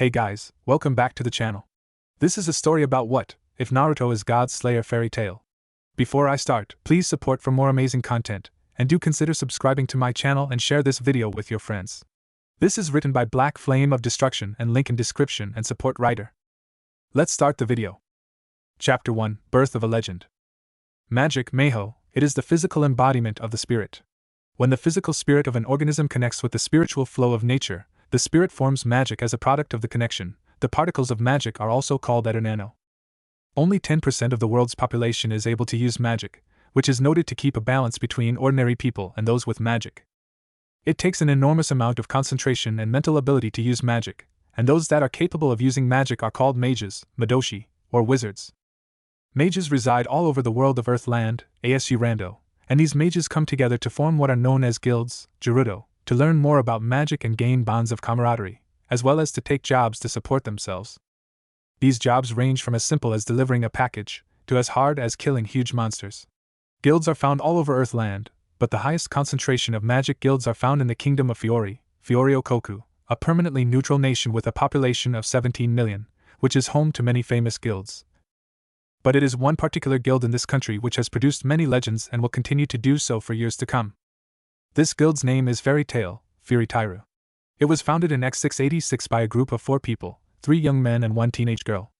Hey guys, welcome back to the channel. This is a story about what if Naruto is God's Slayer fairy tale. Before I start, please support for more amazing content, and do consider subscribing to my channel and share this video with your friends. This is written by Black Flame of Destruction and link in description and support writer. Let's start the video. Chapter 1, Birth of a Legend. Magic, Meho, it is the physical embodiment of the spirit. When the physical spirit of an organism connects with the spiritual flow of nature, the spirit forms magic as a product of the connection. The particles of magic are also called eternano. Only 10% of the world's population is able to use magic, which is noted to keep a balance between ordinary people and those with magic. It takes an enormous amount of concentration and mental ability to use magic, and those that are capable of using magic are called mages, madoshi, or wizards. Mages reside all over the world of Earthland, ASU Rando, and these mages come together to form what are known as guilds, Naruto, to learn more about magic and gain bonds of camaraderie, as well as to take jobs to support themselves. These jobs range from as simple as delivering a package, to as hard as killing huge monsters. Guilds are found all over Earthland, but the highest concentration of magic guilds are found in the kingdom of Fiorio-koku, a permanently neutral nation with a population of 17 million, which is home to many famous guilds. But it is one particular guild in this country which has produced many legends and will continue to do so for years to come. This guild's name is Fairy Tale, Furitairu. It was founded in X686 by a group of 4 people, 3 young men and 1 teenage girl.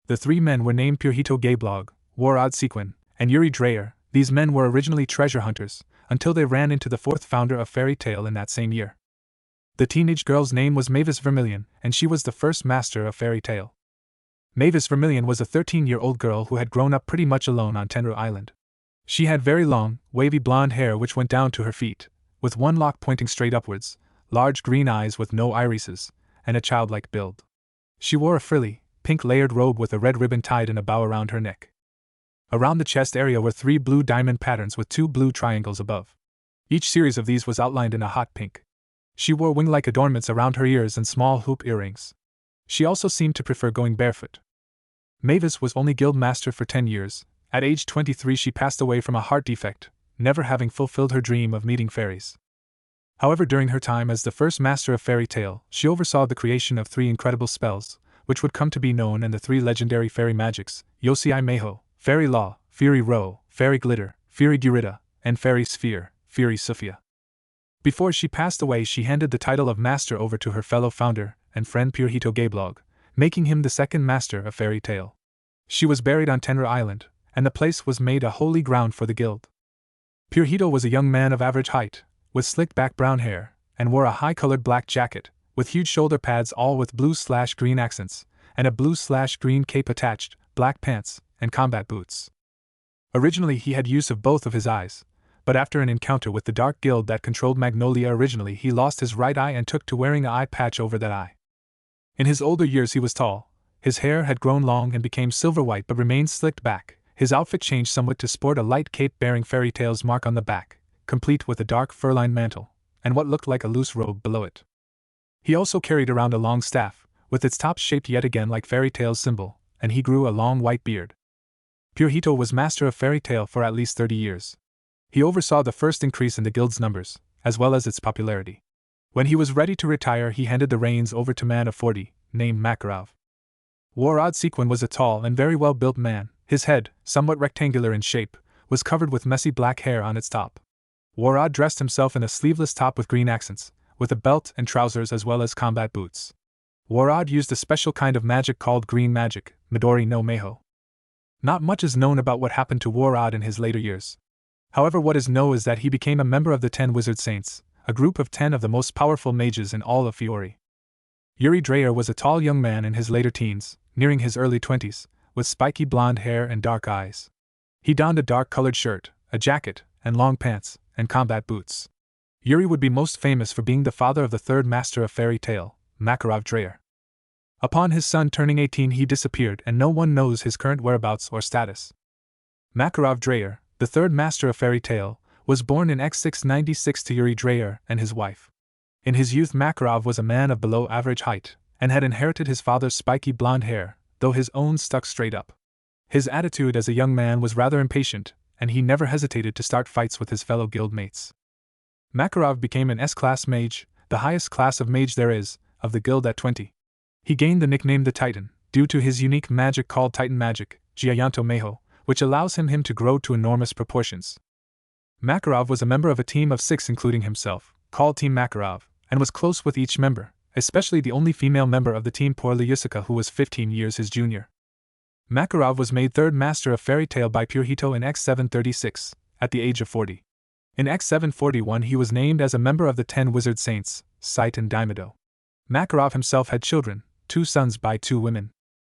The 3 men were named Purhito Gablog, Warod Sequin, and Yuri Dreyer. These men were originally treasure hunters, until they ran into the 4th founder of Fairy Tale in that same year. The teenage girl's name was Mavis Vermilion, and she was the first master of Fairy Tale. Mavis Vermilion was a 13-year-old girl who had grown up pretty much alone on Tenru Island. She had very long, wavy blonde hair which went down to her feet, with one lock pointing straight upwards, large green eyes with no irises, and a childlike build. She wore a frilly, pink layered robe with a red ribbon tied in a bow around her neck. Around the chest area were 3 blue diamond patterns with 2 blue triangles above. Each series of these was outlined in a hot pink. She wore wing-like adornments around her ears and small hoop earrings. She also seemed to prefer going barefoot. Mavis was only guild master for 10 years. At age 23 she passed away from a heart defect, never having fulfilled her dream of meeting fairies. However, during her time as the first master of Fairy Tale, she oversaw the creation of 3 incredible spells, which would come to be known as the 3 legendary fairy magics, Yosei Meho, Fairy Law, Fury Ro, Fairy Glitter, Fury Gurita, and Fairy Sphere, Fury Sophia. Before she passed away she handed the title of master over to her fellow founder and friend Purhito Gablog, making him the 2nd master of Fairy Tale. She was buried on Tenru Island, and the place was made a holy ground for the guild. Purhito was a young man of average height, with slick-back brown hair, and wore a high-colored black jacket, with huge shoulder pads all with blue/green accents, and a blue/green cape attached, black pants, and combat boots. Originally he had use of both of his eyes, but after an encounter with the Dark Guild that controlled Magnolia originally he lost his right eye and took to wearing an eye patch over that eye. In his older years he was tall, his hair had grown long and became silver-white but remained slicked back. His outfit changed somewhat to sport a light cape bearing Fairy Tale's mark on the back, complete with a dark fur-lined mantle, and what looked like a loose robe below it. He also carried around a long staff, with its top shaped yet again like Fairy Tale's symbol, and he grew a long white beard. Purhito was master of Fairy Tale for at least 30 years. He oversaw the first increase in the guild's numbers, as well as its popularity. When he was ready to retire he handed the reins over to a man of 40, named Makarov. Warod Sequin was a tall and very well-built man. His head, somewhat rectangular in shape, was covered with messy black hair on its top. Warod dressed himself in a sleeveless top with green accents, with a belt and trousers as well as combat boots. Warod used a special kind of magic called green magic, Midori no Meho. Not much is known about what happened to Warod in his later years. However, what is known is that he became a member of the 10 Wizard Saints, a group of 10 of the most powerful mages in all of Fiori. Yuri Dreyer was a tall young man in his later teens, nearing his early 20s, with spiky blonde hair and dark eyes. He donned a dark-colored shirt, a jacket, and long pants, and combat boots. Yuri would be most famous for being the father of the 3rd master of Fairy Tale, Makarov Dreyer. Upon his son turning 18 he disappeared and no one knows his current whereabouts or status. Makarov Dreyer, the 3rd master of Fairy Tale, was born in X696 to Yuri Dreyer and his wife. In his youth Makarov was a man of below average height, and had inherited his father's spiky blonde hair, though his own stuck straight up. His attitude as a young man was rather impatient, and he never hesitated to start fights with his fellow guild mates. Makarov became an S-class mage, the highest class of mage there is, of the guild at 20. He gained the nickname the Titan, due to his unique magic called Titan Magic, Giayanto Meho, which allows him to grow to enormous proportions. Makarov was a member of a team of 6 including himself, called Team Makarov, and was close with each member, especially the only female member of the team Porylyusica who was 15 years his junior. Makarov was made 3rd Master of Fairy Tail by Purehito in X736, at the age of 40. In X741 he was named as a member of the 10 Wizard Saints, Sight and Daimedo. Makarov himself had children, 2 sons by 2 women.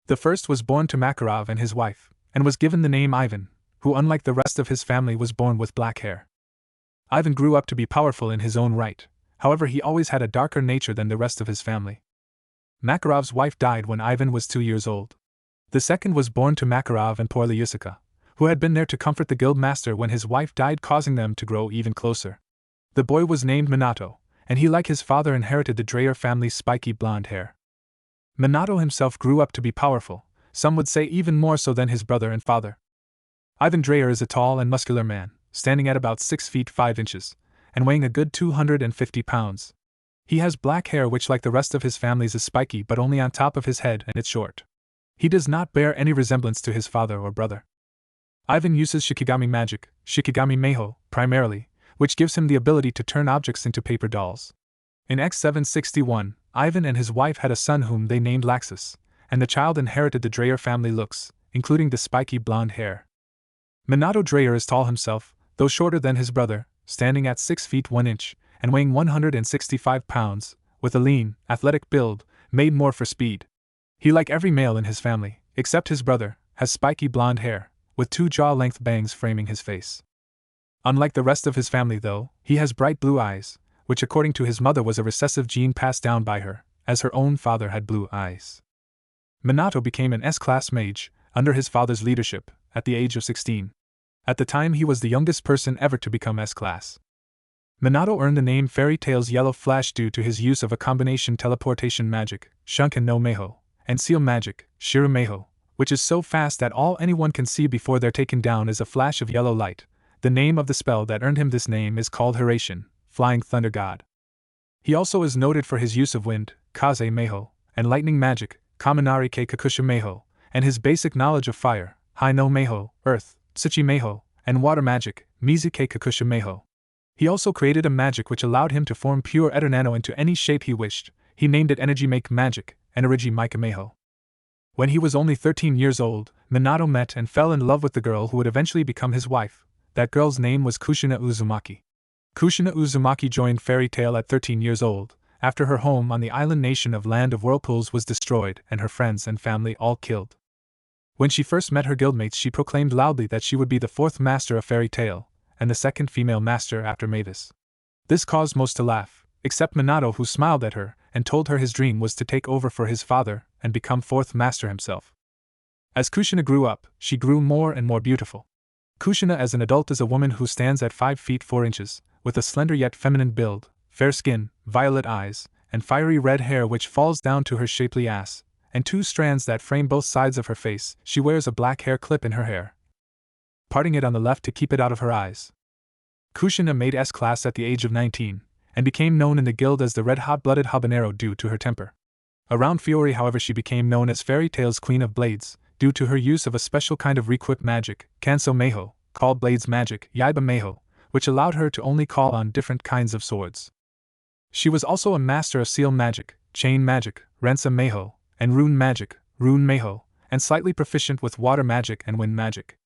The first was born to Makarov and his wife, and was given the name Ivan, who unlike the rest of his family was born with black hair. Ivan grew up to be powerful in his own right, however he always had a darker nature than the rest of his family. Makarov's wife died when Ivan was 2 years old. The second was born to Makarov and Porylyusica, who had been there to comfort the guild master when his wife died, causing them to grow even closer. The boy was named Minato, and he like his father inherited the Dreyer family's spiky blonde hair. Minato himself grew up to be powerful, some would say even more so than his brother and father. Ivan Dreyer is a tall and muscular man, standing at about 6 feet 5 inches, and weighing a good 250 pounds. He has black hair which like the rest of his family's is spiky but only on top of his head and it's short. He does not bear any resemblance to his father or brother. Ivan uses Shikigami magic, Shikigami Meho, primarily, which gives him the ability to turn objects into paper dolls. In X761, Ivan and his wife had a son whom they named Laxus, and the child inherited the Dreyer family looks, including the spiky blonde hair. Minato Dreyer is tall himself, though shorter than his brother, standing at 6 feet 1 inch, and weighing 165 pounds, with a lean, athletic build, made more for speed. He, like every male in his family, except his brother, has spiky blonde hair, with 2 jaw-length bangs framing his face. Unlike the rest of his family though, he has bright blue eyes, which according to his mother was a recessive gene passed down by her, as her own father had blue eyes. Minato became an S-class mage, under his father's leadership, at the age of 16. At the time he was the youngest person ever to become S-class. Minato earned the name Fairy Tail's Yellow Flash due to his use of a combination teleportation magic, Shunken no Meho, and seal magic, Shiru Meho, which is so fast that all anyone can see before they're taken down is a flash of yellow light. The name of the spell that earned him this name is called Hiraishin, Flying Thunder God. He also is noted for his use of wind, Kaze Meho, and lightning magic, Kaminari ke Kakusha Meho, and his basic knowledge of fire, Hai no Meho, earth, Tsuchi Meho, and water magic, Mizu ke Kakusha Meho. He also created a magic which allowed him to form pure Eternano into any shape he wished. He named it Energy Make Magic, and Origi Maika Meho. When he was only 13 years old, Minato met and fell in love with the girl who would eventually become his wife. That girl's name was Kushina Uzumaki. Kushina Uzumaki joined Fairy Tail at 13 years old, after her home on the island nation of Land of Whirlpools was destroyed and her friends and family all killed. When she first met her guildmates she proclaimed loudly that she would be the 4th master of Fairy Tail, and the 2nd female master after Mavis. This caused most to laugh, except Minato, who smiled at her and told her his dream was to take over for his father and become 4th master himself. As Kushina grew up, she grew more and more beautiful. Kushina as an adult is a woman who stands at 5 feet 4 inches, with a slender yet feminine build, fair skin, violet eyes, and fiery red hair which falls down to her shapely ass, and 2 strands that frame both sides of her face. She wears a black hair clip in her hair, parting it on the left to keep it out of her eyes. Kushina made S-class at the age of 19, and became known in the guild as the red-hot-blooded habanero due to her temper. Around Fiori, however, she became known as Fairy Tail's Queen of Blades, due to her use of a special kind of requip magic, Kanso Meho, called Blades Magic, Yaiba Meho, which allowed her to only call on different kinds of swords. She was also a master of seal magic, chain magic, Rensa Meho, and rune magic, Rune Meho, and slightly proficient with water magic and wind magic.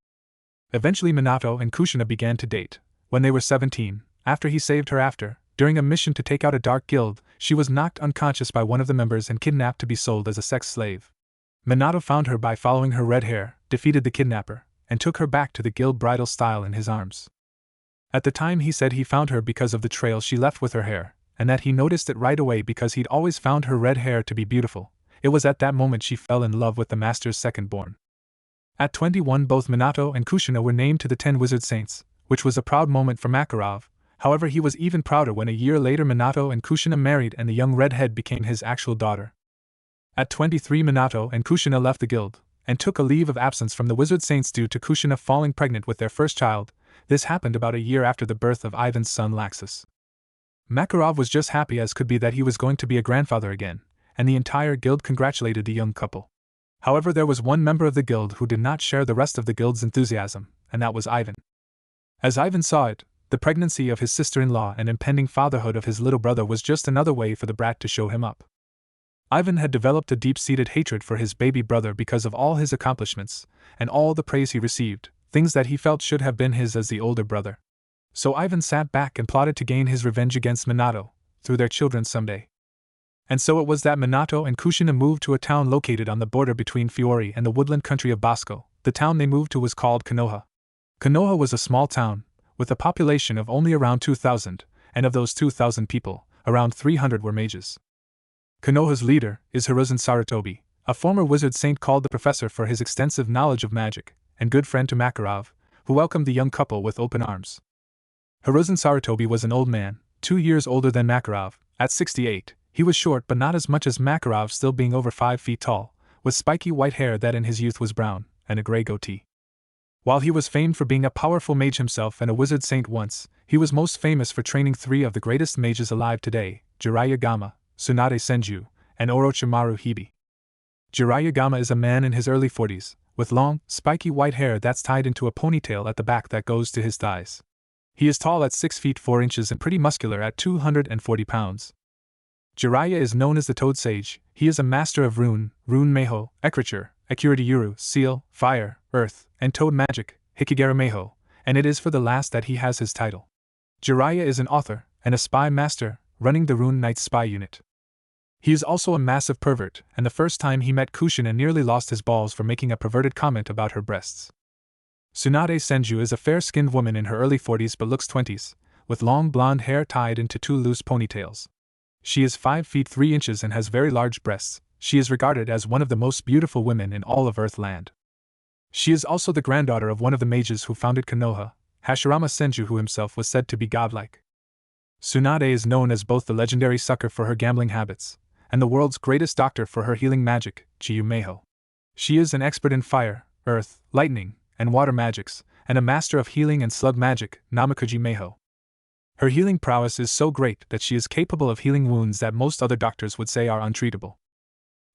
Eventually Minato and Kushina began to date. When they were 17, after he saved her during a mission to take out a dark guild, she was knocked unconscious by one of the members and kidnapped to be sold as a sex slave. Minato found her by following her red hair, defeated the kidnapper, and took her back to the guild bridal style in his arms. At the time he said he found her because of the trail she left with her hair, and that he noticed it right away because he'd always found her red hair to be beautiful. It was at that moment she fell in love with the master's second-born. At 21 both Minato and Kushina were named to the 10 Wizard Saints, which was a proud moment for Makarov. However, he was even prouder when a year later Minato and Kushina married and the young redhead became his actual daughter. At 23 Minato and Kushina left the guild, and took a leave of absence from the Wizard Saints due to Kushina falling pregnant with their first child. This happened about a year after the birth of Ivan's son Laxus. Makarov was just happy as could be that he was going to be a grandfather again, and the entire guild congratulated the young couple. However, there was one member of the guild who did not share the rest of the guild's enthusiasm, and that was Ivan. As Ivan saw it, the pregnancy of his sister-in-law and impending fatherhood of his little brother was just another way for the brat to show him up. Ivan had developed a deep-seated hatred for his baby brother because of all his accomplishments, and all the praise he received, things that he felt should have been his as the older brother. So Ivan sat back and plotted to gain his revenge against Minato, through their children someday. And so it was that Minato and Kushina moved to a town located on the border between Fiori and the woodland country of Bosco. The town they moved to was called Konoha. Konoha was a small town, with a population of only around 2,000, and of those 2,000 people, around 300 were mages. Konoha's leader is Hiruzen Sarutobi, a former wizard saint called the Professor for his extensive knowledge of magic, and good friend to Makarov, who welcomed the young couple with open arms. Hiruzen Sarutobi was an old man, 2 years older than Makarov. At 68, he was short but not as much as Makarov, still being over 5 feet tall, with spiky white hair that in his youth was brown, and a gray goatee. While he was famed for being a powerful mage himself and a wizard saint once, he was most famous for training 3 of the greatest mages alive today, Jiraiya Gama, Tsunade Senju, and Orochimaru Hibi. Jiraiya Gama is a man in his early 40s, with long, spiky white hair that's tied into a ponytail at the back that goes to his thighs. He is tall at 6 feet 4 inches and pretty muscular at 240 pounds. Jiraiya is known as the Toad Sage. He is a master of rune meho, ekriture, Akiriti Yuru, seal, fire, earth, and toad magic, Hikigara meho, and it is for the last that he has his title. Jiraiya is an author and a spy master, running the Rune Knight's spy unit. He is also a massive pervert, and the first time he met Kushina nearly lost his balls for making a perverted comment about her breasts. Tsunade Senju is a fair-skinned woman in her early 40s but looks 20s, with long blonde hair tied into 2 loose ponytails. She is 5 feet 3 inches and has very large breasts. She is regarded as one of the most beautiful women in all of Earthland. She is also the granddaughter of one of the mages who founded Konoha, Hashirama Senju, who himself was said to be godlike. Tsunade is known as both the legendary sucker for her gambling habits, and the world's greatest doctor for her healing magic, Chiyu Meho. She is an expert in fire, earth, lightning, and water magics, and a master of healing and slug magic, Namakuji Meho. Her healing prowess is so great that she is capable of healing wounds that most other doctors would say are untreatable.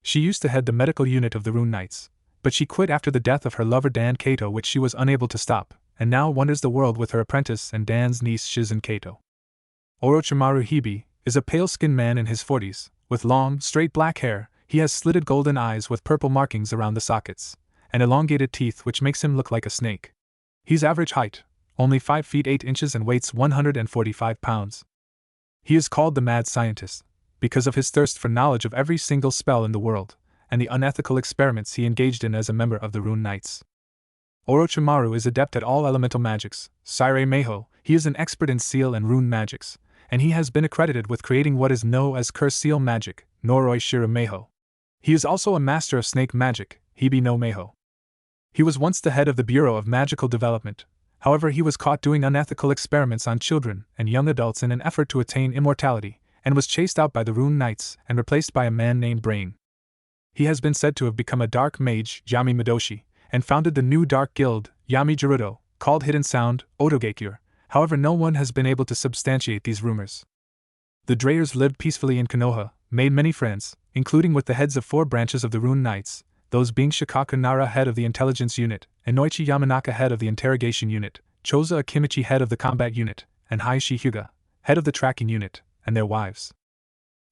She used to head the medical unit of the Rune Knights, but she quit after the death of her lover Dan Kato, which she was unable to stop, and now wanders the world with her apprentice and Dan's niece Shizen Kato. Orochimaru Hibi is a pale-skinned man in his 40s, with long, straight black hair. He has slitted golden eyes with purple markings around the sockets, and elongated teeth which makes him look like a snake. He's average height, only 5 feet 8 inches, and weighs 145 pounds. He is called the Mad Scientist, because of his thirst for knowledge of every single spell in the world, and the unethical experiments he engaged in as a member of the Rune Knights. Orochimaru is adept at all elemental magics. Sairei Meho, he is an expert in seal and rune magics, and he has been accredited with creating what is known as curse seal magic, Noroi Shiru Meho. He is also a master of snake magic, Hibi no Meho. He was once the head of the Bureau of Magical Development. However, he was caught doing unethical experiments on children and young adults in an effort to attain immortality, and was chased out by the Rune Knights and replaced by a man named Brain. He has been said to have become a dark mage, Yami Midoshi, and founded the new dark guild, Yami Gerudo, called Hidden Sound, Otogekure. However, no one has been able to substantiate these rumors. The Dreyers lived peacefully in Konoha, made many friends, including with the heads of 4 branches of the Rune Knights, those being Shikaku Nara, head of the intelligence unit, and Noichi Yamanaka, head of the interrogation unit, Choza Akimichi, head of the combat unit, and Haishi Hyuga, head of the tracking unit, and their wives.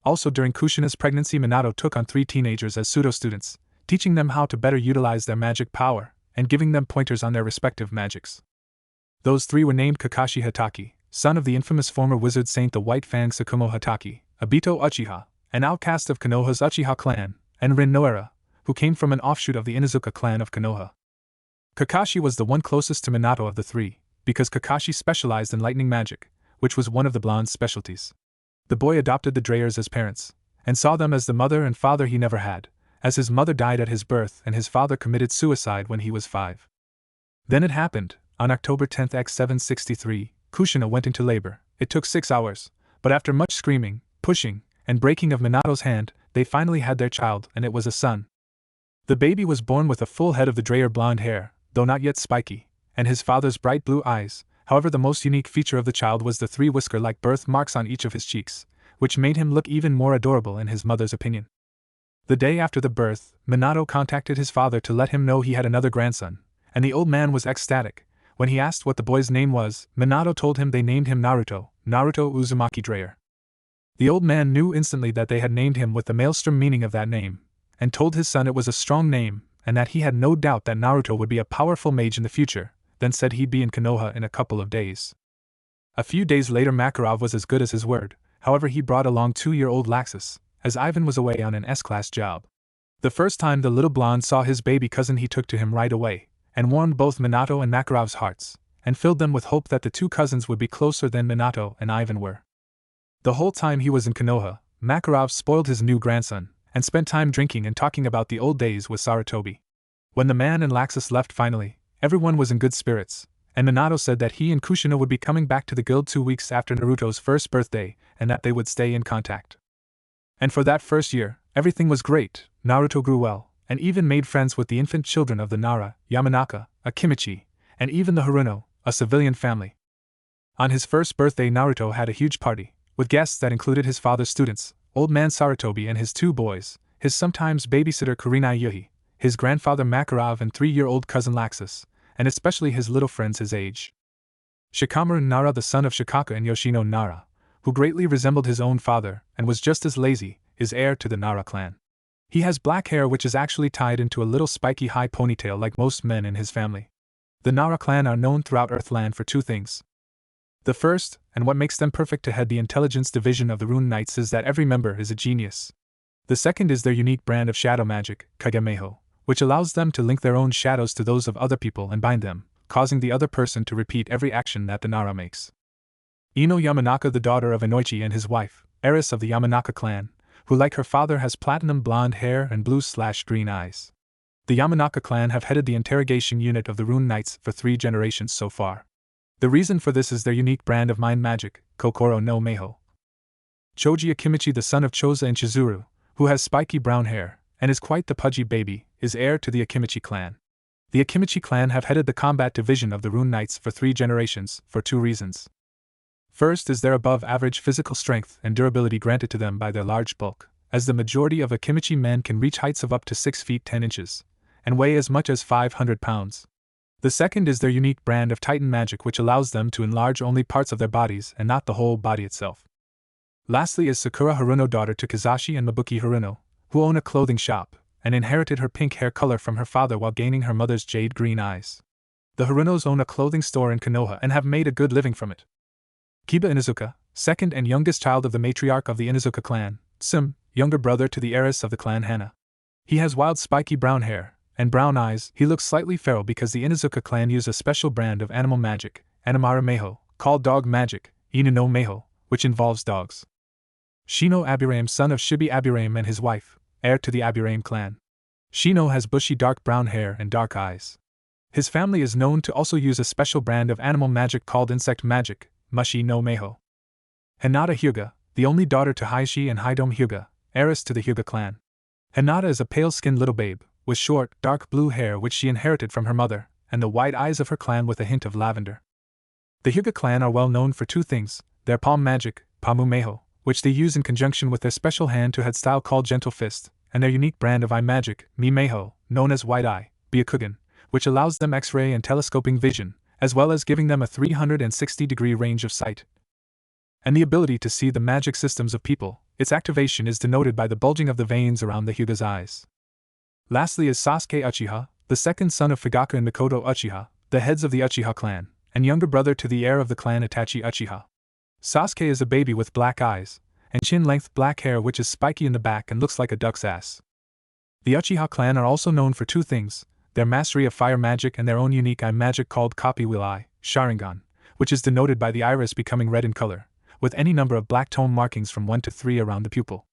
Also, during Kushina's pregnancy, Minato took on 3 teenagers as pseudo-students, teaching them how to better utilize their magic power, and giving them pointers on their respective magics. Those 3 were named Kakashi Hataki, son of the infamous former wizard saint the White Fang Sakumo Hataki, Obito Uchiha, an outcast of Konoha's Uchiha clan, and Rin Noera, who came from an offshoot of the Inuzuka clan of Konoha. Kakashi was the one closest to Minato of the 3, because Kakashi specialized in lightning magic, which was one of the blonde's specialties. The boy adopted the Dreyers as parents, and saw them as the mother and father he never had, as his mother died at his birth and his father committed suicide when he was 5. Then it happened. On October 10, X763, Kushina went into labor. It took 6 hours, but after much screaming, pushing, and breaking of Minato's hand, they finally had their child, and it was a son. The baby was born with a full head of the Dreyer blonde hair, though not yet spiky, and his father's bright blue eyes. However, the most unique feature of the child was the 3 whisker-like birth marks on each of his cheeks, which made him look even more adorable in his mother's opinion. The day after the birth, Minato contacted his father to let him know he had another grandson, and the old man was ecstatic. When he asked what the boy's name was, Minato told him they named him Naruto, Naruto Uzumaki Drayer. The old man knew instantly that they had named him with the maelstrom meaning of that name, and told his son it was a strong name, and that he had no doubt that Naruto would be a powerful mage in the future, then said he'd be in Konoha in a couple of days. A few days later Makarov was as good as his word, however he brought along 2-year-old Laxus, as Ivan was away on an S-class job. The first time the little blonde saw his baby cousin he took to him right away, and warmed both Minato and Makarov's hearts, and filled them with hope that the two cousins would be closer than Minato and Ivan were. The whole time he was in Konoha, Makarov spoiled his new grandson, and spent time drinking and talking about the old days with Sarutobi. When the man and Laxus left finally, everyone was in good spirits, and Minato said that he and Kushina would be coming back to the guild 2 weeks after Naruto's first birthday, and that they would stay in contact. And for that first year, everything was great. Naruto grew well, and even made friends with the infant children of the Nara, Yamanaka, Akimichi, and even the Haruno, a civilian family. On his first birthday Naruto had a huge party, with guests that included his father's students, old man Sarutobi and his 2 boys, his sometimes babysitter Kurinai Yuhi, his grandfather Makarov and 3-year-old cousin Laxus, and especially his little friends his age. Shikamaru Nara, the son of Shikaka and Yoshino Nara, who greatly resembled his own father and was just as lazy, is heir to the Nara clan. He has black hair which is actually tied into a little spiky high ponytail like most men in his family. The Nara clan are known throughout Earthland for 2 things. The first, and what makes them perfect to head the intelligence division of the Rune Knights, is that every member is a genius. The second is their unique brand of shadow magic, Kagemeho, which allows them to link their own shadows to those of other people and bind them, causing the other person to repeat every action that the Nara makes. Ino Yamanaka, the daughter of Inoichi and his wife, heiress of the Yamanaka clan, who like her father has platinum blonde hair and blue/green eyes. The Yamanaka clan have headed the interrogation unit of the Rune Knights for 3 generations so far. The reason for this is their unique brand of mind magic, Kokoro no Meho. Choji Akimichi, the son of Choza and Chizuru, who has spiky brown hair, and is quite the pudgy baby, is heir to the Akimichi clan. The Akimichi clan have headed the combat division of the Rune Knights for 3 generations, for 2 reasons. First is their above-average physical strength and durability granted to them by their large bulk, as the majority of Akimichi men can reach heights of up to 6 feet 10 inches, and weigh as much as 500 pounds. The second is their unique brand of Titan magic, which allows them to enlarge only parts of their bodies and not the whole body itself. Lastly is Sakura Haruno, daughter to Kizashi and Mabuki Haruno, who own a clothing shop, and inherited her pink hair color from her father while gaining her mother's jade green eyes. The Harunos own a clothing store in Konoha and have made a good living from it. Kiba Inuzuka, second and youngest child of the matriarch of the Inuzuka clan, Tsum, younger brother to the heiress of the clan Hana. He has wild spiky brown hair and brown eyes. He looks slightly feral because the Inuzuka clan use a special brand of animal magic, Animara Meho, called dog magic, Inu no Meho, which involves dogs. Shino Abirame, son of Shibi Abirame and his wife, heir to the Abirame clan. Shino has bushy dark brown hair and dark eyes. His family is known to also use a special brand of animal magic called insect magic, Mushi no Meho. Hinata Hyuga, the only daughter to Haishi and Haidome Hyuga, heiress to the Hyuga clan. Hinata is a pale-skinned little babe, with short, dark blue hair which she inherited from her mother, and the white eyes of her clan with a hint of lavender. The Hyuga clan are well known for 2 things, their palm magic, Pamu Meho, which they use in conjunction with their special hand-to-head style called Gentle Fist, and their unique brand of eye magic, Mi Meho, known as White Eye, Byakugan, which allows them X-ray and telescoping vision, as well as giving them a 360-degree range of sight. And the ability to see the magic systems of people. Its activation is denoted by the bulging of the veins around the Hyuga's eyes. Lastly is Sasuke Uchiha, the second son of Fugaka and Mikoto Uchiha, the heads of the Uchiha clan, and younger brother to the heir of the clan Itachi Uchiha. Sasuke is a baby with black eyes, and chin-length black hair which is spiky in the back and looks like a duck's ass. The Uchiha clan are also known for 2 things, their mastery of fire magic and their own unique eye magic called Copy Wheel Eye, Sharingan, which is denoted by the iris becoming red in color, with any number of black tone markings from 1 to 3 around the pupil.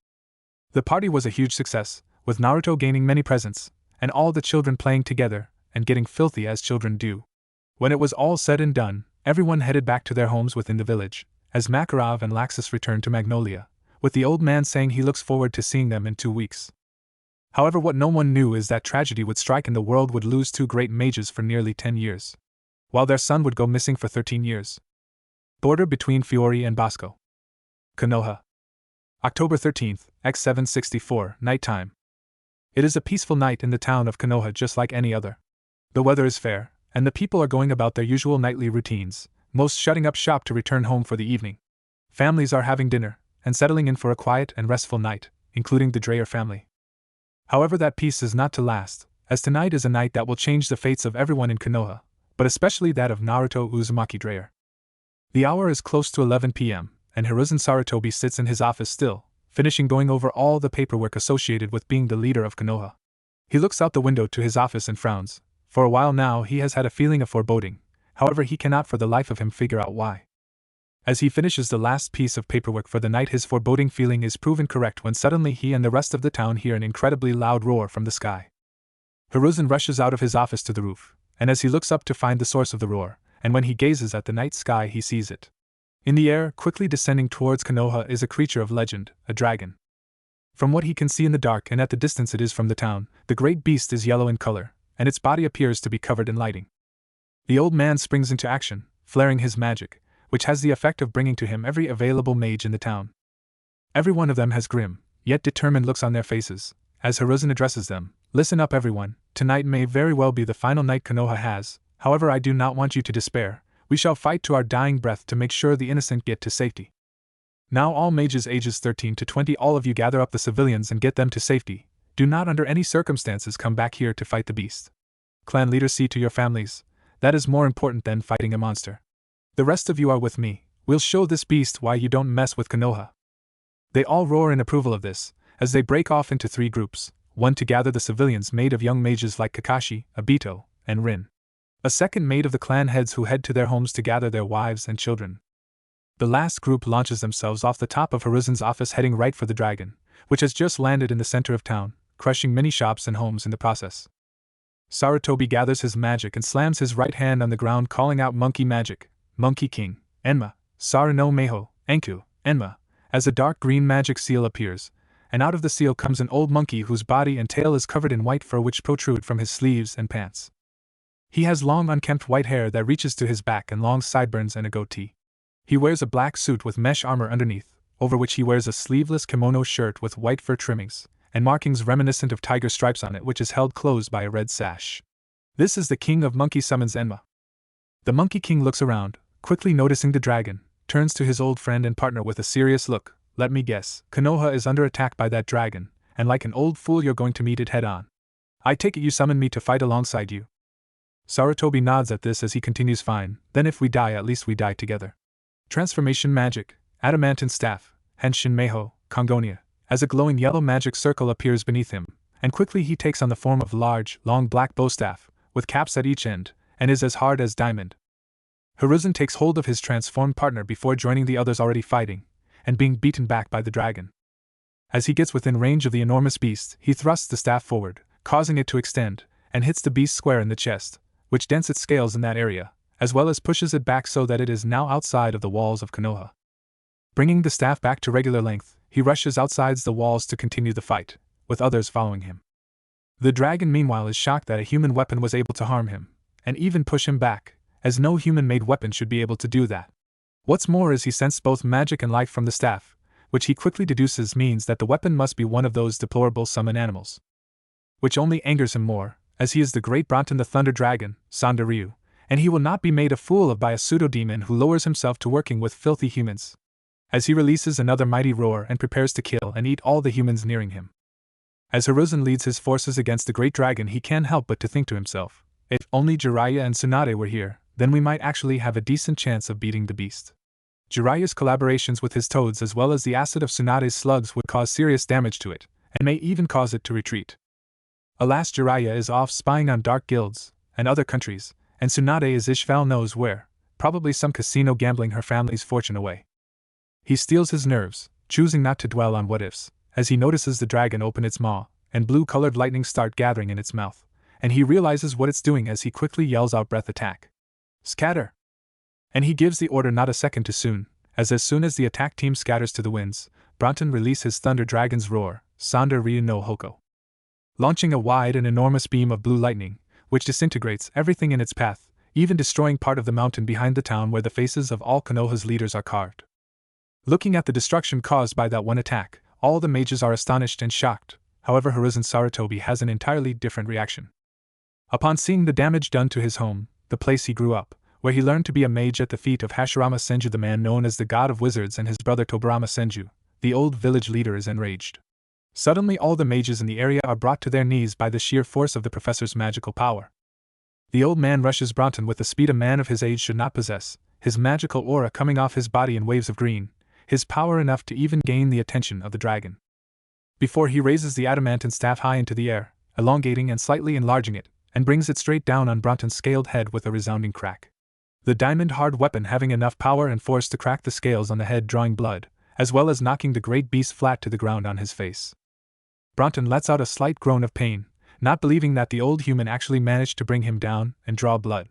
The party was a huge success, with Naruto gaining many presents, and all the children playing together, and getting filthy as children do. When it was all said and done, everyone headed back to their homes within the village, as Makarov and Laxus returned to Magnolia, with the old man saying he looks forward to seeing them in 2 weeks. However, what no one knew is that tragedy would strike and the world would lose 2 great mages for nearly 10 years, while their son would go missing for 13 years. Border between Fiori and Bosco. Konoha. October 13th, X764, nighttime. It is a peaceful night in the town of Konoha just like any other. The weather is fair, and the people are going about their usual nightly routines, most shutting up shop to return home for the evening. Families are having dinner, and settling in for a quiet and restful night, including the Dreyer family. However, that peace is not to last, as tonight is a night that will change the fates of everyone in Konoha, but especially that of Naruto Uzumaki Dreyer. The hour is close to 11 p.m., and Hiruzen Sarutobi sits in his office still, finishing going over all the paperwork associated with being the leader of Konoha. He looks out the window to his office and frowns. For a while now he has had a feeling of foreboding, however he cannot for the life of him figure out why. As he finishes the last piece of paperwork for the night, his foreboding feeling is proven correct when suddenly he and the rest of the town hear an incredibly loud roar from the sky. Hiruzen rushes out of his office to the roof, and as he looks up to find the source of the roar, and when he gazes at the night sky he sees it. In the air, quickly descending towards Konoha, is a creature of legend, a dragon. From what he can see in the dark and at the distance it is from the town, the great beast is yellow in color, and its body appears to be covered in lighting. The old man springs into action, flaring his magic, which has the effect of bringing to him every available mage in the town. Every one of them has grim, yet determined looks on their faces, as Hiruzen addresses them. Listen up everyone, tonight may very well be the final night Konoha has, however I do not want you to despair, we shall fight to our dying breath to make sure the innocent get to safety. Now all mages ages 13 to 20, all of you gather up the civilians and get them to safety. Do not under any circumstances come back here to fight the beast. Clan leaders, see to your families. That is more important than fighting a monster. The rest of you are with me. We'll show this beast why you don't mess with Konoha. They all roar in approval of this, as they break off into 3 groups, one to gather the civilians made of young mages like Kakashi, Obito, and Rin. A second made of the clan heads who head to their homes to gather their wives and children. The last group launches themselves off the top of Hiruzen's office heading right for the dragon, which has just landed in the center of town, crushing many shops and homes in the process. Sarutobi gathers his magic and slams his right hand on the ground, calling out Monkey Magic, Monkey King, Enma, Saru no Meho, Enku, Enma, as a dark green magic seal appears, and out of the seal comes an old monkey whose body and tail is covered in white fur which protrude from his sleeves and pants. He has long unkempt white hair that reaches to his back and long sideburns and a goatee. He wears a black suit with mesh armor underneath, over which he wears a sleeveless kimono shirt with white fur trimmings, and markings reminiscent of tiger stripes on it, which is held closed by a red sash. This is the king of monkey summons Enma. The Monkey King looks around, quickly noticing the dragon, turns to his old friend and partner with a serious look. Let me guess, Konoha is under attack by that dragon, and like an old fool you're going to meet it head on. I take it you summoned me to fight alongside you. Sarutobi nods at this as he continues, fine, then if we die at least we die together. Transformation Magic, Adamantine Staff, Henshin Meho, Kongonia, as a glowing yellow magic circle appears beneath him, and quickly he takes on the form of large, long black bow staff, with caps at each end, and is as hard as diamond. Hiruzen takes hold of his transformed partner before joining the others already fighting, and being beaten back by the dragon. As he gets within range of the enormous beast, he thrusts the staff forward, causing it to extend, and hits the beast square in the chest, which dents its scales in that area, as well as pushes it back so that it is now outside of the walls of Konoha. Bringing the staff back to regular length, he rushes outside the walls to continue the fight, with others following him. The dragon meanwhile is shocked that a human weapon was able to harm him, and even push him back, as no human-made weapon should be able to do that. What's more is he sensed both magic and life from the staff, which he quickly deduces means that the weapon must be one of those deplorable summon animals. Which only angers him more, as he is the great Bronton the Thunder Dragon, Sandaryu, and he will not be made a fool of by a pseudo-demon who lowers himself to working with filthy humans. As he releases another mighty roar and prepares to kill and eat all the humans nearing him. As Hiruzen leads his forces against the great dragon, he can't help but to think to himself, if only Jiraiya and Tsunade were here, then we might actually have a decent chance of beating the beast. Jiraiya's collaborations with his toads as well as the acid of Tsunade's slugs would cause serious damage to it, and may even cause it to retreat. Alas, Jiraiya is off spying on dark guilds and other countries, and Tsunade is Ishval knows where, probably some casino gambling her family's fortune away. He steels his nerves, choosing not to dwell on what-ifs, as he notices the dragon open its maw, and blue-colored lightning start gathering in its mouth, and he realizes what it's doing as he quickly yells out breath attack. Scatter! And he gives the order not a second too soon, as soon as the attack team scatters to the winds, Bronton releases his Thunder Dragon's roar, Sanda Ryu no Hoko. Launching a wide and enormous beam of blue lightning, which disintegrates everything in its path, even destroying part of the mountain behind the town where the faces of all Konoha's leaders are carved. Looking at the destruction caused by that one attack, all the mages are astonished and shocked, However, Hiruzen Sarutobi has an entirely different reaction. Upon seeing the damage done to his home, the place he grew up, where he learned to be a mage at the feet of Hashirama Senju, the man known as the god of wizards, and his brother Tobarama Senju, the old village leader, is enraged. Suddenly all the mages in the area are brought to their knees by the sheer force of the professor's magical power. The old man rushes Bronton with the speed a man of his age should not possess, his magical aura coming off his body in waves of green, his power enough to even gain the attention of the dragon. Before he raises the adamantine staff high into the air, elongating and slightly enlarging it, and brings it straight down on Bronton's scaled head with a resounding crack. The diamond-hard weapon having enough power and force to crack the scales on the head, drawing blood, as well as knocking the great beast flat to the ground on his face. Bronton lets out a slight groan of pain, not believing that the old human actually managed to bring him down and draw blood.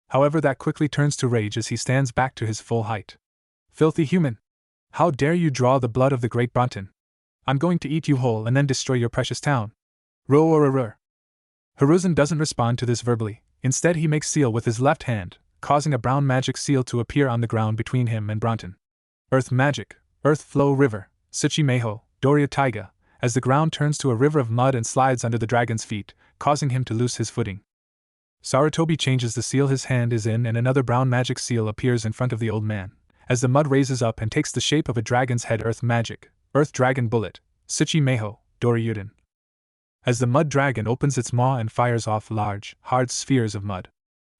However, that quickly turns to rage as he stands back to his full height. "Filthy human! How dare you draw the blood of the great Bronton? I'm going to eat you whole and then destroy your precious town." Roar. Hiruzen doesn't respond to this verbally. Instead, he makes seal with his left hand, causing a brown magic seal to appear on the ground between him and Bronton. Earth magic, earth flow river, Tsuchimeho, Doria Taiga, as the ground turns to a river of mud and slides under the dragon's feet, causing him to lose his footing. Sarutobi changes the seal his hand is in, and another brown magic seal appears in front of the old man, as the mud raises up and takes the shape of a dragon's head. Earth magic, earth dragon bullet, Tsuchimeho, Doryuden. As the mud dragon opens its maw and fires off large, hard spheres of mud.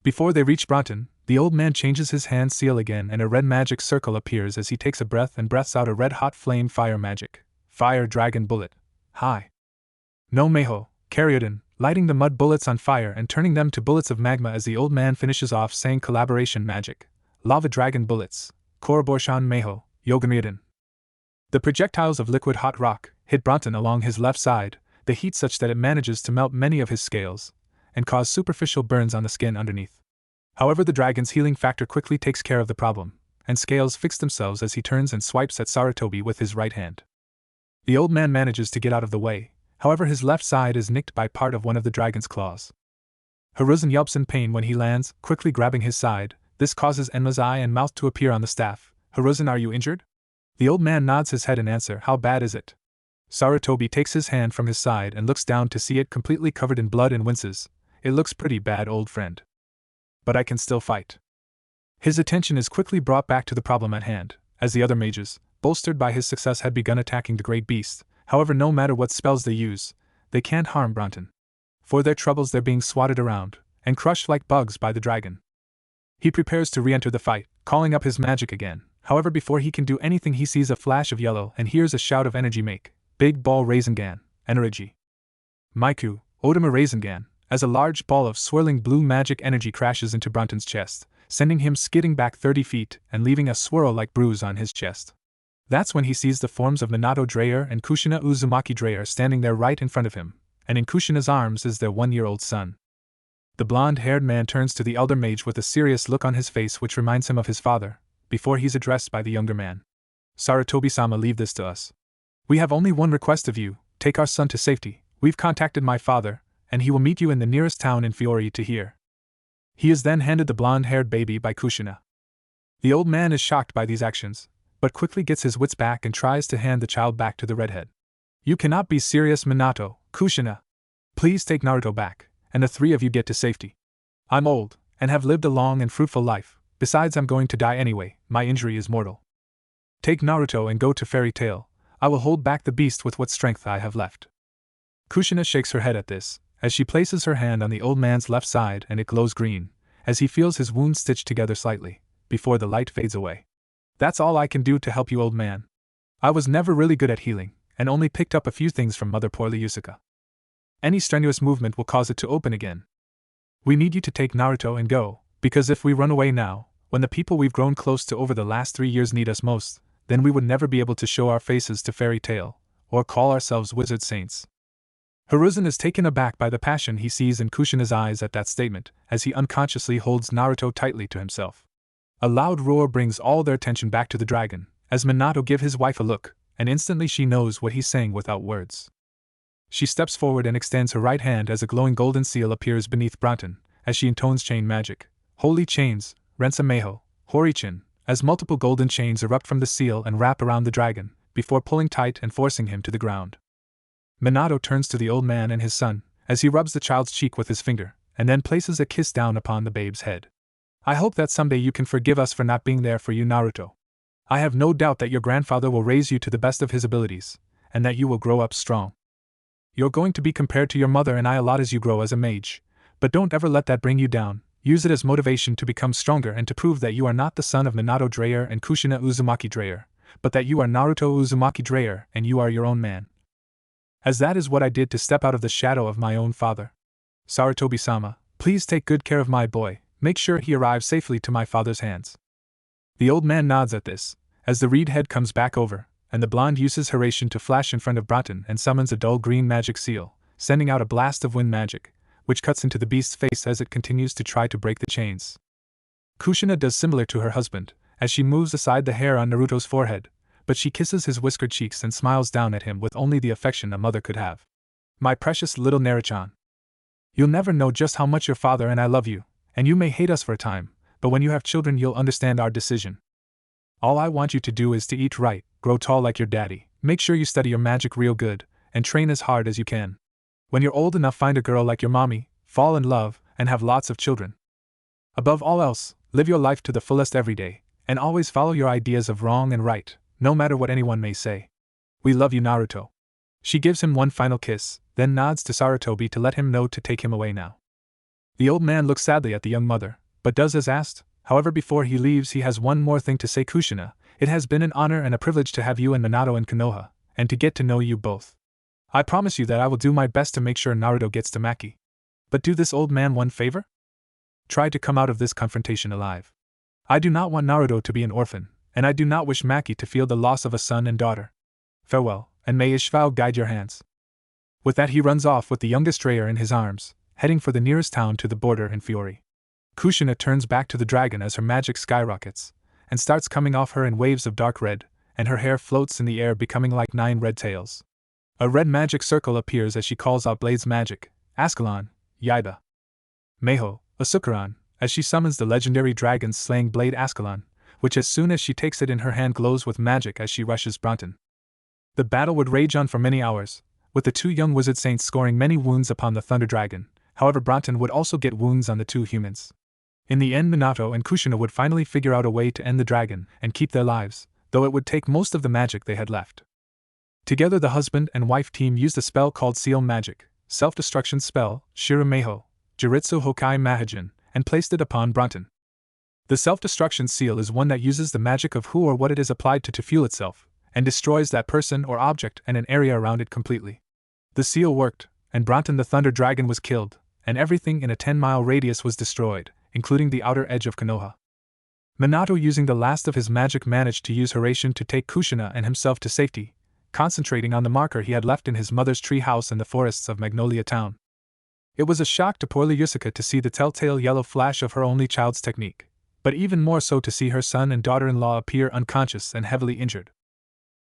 Before they reach Bronton, the old man changes his hand seal again and a red magic circle appears as he takes a breath and breathes out a red-hot flame fire magic, fire dragon bullet, hi. No Meho, Karyuden, lighting the mud bullets on fire and turning them to bullets of magma as the old man finishes off saying collaboration magic, lava dragon bullets, Koroborshan Meho, Yoganryuden. The projectiles of liquid hot rock hit Bronton along his left side, the heat such that it manages to melt many of his scales, and cause superficial burns on the skin underneath. However, the dragon's healing factor quickly takes care of the problem, and scales fix themselves as he turns and swipes at Sarutobi with his right hand. The old man manages to get out of the way, however his left side is nicked by part of one of the dragon's claws. Hiruzen yelps in pain when he lands, quickly grabbing his side. This causes Enma's eye and mouth to appear on the staff. "Hiruzen, are you injured?" The old man nods his head in answer. "How bad is it?" Sarutobi takes his hand from his side and looks down to see it completely covered in blood and winces. "It looks pretty bad, old friend. But I can still fight." His attention is quickly brought back to the problem at hand, as the other mages, bolstered by his success, had begun attacking the great beast. However, no matter what spells they use, they can't harm Bronton. For their troubles, they're being swatted around and crushed like bugs by the dragon. He prepares to re-enter the fight, calling up his magic again. However, before he can do anything, he sees a flash of yellow and hears a shout of energy make, "Big ball Rasengan, Energy." Maiku, Odama Rasengan, as a large ball of swirling blue magic energy crashes into Bronton's chest, sending him skidding back 30 feet and leaving a swirl-like bruise on his chest. That's when he sees the forms of Minato Dreyer and Kushina Uzumaki Dreyer standing there right in front of him, and in Kushina's arms is their 1-year-old son. The blonde-haired man turns to the elder mage with a serious look on his face which reminds him of his father, before he's addressed by the younger man. "Sarutobi-sama, leave this to us. We have only one request of you, take our son to safety. We've contacted my father, and he will meet you in the nearest town in Fiori to here." He is then handed the blonde-haired baby by Kushina. The old man is shocked by these actions, but quickly gets his wits back and tries to hand the child back to the redhead. "You cannot be serious, Minato, Kushina. Please take Naruto back, and the three of you get to safety. I'm old, and have lived a long and fruitful life. Besides, I'm going to die anyway, my injury is mortal. Take Naruto and go to Fairy Tail. I will hold back the beast with what strength I have left." Kushina shakes her head at this, as she places her hand on the old man's left side and it glows green, as he feels his wound stitched together slightly, before the light fades away. "That's all I can do to help you, old man. I was never really good at healing, and only picked up a few things from Mother Poorly Yusuka. Any strenuous movement will cause it to open again. We need you to take Naruto and go, because if we run away now, when the people we've grown close to over the last 3 years need us most, then we would never be able to show our faces to Fairy Tail, or call ourselves wizard saints." Hiruzen is taken aback by the passion he sees in Kushina's eyes at that statement, as he unconsciously holds Naruto tightly to himself. A loud roar brings all their attention back to the dragon, as Minato gives his wife a look, and instantly she knows what he's saying without words. She steps forward and extends her right hand as a glowing golden seal appears beneath Bronton, as she intones chain magic, "Holy chains, Rensa Meho, Horichin," as multiple golden chains erupt from the seal and wrap around the dragon, before pulling tight and forcing him to the ground. Minato turns to the old man and his son, as he rubs the child's cheek with his finger, and then places a kiss down upon the babe's head. I hope that someday you can forgive us for not being there for you, Naruto. I have no doubt that your grandfather will raise you to the best of his abilities, and that you will grow up strong. You're going to be compared to your mother and I a lot as you grow as a mage, but don't ever let that bring you down. Use it as motivation to become stronger and to prove that you are not the son of Minato Dreyer and Kushina Uzumaki Dreyer, but that you are Naruto Uzumaki Dreyer and you are your own man. As that is what I did to step out of the shadow of my own father. Sarutobi-sama, please take good care of my boy, make sure he arrives safely to my father's hands. The old man nods at this, as the reed head comes back over, and the blonde uses Hiraishin to flash in front of Bronten and summons a dull green magic seal, sending out a blast of wind magic, which cuts into the beast's face as it continues to try to break the chains. Kushina does similar to her husband, as she moves aside the hair on Naruto's forehead, but she kisses his whiskered cheeks and smiles down at him with only the affection a mother could have. My precious little Naruchan. You'll never know just how much your father and I love you, and you may hate us for a time, but when you have children you'll understand our decision. All I want you to do is to eat right, grow tall like your daddy, make sure you study your magic real good, and train as hard as you can. When you're old enough, find a girl like your mommy, fall in love, and have lots of children. Above all else, live your life to the fullest every day, and always follow your ideas of wrong and right, no matter what anyone may say. We love you, Naruto. She gives him one final kiss, then nods to Sarutobi to let him know to take him away now. The old man looks sadly at the young mother, but does as asked. However, before he leaves he has one more thing to say. Kushina, it has been an honor and a privilege to have you and Minato in Konoha, and to get to know you both. I promise you that I will do my best to make sure Naruto gets to Maki. But do this old man one favor? Try to come out of this confrontation alive. I do not want Naruto to be an orphan, and I do not wish Maki to feel the loss of a son and daughter. Farewell, and may Ishvao guide your hands. With that he runs off with the youngest Dreyer in his arms, heading for the nearest town to the border in Fiori. Kushina turns back to the dragon as her magic skyrockets, and starts coming off her in waves of dark red, and her hair floats in the air becoming like 9 red tails. A red magic circle appears as she calls out Blade's magic, Ascalon, Yaida. Meho, Asukaran, as she summons the legendary dragon's slaying blade Ascalon, which as soon as she takes it in her hand glows with magic as she rushes Bronten. The battle would rage on for many hours, with the 2 young wizard saints scoring many wounds upon the thunder dragon. However, Bronten would also get wounds on the 2 humans. In the end, Minato and Kushina would finally figure out a way to end the dragon and keep their lives, though it would take most of the magic they had left. Together the husband and wife team used a spell called Seal Magic, Self-Destruction Spell, Shirameho, Jiritsu Hokai Mahijin, and placed it upon Bronten. The self-destruction seal is one that uses the magic of who or what it is applied to fuel itself, and destroys that person or object and an area around it completely. The seal worked, and Bronten the Thunder Dragon was killed, and everything in a 10-mile radius was destroyed, including the outer edge of Konoha. Minato, using the last of his magic, managed to use Hiraishin to take Kushina and himself to safety, concentrating on the marker he had left in his mother's tree house in the forests of Magnolia Town. It was a shock to poor Yusuka to see the telltale yellow flash of her only child's technique, but even more so to see her son and daughter-in-law appear unconscious and heavily injured.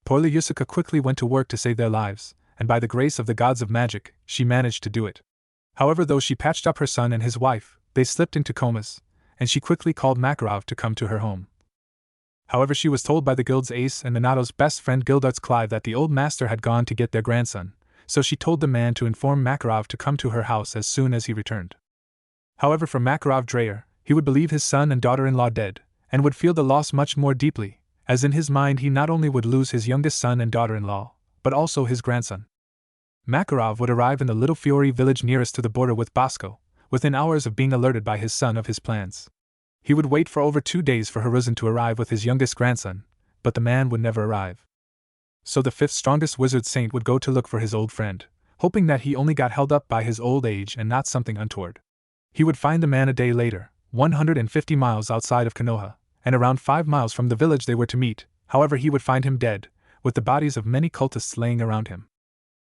Poor Yusuka quickly went to work to save their lives, and by the grace of the gods of magic, she managed to do it. However, though she patched up her son and his wife, they slipped into comas, and she quickly called Makarov to come to her home. However, she was told by the guild's ace and Minato's best friend Gildarts Clive that the old master had gone to get their grandson, so she told the man to inform Makarov to come to her house as soon as he returned. However, for Makarov Dreyer, he would believe his son and daughter-in-law dead, and would feel the loss much more deeply, as in his mind he not only would lose his youngest son and daughter-in-law, but also his grandson. Makarov would arrive in the little Fiori village nearest to the border with Bosco, within hours of being alerted by his son of his plans. He would wait for over 2 days for Hiruzen to arrive with his youngest grandson, but the man would never arrive. So the 5th strongest wizard saint would go to look for his old friend, hoping that he only got held up by his old age and not something untoward. He would find the man a day later, 150 miles outside of Konoha, and around 5 miles from the village they were to meet. However, he would find him dead, with the bodies of many cultists laying around him.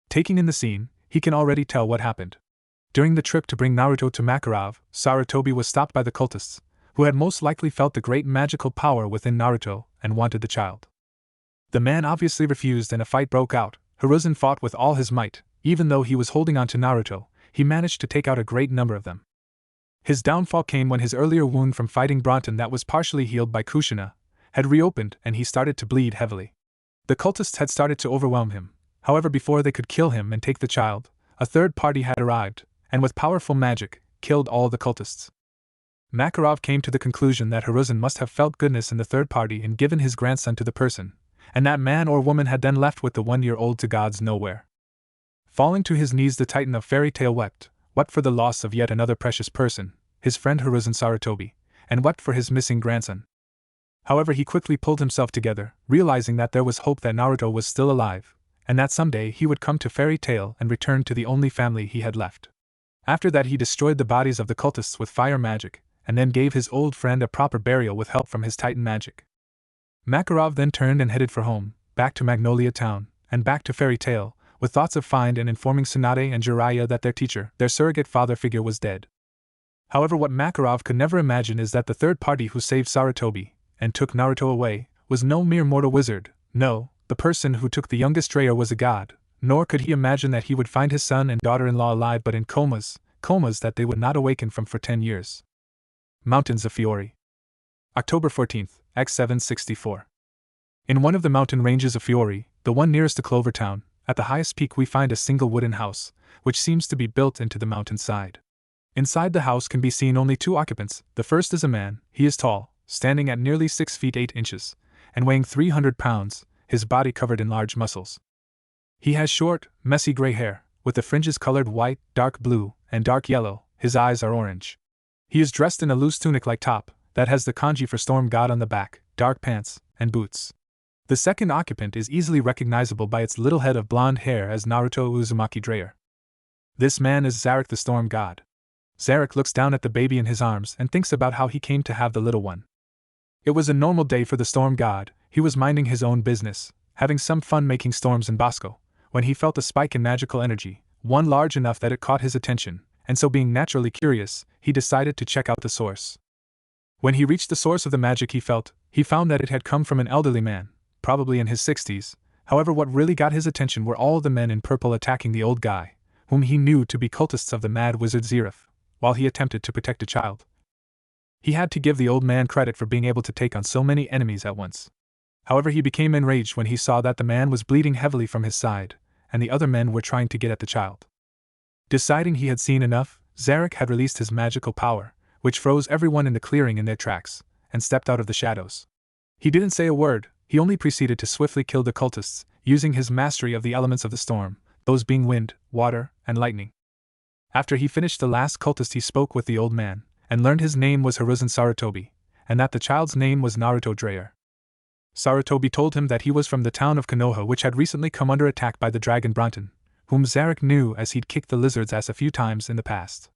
Taking in the scene, he can already tell what happened. During the trip to bring Naruto to Makarov, Sarutobi was stopped by the cultists, who had most likely felt the great magical power within Naruto and wanted the child. The man obviously refused and a fight broke out. Hiruzen fought with all his might. Even though he was holding on to Naruto, he managed to take out a great number of them. His downfall came when his earlier wound from fighting Bronten that was partially healed by Kushina had reopened and he started to bleed heavily. The cultists had started to overwhelm him, However, before they could kill him and take the child, a third party had arrived, and with powerful magic, killed all the cultists. Makarov came to the conclusion that Hiruzen must have felt goodness in the third party and given his grandson to the person, and that man or woman had then left with the 1-year-old to God's nowhere. Falling to his knees, the Titan of Fairy Tail wept for the loss of yet another precious person, his friend Hiruzen Sarutobi, and wept for his missing grandson. However, he quickly pulled himself together, realizing that there was hope that Naruto was still alive, and that someday he would come to Fairy Tail and return to the only family he had left. After that, he destroyed the bodies of the cultists with fire magic, and then gave his old friend a proper burial with help from his Titan magic. Makarov then turned and headed for home, back to Magnolia Town, and back to Fairy Tail, with thoughts of find and informing Tsunade and Jiraiya that their teacher, their surrogate father figure, was dead. However, what Makarov could never imagine is that the third party who saved Sarutobi and took Naruto away was no mere mortal wizard. No, the person who took the youngest Dreyer was a god, nor could he imagine that he would find his son and daughter-in-law alive but in comas that they would not awaken from for 10 years. Mountains of Fiori. October 14th, X764. In one of the mountain ranges of Fiori, the one nearest to Clover Town, at the highest peak we find a single wooden house, which seems to be built into the mountainside. Inside the house can be seen only 2 occupants. The first is a man. He is tall, standing at nearly 6 feet 8 inches, and weighing 300 pounds, his body covered in large muscles. He has short, messy gray hair, with the fringes colored white, dark blue, and dark yellow. His eyes are orange. He is dressed in a loose tunic-like top that has the kanji for storm god on the back, dark pants, and boots. The second occupant is easily recognizable by its little head of blonde hair as Naruto Uzumaki Dreyer. This man is Zarek the storm god. Zarek looks down at the baby in his arms and thinks about how he came to have the little one. It was a normal day for the storm god. He was minding his own business, having some fun making storms in Bosco, when he felt a spike in magical energy, one large enough that it caught his attention, and so being naturally curious, he decided to check out the source. When he reached the source of the magic he found that it had come from an elderly man, probably in his 60s. However, what really got his attention were all the men in purple attacking the old guy, whom he knew to be cultists of the mad wizard Zeref, while he attempted to protect a child. He had to give the old man credit for being able to take on so many enemies at once. However, he became enraged when he saw that the man was bleeding heavily from his side, and the other men were trying to get at the child. Deciding he had seen enough, Zarek had released his magical power, which froze everyone in the clearing in their tracks, and stepped out of the shadows. He didn't say a word, he only proceeded to swiftly kill the cultists, using his mastery of the elements of the storm, those being wind, water, and lightning. After he finished the last cultist, he spoke with the old man, and learned his name was Hiruzen Sarutobi, and that the child's name was Naruto Dreyer. Sarutobi told him that he was from the town of Konoha, which had recently come under attack by the dragon Bronten, whom Zarek knew as he'd kicked the lizard's ass a few times in the past.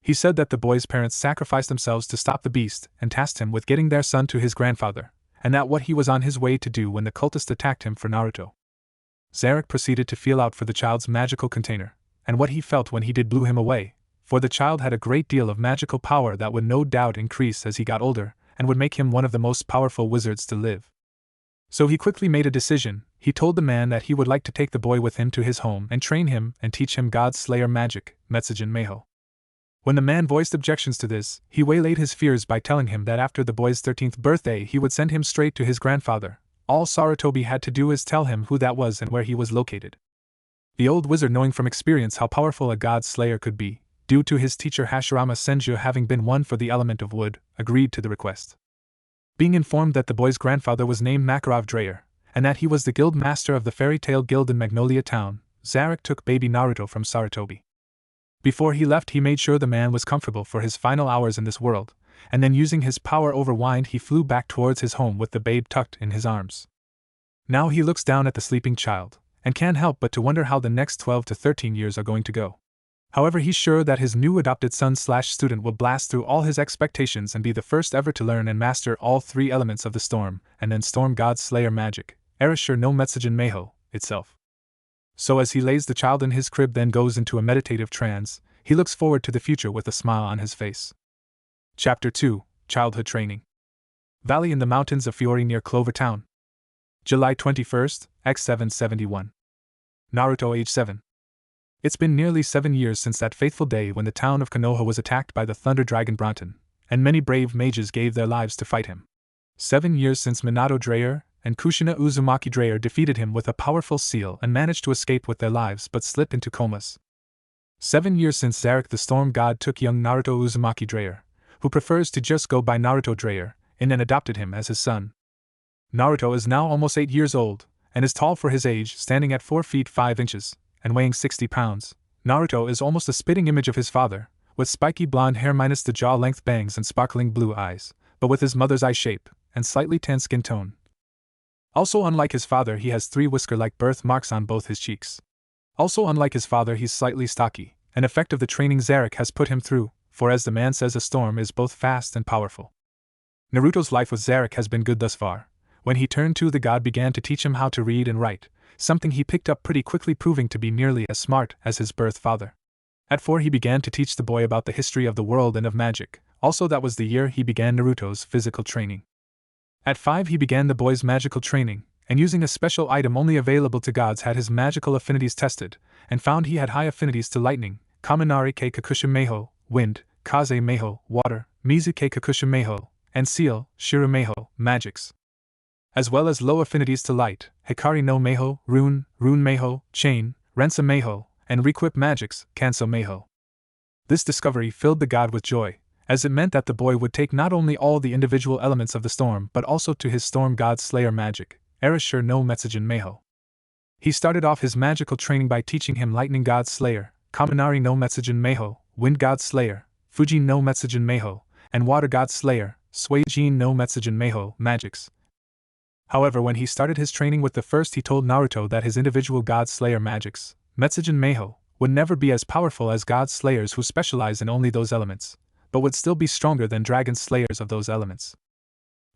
He said that the boy's parents sacrificed themselves to stop the beast and tasked him with getting their son to his grandfather, and that what he was on his way to do when the cultist attacked him for Naruto. Zarek proceeded to feel out for the child's magical container, and what he felt when he did blew him away, for the child had a great deal of magical power that would no doubt increase as he got older, and would make him one of the most powerful wizards to live. So he quickly made a decision. He told the man that he would like to take the boy with him to his home and train him and teach him God's Slayer magic, Metsujin Meiho. When the man voiced objections to this, he waylaid his fears by telling him that after the boy's 13th birthday he would send him straight to his grandfather. All Sarutobi had to do is tell him who that was and where he was located. The old wizard, knowing from experience how powerful a god slayer could be, due to his teacher Hashirama Senju having been one for the element of wood, agreed to the request. Being informed that the boy's grandfather was named Makarov Dreyer, and that he was the guild master of the Fairy Tail Guild in Magnolia Town, Zarek took baby Naruto from Sarutobi. Before he left, he made sure the man was comfortable for his final hours in this world, and then using his power over wind he flew back towards his home with the babe tucked in his arms. Now he looks down at the sleeping child, and can't help but to wonder how the next 12 to 13 years are going to go. However, he's sure that his new adopted son/student will blast through all his expectations and be the first ever to learn and master all 3 elements of the storm, and then storm god slayer magic, Erasure no Metsujin Meiho, itself. So as he lays the child in his crib then goes into a meditative trance, he looks forward to the future with a smile on his face. Chapter 2, Childhood Training. Valley in the mountains of Fiori near Clover Town. July 21st, X771. Naruto age 7. It's been nearly 7 years since that fateful day when the town of Konoha was attacked by the Thunder Dragon Bronten, and many brave mages gave their lives to fight him. 7 years since Minato Dreyer and Kushina Uzumaki Drayer defeated him with a powerful seal and managed to escape with their lives but slip into comas. 7 years since Zarek the Storm God took young Naruto Uzumaki Drayer, who prefers to just go by Naruto Drayer, in and adopted him as his son. Naruto is now almost 8 years old, and is tall for his age, standing at 4 feet 5 inches, and weighing 60 pounds. Naruto is almost a spitting image of his father, with spiky blonde hair minus the jaw-length bangs and sparkling blue eyes, but with his mother's eye shape, and slightly tan skin tone. Also unlike his father, he has 3 whisker-like birthmarks on both his cheeks. Also unlike his father, he's slightly stocky, an effect of the training Zarek has put him through, for as the man says, a storm is both fast and powerful. Naruto's life with Zarek has been good thus far. When he turned 2, the god began to teach him how to read and write, something he picked up pretty quickly, proving to be nearly as smart as his birth father. At 4 he began to teach the boy about the history of the world and of magic, also that was the year he began Naruto's physical training. At 5 he began the boy's magical training, and using a special item only available to gods had his magical affinities tested, and found he had high affinities to lightning, Kaminari ke Kakusha Meho, wind, Kaze Meho, water, Mizu ke Kakusha Meho, and seal, Shira Meho, magics. As well as low affinities to light, Hikari no Meho, rune, rune Meho, chain, Rensa Meho, and requip magics, Kanso Meho. This discovery filled the god with joy, as it meant that the boy would take not only all the individual elements of the storm but also to his storm god slayer magic, Erashur no Metsujin Meho. He started off his magical training by teaching him lightning god slayer, Kaminari no Metsujin Meho, wind god slayer, Fuji no Metsujin Meho, and water god slayer, Suijin no Metsujin Meho, magics. However, when he started his training with the first, he told Naruto that his individual god slayer magics, Metsujin Meho, would never be as powerful as god slayers who specialize in only those elements, but would still be stronger than dragon slayers of those elements.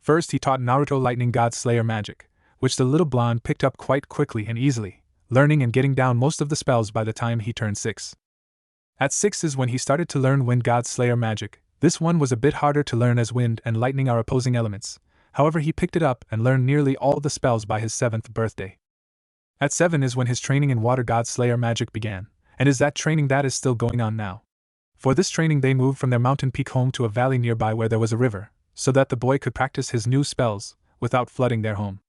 First he taught Naruto lightning god slayer magic, which the little blonde picked up quite quickly and easily, learning and getting down most of the spells by the time he turned 6. At 6 is when he started to learn wind god slayer magic. This one was a bit harder to learn as wind and lightning are opposing elements, however he picked it up and learned nearly all the spells by his 7th birthday. At 7 is when his training in water god slayer magic began, and is that training that is still going on now. For this training they moved from their mountain peak home to a valley nearby where there was a river, so that the boy could practice his new spells, without flooding their home.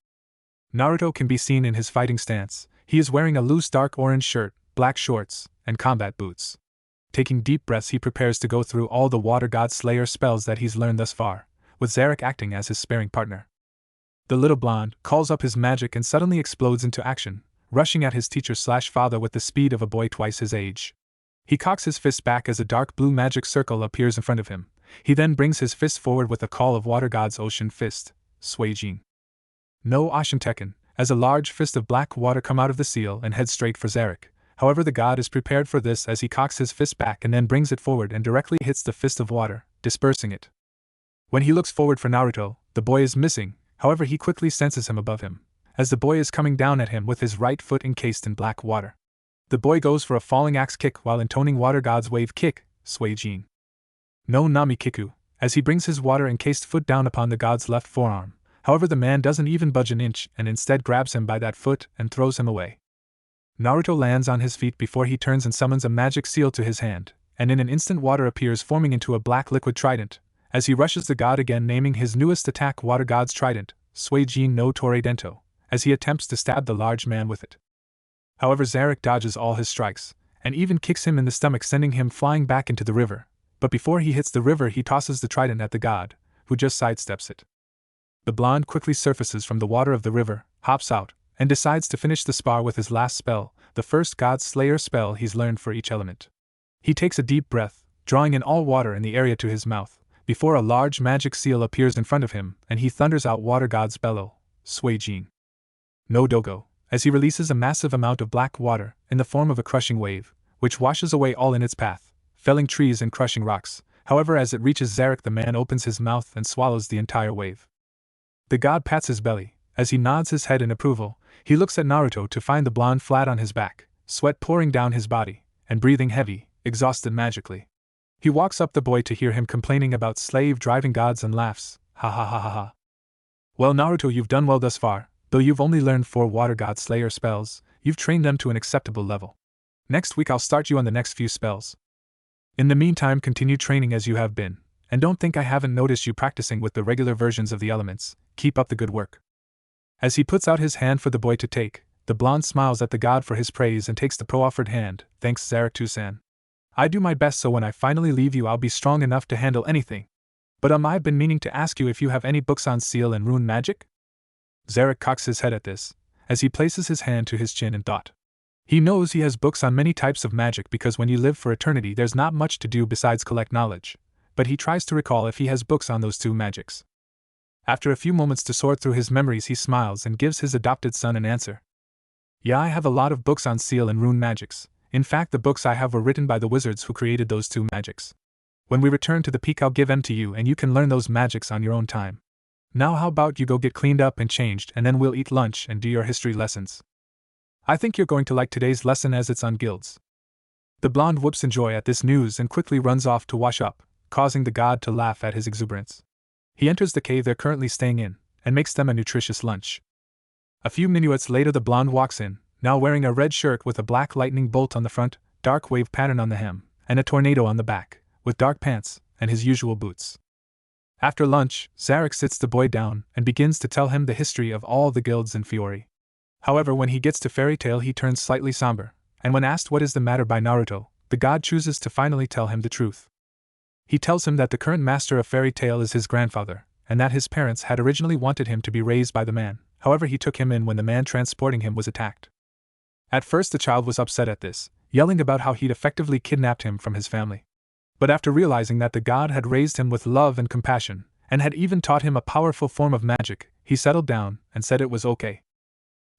Naruto can be seen in his fighting stance. He is wearing a loose dark orange shirt, black shorts, and combat boots. Taking deep breaths he prepares to go through all the water god slayer spells that he's learned thus far, with Zarek acting as his sparring partner. The little blonde calls up his magic and suddenly explodes into action, rushing at his teacher/father with the speed of a boy twice his age. He cocks his fist back as a dark blue magic circle appears in front of him. He then brings his fist forward with a call of water god's ocean fist, Suijin no Ashinteken, as a large fist of black water come out of the seal and head straight for Zarek. However, the god is prepared for this as he cocks his fist back and then brings it forward and directly hits the fist of water, dispersing it. When he looks forward for Naruto, the boy is missing, however he quickly senses him above him, as the boy is coming down at him with his right foot encased in black water. The boy goes for a falling axe kick while intoning water god's wave kick, Suijin no Nami Kiku, as he brings his water encased foot down upon the god's left forearm. However, the man doesn't even budge an inch and instead grabs him by that foot and throws him away. Naruto lands on his feet before he turns and summons a magic seal to his hand, and in an instant water appears forming into a black liquid trident, as he rushes the god again, naming his newest attack water god's trident, Suijin no Toradento, as he attempts to stab the large man with it. However, Zarek dodges all his strikes, and even kicks him in the stomach, sending him flying back into the river, but before he hits the river he tosses the trident at the god, who just sidesteps it. The blonde quickly surfaces from the water of the river, hops out, and decides to finish the spar with his last spell, the first god slayer spell he's learned for each element. He takes a deep breath, drawing in all water in the area to his mouth, before a large magic seal appears in front of him and he thunders out water god's bellow, Suijin no Dogo, as he releases a massive amount of black water in the form of a crushing wave, which washes away all in its path, felling trees and crushing rocks. However, as it reaches Zarek, the man opens his mouth and swallows the entire wave. The god pats his belly. As he nods his head in approval, he looks at Naruto to find the blonde flat on his back, sweat pouring down his body, and breathing heavy, exhausted magically. He walks up the boy to hear him complaining about slave-driving gods and laughs, ha ha ha ha ha. Well, Naruto, you've done well thus far. Though you've only learned 4 water god slayer spells, you've trained them to an acceptable level. Next week I'll start you on the next few spells. In the meantime, continue training as you have been, and don't think I haven't noticed you practicing with the regular versions of the elements. Keep up the good work. As he puts out his hand for the boy to take, the blonde smiles at the god for his praise and takes the pro-offered hand. Thanks, Zarek-san. I do my best so when I finally leave you I'll be strong enough to handle anything. But I've been meaning to ask you if you have any books on seal and rune magic? Zarek cocks his head at this, as he places his hand to his chin in thought. He knows he has books on many types of magic because when you live for eternity there's not much to do besides collect knowledge, but he tries to recall if he has books on those two magics. After a few moments to sort through his memories he smiles and gives his adopted son an answer. Yeah, I have a lot of books on seal and rune magics. In fact, the books I have were written by the wizards who created those two magics. When we return to the peak I'll give them to you and you can learn those magics on your own time. Now how about you go get cleaned up and changed and then we'll eat lunch and do your history lessons. I think you're going to like today's lesson as it's on guilds. The blonde whoops in joy at this news and quickly runs off to wash up, causing the god to laugh at his exuberance. He enters the cave they're currently staying in, and makes them a nutritious lunch. A few minutes later the blonde walks in, now wearing a red shirt with a black lightning bolt on the front, dark wave pattern on the hem, and a tornado on the back, with dark pants, and his usual boots. After lunch, Zarek sits the boy down and begins to tell him the history of all the guilds in Fiori. However, when he gets to Fairy Tail he turns slightly somber, and when asked what is the matter by Naruto, the god chooses to finally tell him the truth. He tells him that the current master of Fairy Tail is his grandfather, and that his parents had originally wanted him to be raised by the man, however he took him in when the man transporting him was attacked. At first the child was upset at this, yelling about how he'd effectively kidnapped him from his family. But after realizing that the god had raised him with love and compassion, and had even taught him a powerful form of magic, he settled down and said it was okay.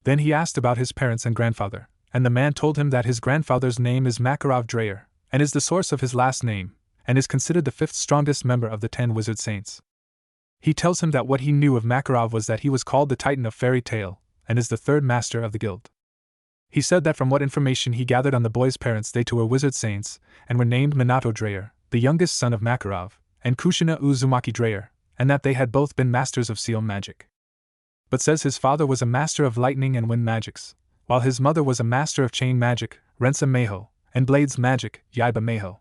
Then he asked about his parents and grandfather, and the man told him that his grandfather's name is Makarov Dreyer, and is the source of his last name, and is considered the 5th strongest member of the 10 wizard saints. He tells him that what he knew of Makarov was that he was called the Titan of Fairy Tail, and is the 3rd master of the guild. He said that from what information he gathered on the boy's parents they too were wizard saints, and were named Minato Dreyer, the youngest son of Makarov, and Kushina Uzumaki Dreyer, and that they had both been masters of seal magic. But says his father was a master of lightning and wind magics, while his mother was a master of chain magic, Rensa Meiho, and blades magic, Yaiba Meiho.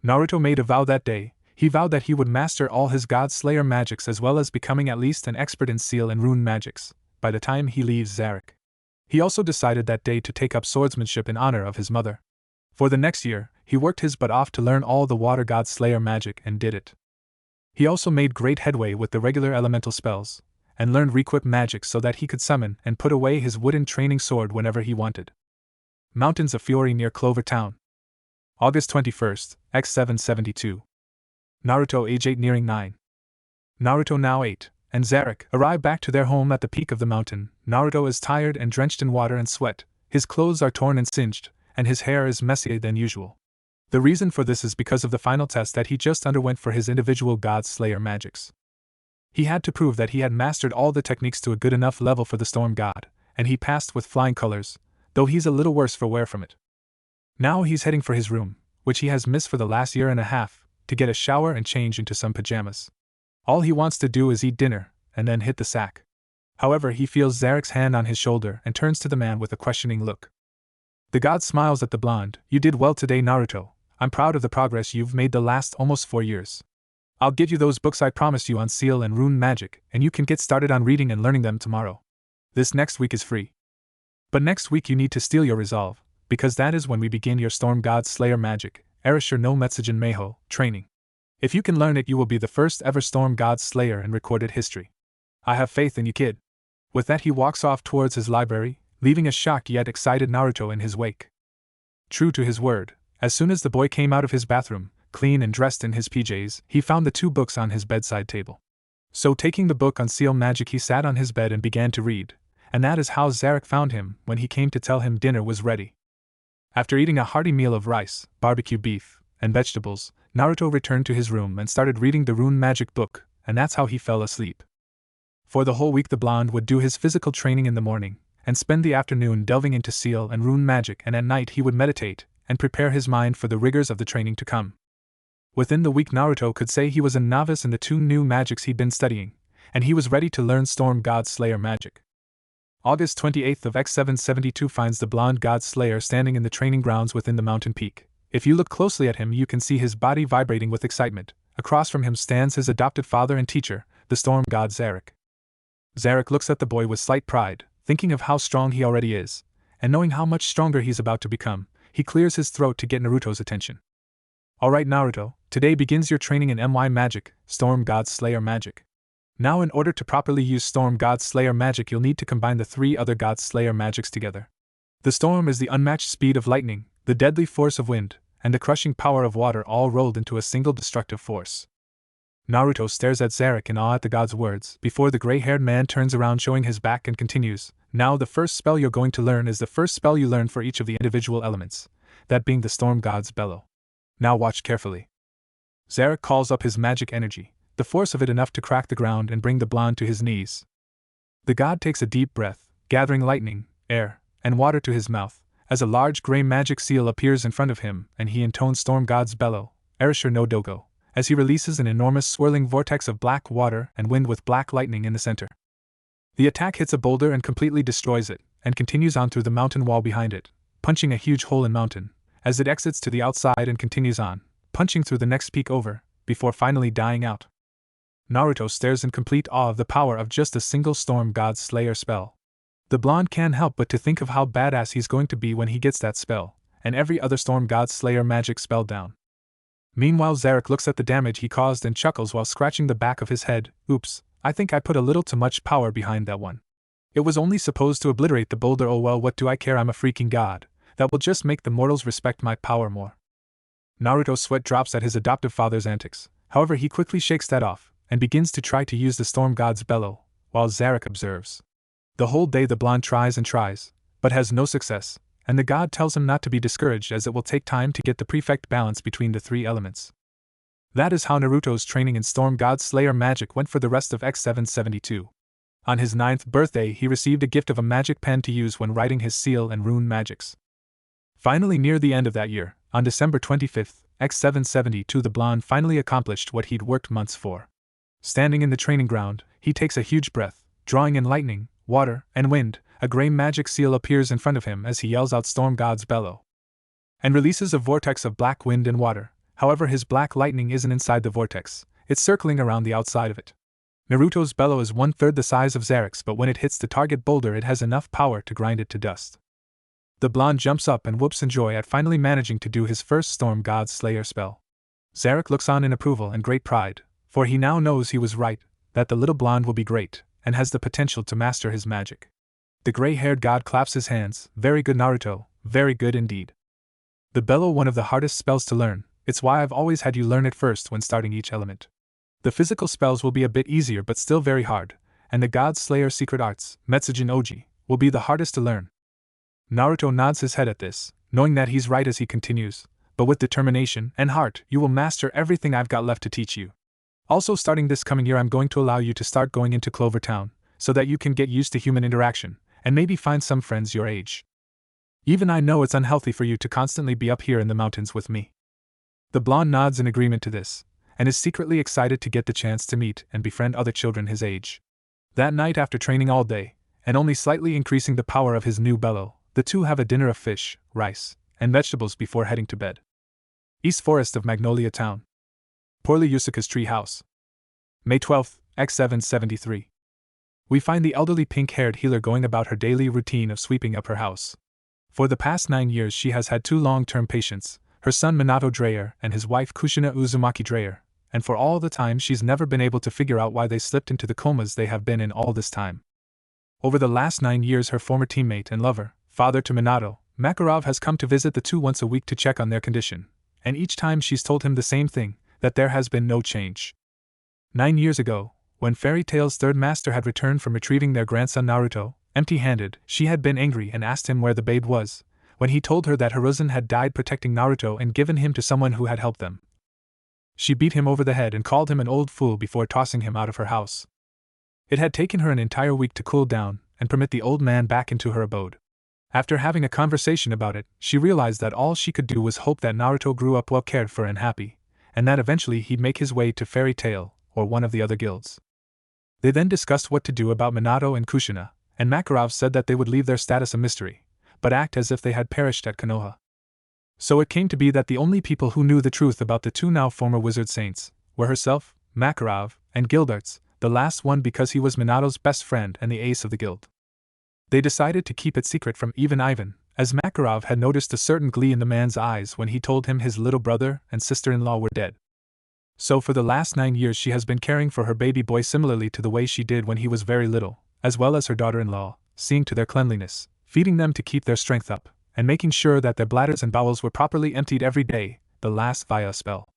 Naruto made a vow that day. He vowed that he would master all his god slayer magics as well as becoming at least an expert in seal and rune magics, by the time he leaves Zarek. He also decided that day to take up swordsmanship in honor of his mother. For the next year, he worked his butt off to learn all the water god slayer magic and did it. He also made great headway with the regular elemental spells, and learned requip magic so that he could summon and put away his wooden training sword whenever he wanted. Mountains of Fiori near Clover Town. August 21st, X772. Naruto age 8 nearing 9. Naruto now 8, and Zarek arrive back to their home at the peak of the mountain. Naruto is tired and drenched in water and sweat, his clothes are torn and singed, and his hair is messier than usual. The reason for this is because of the final test that he just underwent for his individual god slayer magics. He had to prove that he had mastered all the techniques to a good enough level for the storm god, and he passed with flying colors, though he's a little worse for wear from it. Now he's heading for his room, which he has missed for the last year and a half, to get a shower and change into some pajamas. All he wants to do is eat dinner, and then hit the sack. However, he feels Zarek's hand on his shoulder and turns to the man with a questioning look. The god smiles at the blonde. You did well today, Naruto. I'm proud of the progress you've made the last almost 4 years. I'll give you those books I promised you on seal and rune magic, and you can get started on reading and learning them tomorrow. This next week is free. But next week you need to steel your resolve, because that is when we begin your Storm God Slayer magic, Erasure no Metsujin Meiho, training. If you can learn it you will be the first ever Storm God Slayer in recorded history. I have faith in you, kid. With that he walks off towards his library, leaving a shocked yet excited Naruto in his wake. True to his word, as soon as the boy came out of his bathroom, clean and dressed in his PJs, he found the 2 books on his bedside table. So taking the book on seal magic he sat on his bed and began to read, and that is how Zarek found him when he came to tell him dinner was ready. After eating a hearty meal of rice, barbecue beef, and vegetables, Naruto returned to his room and started reading the rune magic book, and that's how he fell asleep. For the whole week the blonde would do his physical training in the morning, and spend the afternoon delving into seal and rune magic, and at night he would meditate and prepare his mind for the rigors of the training to come. Within the week Naruto could say he was a novice in the 2 new magics he'd been studying, and he was ready to learn Storm God Slayer magic. August 28th of X772 finds the blonde God Slayer standing in the training grounds within the mountain peak. If you look closely at him you can see his body vibrating with excitement. Across from him stands his adopted father and teacher, the Storm God Zarek. Zarek looks at the boy with slight pride, thinking of how strong he already is, and knowing how much stronger he's about to become, he clears his throat to get Naruto's attention. Alright Naruto, today begins your training in MY magic, Storm God Slayer magic. Now in order to properly use Storm God Slayer magic you'll need to combine the 3 other God Slayer magics together. The storm is the unmatched speed of lightning, the deadly force of wind, and the crushing power of water all rolled into a single destructive force. Naruto stares at Zarek in awe at the god's words, before the gray-haired man turns around showing his back and continues, now the first spell you're going to learn is the first spell you learn for each of the individual elements, that being the storm god's bellow. Now watch carefully. Zarek calls up his magic energy, the force of it enough to crack the ground and bring the blonde to his knees. The god takes a deep breath, gathering lightning, air, and water to his mouth, as a large gray magic seal appears in front of him and he intones Storm God's bellow, Erasure no Dogo, as he releases an enormous swirling vortex of black water and wind with black lightning in the center. The attack hits a boulder and completely destroys it, and continues on through the mountain wall behind it, punching a huge hole in mountain, as it exits to the outside and continues on, punching through the next peak over, before finally dying out. Naruto stares in complete awe of the power of just a single Storm God Slayer spell. The blonde can't help but to think of how badass he's going to be when he gets that spell, and every other Storm God Slayer magic spell down. Meanwhile Zarek looks at the damage he caused and chuckles while scratching the back of his head, oops, I think I put a little too much power behind that one. It was only supposed to obliterate the boulder, oh well what do I care, I'm a freaking god, that will just make the mortals respect my power more. Naruto's sweat drops at his adoptive father's antics, however he quickly shakes that off, and begins to try to use the Storm God's bellow, while Zarek observes. The whole day the blonde tries and tries, but has no success, and the god tells him not to be discouraged as it will take time to get the perfect balance between the 3 elements. That is how Naruto's training in Storm God Slayer magic went for the rest of X772. On his 9th birthday he received a gift of a magic pen to use when writing his seal and rune magics. Finally near the end of that year, on December 25th, X772 the blonde finally accomplished what he'd worked months for. Standing in the training ground, he takes a huge breath, drawing in lightning, water, and wind. A gray magic seal appears in front of him as he yells out Storm God's bellow, and releases a vortex of black wind and water. However, his black lightning isn't inside the vortex, it's circling around the outside of it. Naruto's bellow is 1/3 the size of Zarek's, but when it hits the target boulder it has enough power to grind it to dust. The blonde jumps up and whoops in joy at finally managing to do his first Storm God Slayer spell. Zarek looks on in approval and great pride, for he now knows he was right, that the little blonde will be great, and has the potential to master his magic. The gray-haired god claps his hands, very good Naruto, very good indeed. The bellow one of the hardest spells to learn, it's why I've always had you learn it first when starting each element. The physical spells will be a bit easier but still very hard, and the God Slayer secret arts, Metsujin Oji, will be the hardest to learn. Naruto nods his head at this, knowing that he's right as he continues, but with determination and heart you will master everything I've got left to teach you. Also starting this coming year I'm going to allow you to start going into Clover Town, so that you can get used to human interaction, and maybe find some friends your age. Even I know it's unhealthy for you to constantly be up here in the mountains with me. The blonde nods in agreement to this, and is secretly excited to get the chance to meet and befriend other children his age. That night after training all day, and only slightly increasing the power of his new bellow, the two have a dinner of fish, rice, and vegetables before heading to bed. East Forest of Magnolia Town. Poorly Yusuka's tree house. May 12, X773. We find the elderly pink-haired healer going about her daily routine of sweeping up her house. For the past 9 years she has had 2 long-term patients, her son Minato Dreyer and his wife Kushina Uzumaki Dreyer, and for all the time she's never been able to figure out why they slipped into the comas they have been in all this time. Over the last 9 years her former teammate and lover, father to Minato, Makarov has come to visit the 2 once a week to check on their condition, and each time she's told him the same thing, that there has been no change. 9 years ago, when Fairy Tail's 3rd master had returned from retrieving their grandson Naruto, empty-handed, she had been angry and asked him where the babe was, when he told her that Hiruzen had died protecting Naruto and given him to someone who had helped them. She beat him over the head and called him an old fool before tossing him out of her house. It had taken her an entire week to cool down and permit the old man back into her abode. After having a conversation about it, she realized that all she could do was hope that Naruto grew up well cared for and happy, and that eventually he'd make his way to Fairy Tail, or one of the other guilds. They then discussed what to do about Minato and Kushina, and Makarov said that they would leave their status a mystery, but act as if they had perished at Konoha. So it came to be that the only people who knew the truth about the 2 now former wizard saints were herself, Makarov, and Gildarts, the last one because he was Minato's best friend and the ace of the guild. They decided to keep it secret from even Ivan, as Makarov had noticed a certain glee in the man's eyes when he told him his little brother and sister-in-law were dead. So for the last 9 years she has been caring for her baby boy similarly to the way she did when he was very little, as well as her daughter-in-law, seeing to their cleanliness, feeding them to keep their strength up, and making sure that their bladders and bowels were properly emptied every day, the last via a spell.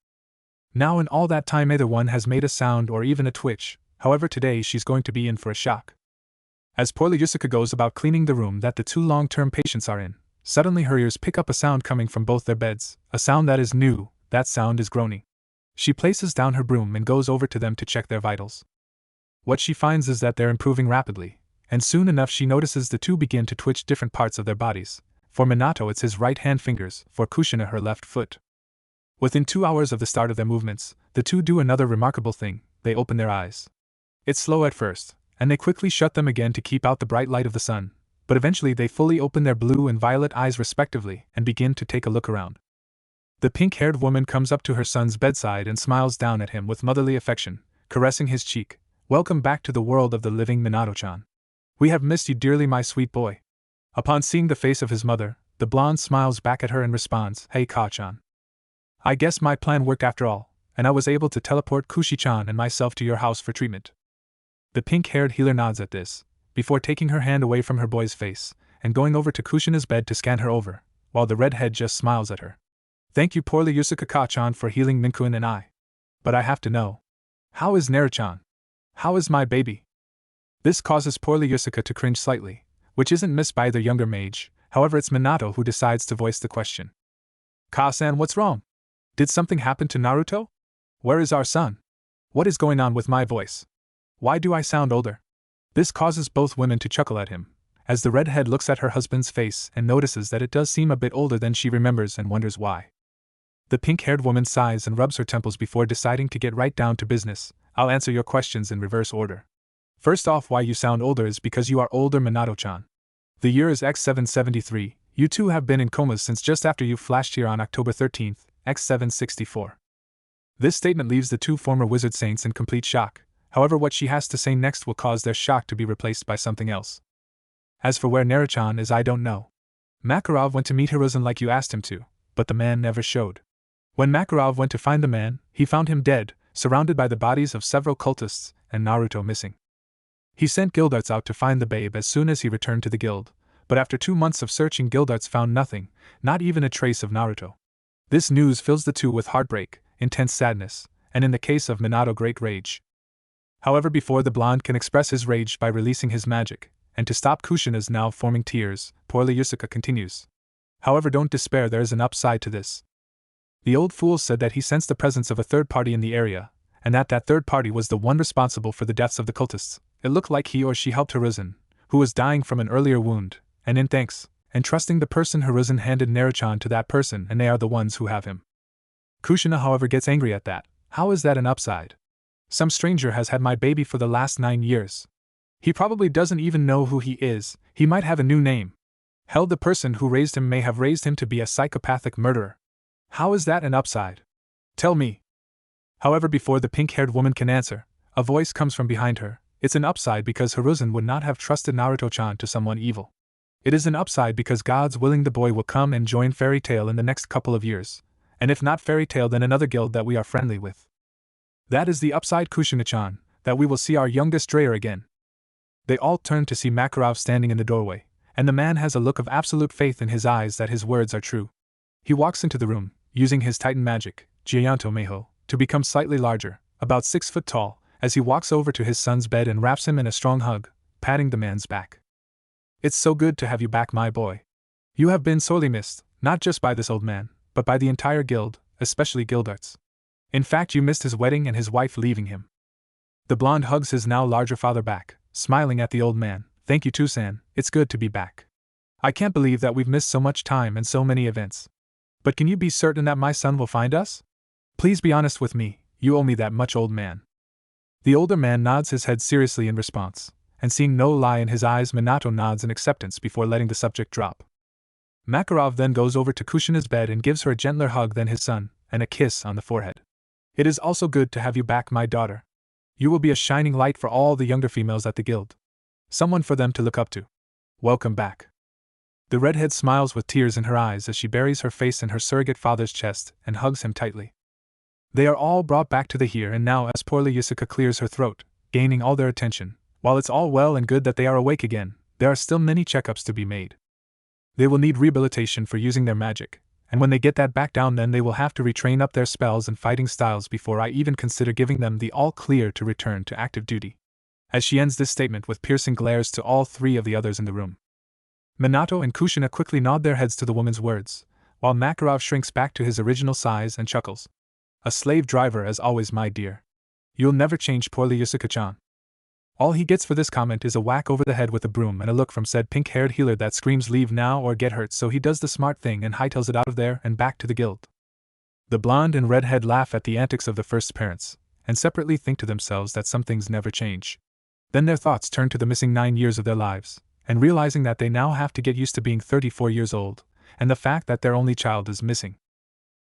Now in all that time neither one has made a sound or even a twitch, however today she's going to be in for a shock. As poorly Yusuka goes about cleaning the room that the 2 long-term patients are in, suddenly her ears pick up a sound coming from both their beds, a sound that is new, that sound is groaning. She places down her broom and goes over to them to check their vitals. What she finds is that they're improving rapidly, and soon enough she notices the 2 begin to twitch different parts of their bodies. For Minato it's his right hand fingers, for Kushina her left foot. Within 2 hours of the start of their movements, the 2 do another remarkable thing, they open their eyes. It's slow at first, and they quickly shut them again to keep out the bright light of the sun, but eventually they fully open their blue and violet eyes respectively and begin to take a look around. The pink-haired woman comes up to her son's bedside and smiles down at him with motherly affection, caressing his cheek. "Welcome back to the world of the living, Minato-chan. We have missed you dearly, my sweet boy." Upon seeing the face of his mother, the blonde smiles back at her and responds, "Hey Ka-chan. I guess my plan worked after all, and I was able to teleport Kushi-chan and myself to your house for treatment." The pink-haired healer nods at this, before taking her hand away from her boy's face, and going over to Kushina's bed to scan her over, while the redhead just smiles at her. "Thank you poorly Yusuka Ka-chan for healing Minkun and I. But I have to know. How is Naru-chan? How is my baby?" This causes poorly Yusuka to cringe slightly, which isn't missed by either younger mage, however it's Minato who decides to voice the question. "Ka-san, what's wrong? Did something happen to Naruto? Where is our son? What is going on with my voice? Why do I sound older?" This causes both women to chuckle at him, as the redhead looks at her husband's face and notices that it does seem a bit older than she remembers and wonders why. The pink-haired woman sighs and rubs her temples before deciding to get right down to business. "I'll answer your questions in reverse order. First off, why you sound older is because you are older, Minato-chan. The year is X773, you 2 have been in comas since just after you flashed here on October 13th, X764. This statement leaves the 2 former wizard saints in complete shock. However, what she has to say next will cause their shock to be replaced by something else. As for where Naru-chan is, I don't know. Makarov went to meet Hiruzen like you asked him to, but the man never showed. When Makarov went to find the man, he found him dead, surrounded by the bodies of several cultists, and Naruto missing. He sent guildarts out to find the babe as soon as he returned to the guild, but after 2 months of searching, guildarts found nothing, not even a trace of Naruto. This news fills the 2 with heartbreak, intense sadness, and in the case of Minato, great rage. However, before the blonde can express his rage by releasing his magic, and to stop Kushina's now forming tears, poorly Yusuka continues. "However, don't despair, there is an upside to this. The old fool said that he sensed the presence of a third party in the area, and that third party was the one responsible for the deaths of the cultists. It looked like he or she helped Hiruzen, who was dying from an earlier wound, and in thanks, and trusting the person, Hiruzen handed Naru-chan to that person, and they are the ones who have him." Kushina, however, gets angry at that. "How is that an upside? Some stranger has had my baby for the last 9 years. He probably doesn't even know who he is, he might have a new name. Hell, the person who raised him may have raised him to be a psychopathic murderer. How is that an upside? Tell me." However, before the pink-haired woman can answer, a voice comes from behind her. "It's an upside because Hiruzen would not have trusted Naruto-chan to someone evil. It is an upside because God's willing the boy will come and join Fairy Tail in the next couple of years, and if not Fairy Tail then another guild that we are friendly with. That is the upside, Kushina-chan, that we will see our youngest Dreyer again." They all turn to see Makarov standing in the doorway, and the man has a look of absolute faith in his eyes that his words are true. He walks into the room, using his Titan magic, Gianto Meho, to become slightly larger, about 6 foot tall, as he walks over to his son's bed and wraps him in a strong hug, patting the man's back. "It's so good to have you back, my boy. You have been sorely missed, not just by this old man, but by the entire guild, especially guildarts. In fact, you missed his wedding and his wife leaving him." The blonde hugs his now larger father back, smiling at the old man. "Thank you too, San, it's good to be back. I can't believe that we've missed so much time and so many events. But can you be certain that my son will find us? Please be honest with me, you owe me that much, old man." The older man nods his head seriously in response, and seeing no lie in his eyes, Minato nods in acceptance before letting the subject drop. Makarov then goes over to Kushina's bed and gives her a gentler hug than his son, and a kiss on the forehead. "It is also good to have you back, my daughter. You will be a shining light for all the younger females at the guild. Someone for them to look up to. Welcome back. The redhead smiles with tears in her eyes as she buries her face in her surrogate father's chest and hugs him tightly. They are all brought back to the here and now as poorly Yusuka clears her throat, gaining all their attention. While it's all well and good that they are awake again, there are still many checkups to be made. They will need rehabilitation for using their magic, and when they get that back down then they will have to retrain up their spells and fighting styles before I even consider giving them the all-clear to return to active duty. As she ends this statement with piercing glares to all three of the others in the room. Minato and Kushina quickly nod their heads to the woman's words, while Makarov shrinks back to his original size and chuckles. A slave driver as always, my dear. You'll never change, poorly Yusuka-chan. All he gets for this comment is a whack over the head with a broom and a look from said pink-haired healer that screams leave now or get hurt, so he does the smart thing and hightails it out of there and back to the guild. The blonde and redhead laugh at the antics of the first parents, and separately think to themselves that some things never change. Then their thoughts turn to the missing 9 years of their lives, and realizing that they now have to get used to being 34 years old, and the fact that their only child is missing.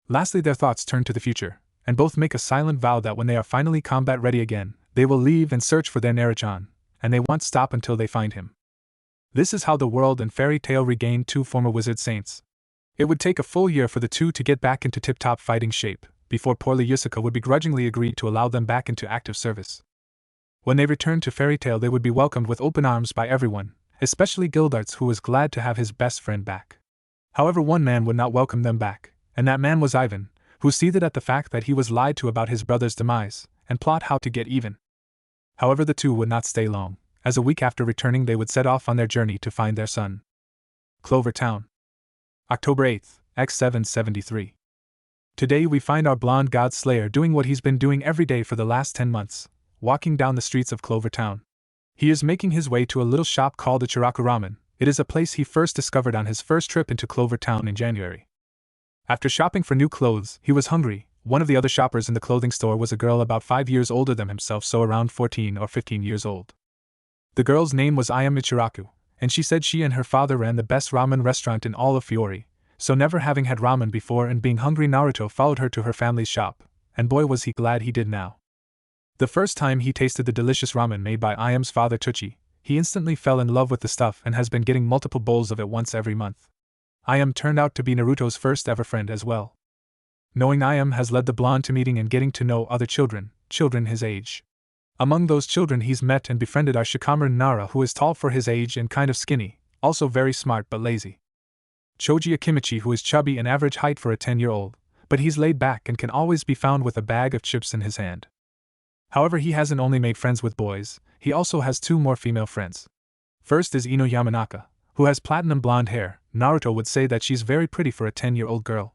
Lastly, their thoughts turn to the future, and both make a silent vow that when they are finally combat ready again, they will leave and search for their Naruto, and they won't stop until they find him. This is how the world and fairy tale regained 2 former wizard saints. It would take a full year for the 2 to get back into tip-top fighting shape, before poorly Yusuka would begrudgingly agree to allow them back into active service. When they returned to fairy tale they would be welcomed with open arms by everyone, especially Gildarts, who was glad to have his best friend back. However, one man would not welcome them back, and that man was Ivan, who seethed at the fact that he was lied to about his brother's demise, and plot how to get even. However, the 2 would not stay long, as a week after returning they would set off on their journey to find their son. Clover Town. October 8th, X773. Today we find our blonde god slayer doing what he's been doing every day for the last 10 months, walking down the streets of Clover Town. He is making his way to a little shop called the Ichiraku Ramen. It is a place he first discovered on his first trip into Clover Town in January. After shopping for new clothes, he was hungry. One of the other shoppers in the clothing store was a girl about 5 years older than himself, so around 14 or 15 years old. The girl's name was Ayam Ichiraku, and she said she and her father ran the best ramen restaurant in all of Fiori, so never having had ramen before and being hungry, Naruto followed her to her family's shop, and boy was he glad he did now. The first time he tasted the delicious ramen made by Ayam's father Tucci, he instantly fell in love with the stuff and has been getting multiple bowls of it once every month. Ayam turned out to be Naruto's first ever friend as well. Knowing Ayam has led the blonde to meeting and getting to know other children his age. Among those children he's met and befriended are Shikamaru Nara, who is tall for his age and kind of skinny, also very smart but lazy. Choji Akimichi, who is chubby and average height for a 10-year-old, but he's laid back and can always be found with a bag of chips in his hand. However, he hasn't only made friends with boys, he also has 2 more female friends. First is Ino Yamanaka, who has platinum blonde hair. Naruto would say that she's very pretty for a 10-year-old girl.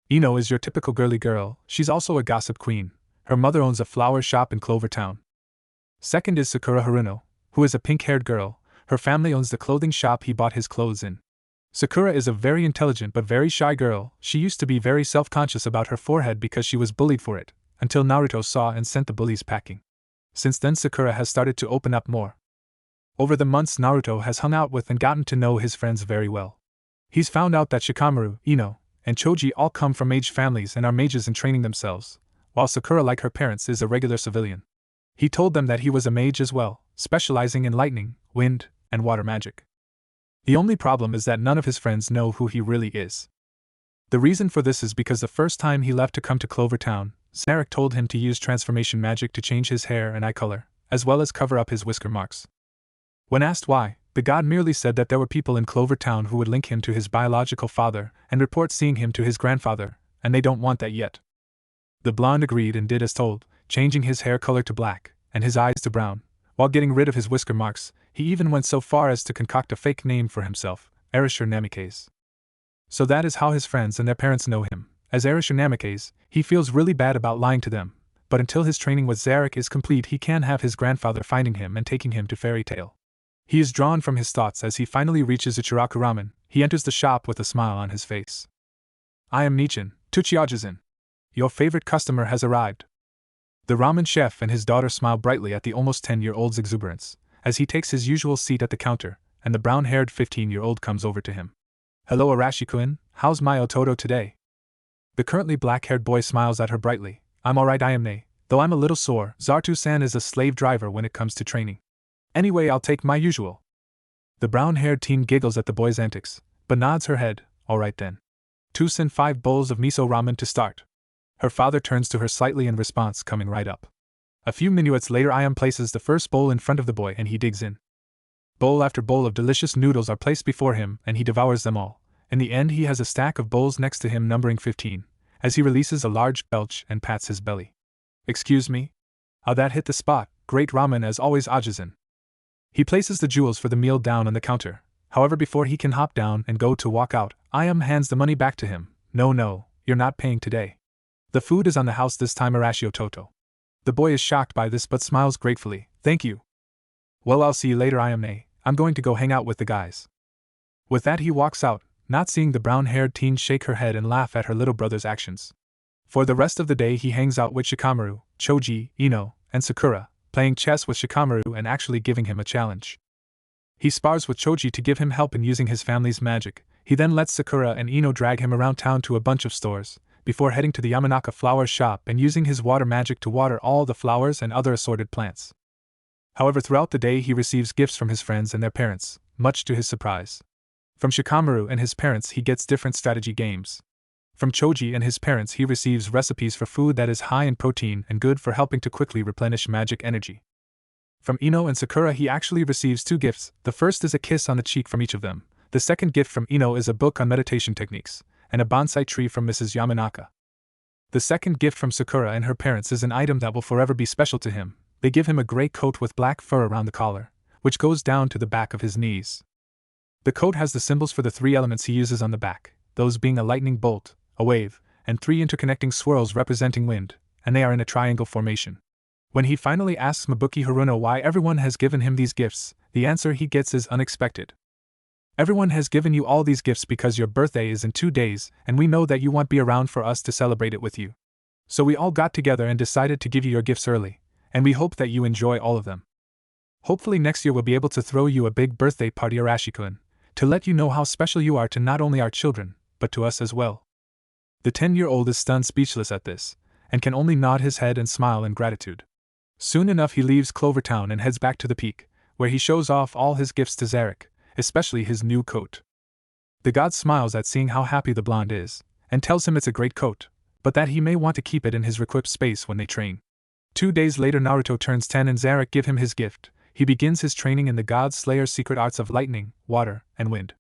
Ino is your typical girly girl, she's also a gossip queen. Her mother owns a flower shop in Clover Town. Second is Sakura Haruno, who is a pink-haired girl. Her family owns the clothing shop he bought his clothes in. Sakura is a very intelligent but very shy girl. She used to be very self-conscious about her forehead because she was bullied for it, until Naruto saw and sent the bullies packing. Since then Sakura has started to open up more. Over the months Naruto has hung out with and gotten to know his friends very well. He's found out that Shikamaru, Ino, and Choji all come from mage families and are mages in training themselves, while Sakura, like her parents, is a regular civilian. He told them that he was a mage as well, specializing in lightning, wind, and water magic. The only problem is that none of his friends know who he really is. The reason for this is because the first time he left to come to Clover Town, Zarek told him to use transformation magic to change his hair and eye color, as well as cover up his whisker marks. When asked why, the god merely said that there were people in Clover Town who would link him to his biological father and report seeing him to his grandfather, and they don't want that yet. The blonde agreed and did as told, changing his hair color to black, and his eyes to brown, while getting rid of his whisker marks. He even went so far as to concoct a fake name for himself, Erasure Namikaze. So that is how his friends and their parents know him, as Erasure Namikaze. He feels really bad about lying to them, but until his training with Zarek is complete he can have his grandfather finding him and taking him to Fairy Tail. He is drawn from his thoughts as he finally reaches Ichiraku Ramen. He enters the shop with a smile on his face. I am Nichin, Tuchiajizin. Your favorite customer has arrived. The ramen chef and his daughter smile brightly at the almost 10-year-old's exuberance, as he takes his usual seat at the counter, and the brown-haired 15-year-old comes over to him. Hello Arashi-kun, how's my Ototo today? The currently black-haired boy smiles at her brightly. I'm alright, I am Ne. Though I'm a little sore, Zartu-san is a slave driver when it comes to training. Anyway, I'll take my usual. The brown-haired teen giggles at the boy's antics, but nods her head. Alright then. 5 bowls of miso ramen to start. Her father turns to her slightly in response, coming right up. A few minutes later, Ayam places the first bowl in front of the boy and he digs in. Bowl after bowl of delicious noodles are placed before him and he devours them all. In the end, he has a stack of bowls next to him numbering 15, as he releases a large belch and pats his belly. Excuse me? How that hit the spot, great ramen as always, Ajisen. He places the jewels for the meal down on the counter. However, before he can hop down and go to walk out, Ayam hands the money back to him. No, you're not paying today. The food is on the house this time, Arashio Toto. The boy is shocked by this but smiles gratefully. Thank you. Well, I'll see you later, Ayam. I'm going to go hang out with the guys. With that, he walks out, not seeing the brown-haired teen shake her head and laugh at her little brother's actions. For the rest of the day, he hangs out with Shikamaru, Choji, Ino, and Sakura, playing chess with Shikamaru and actually giving him a challenge. He spars with Choji to give him help in using his family's magic. He then lets Sakura and Ino drag him around town to a bunch of stores, before heading to the Yamanaka flower shop and using his water magic to water all the flowers and other assorted plants. However, throughout the day he receives gifts from his friends and their parents, much to his surprise. From Shikamaru and his parents he gets different strategy games. From Choji and his parents he receives recipes for food that is high in protein and good for helping to quickly replenish magic energy. From Ino and Sakura he actually receives 2 gifts. The first is a kiss on the cheek from each of them. The second gift from Ino is a book on meditation techniques, and a bonsai tree from Mrs. Yamanaka. The second gift from Sakura and her parents is an item that will forever be special to him. They give him a gray coat with black fur around the collar, which goes down to the back of his knees. The coat has the symbols for the 3 elements he uses on the back, those being a lightning bolt, a wave, and 3 interconnecting swirls representing wind, and they are in a triangle formation. When he finally asks Mabuki Haruno why everyone has given him these gifts, the answer he gets is unexpected. Everyone has given you all these gifts because your birthday is in 2 days, and we know that you won't be around for us to celebrate it with you. So we all got together and decided to give you your gifts early, and we hope that you enjoy all of them. Hopefully next year we'll be able to throw you a big birthday party, Arashikun, to let you know how special you are to not only our children, but to us as well. The 10-year-old is stunned speechless at this, and can only nod his head and smile in gratitude. Soon enough he leaves Clover Town and heads back to the peak, where he shows off all his gifts to Zarek, especially his new coat. The god smiles at seeing how happy the blonde is, and tells him it's a great coat, but that he may want to keep it in his equipped space when they train. 2 days later Naruto turns 10 and Zarek give him his gift. He begins his training in the God Slayer's secret arts of lightning, water, and wind.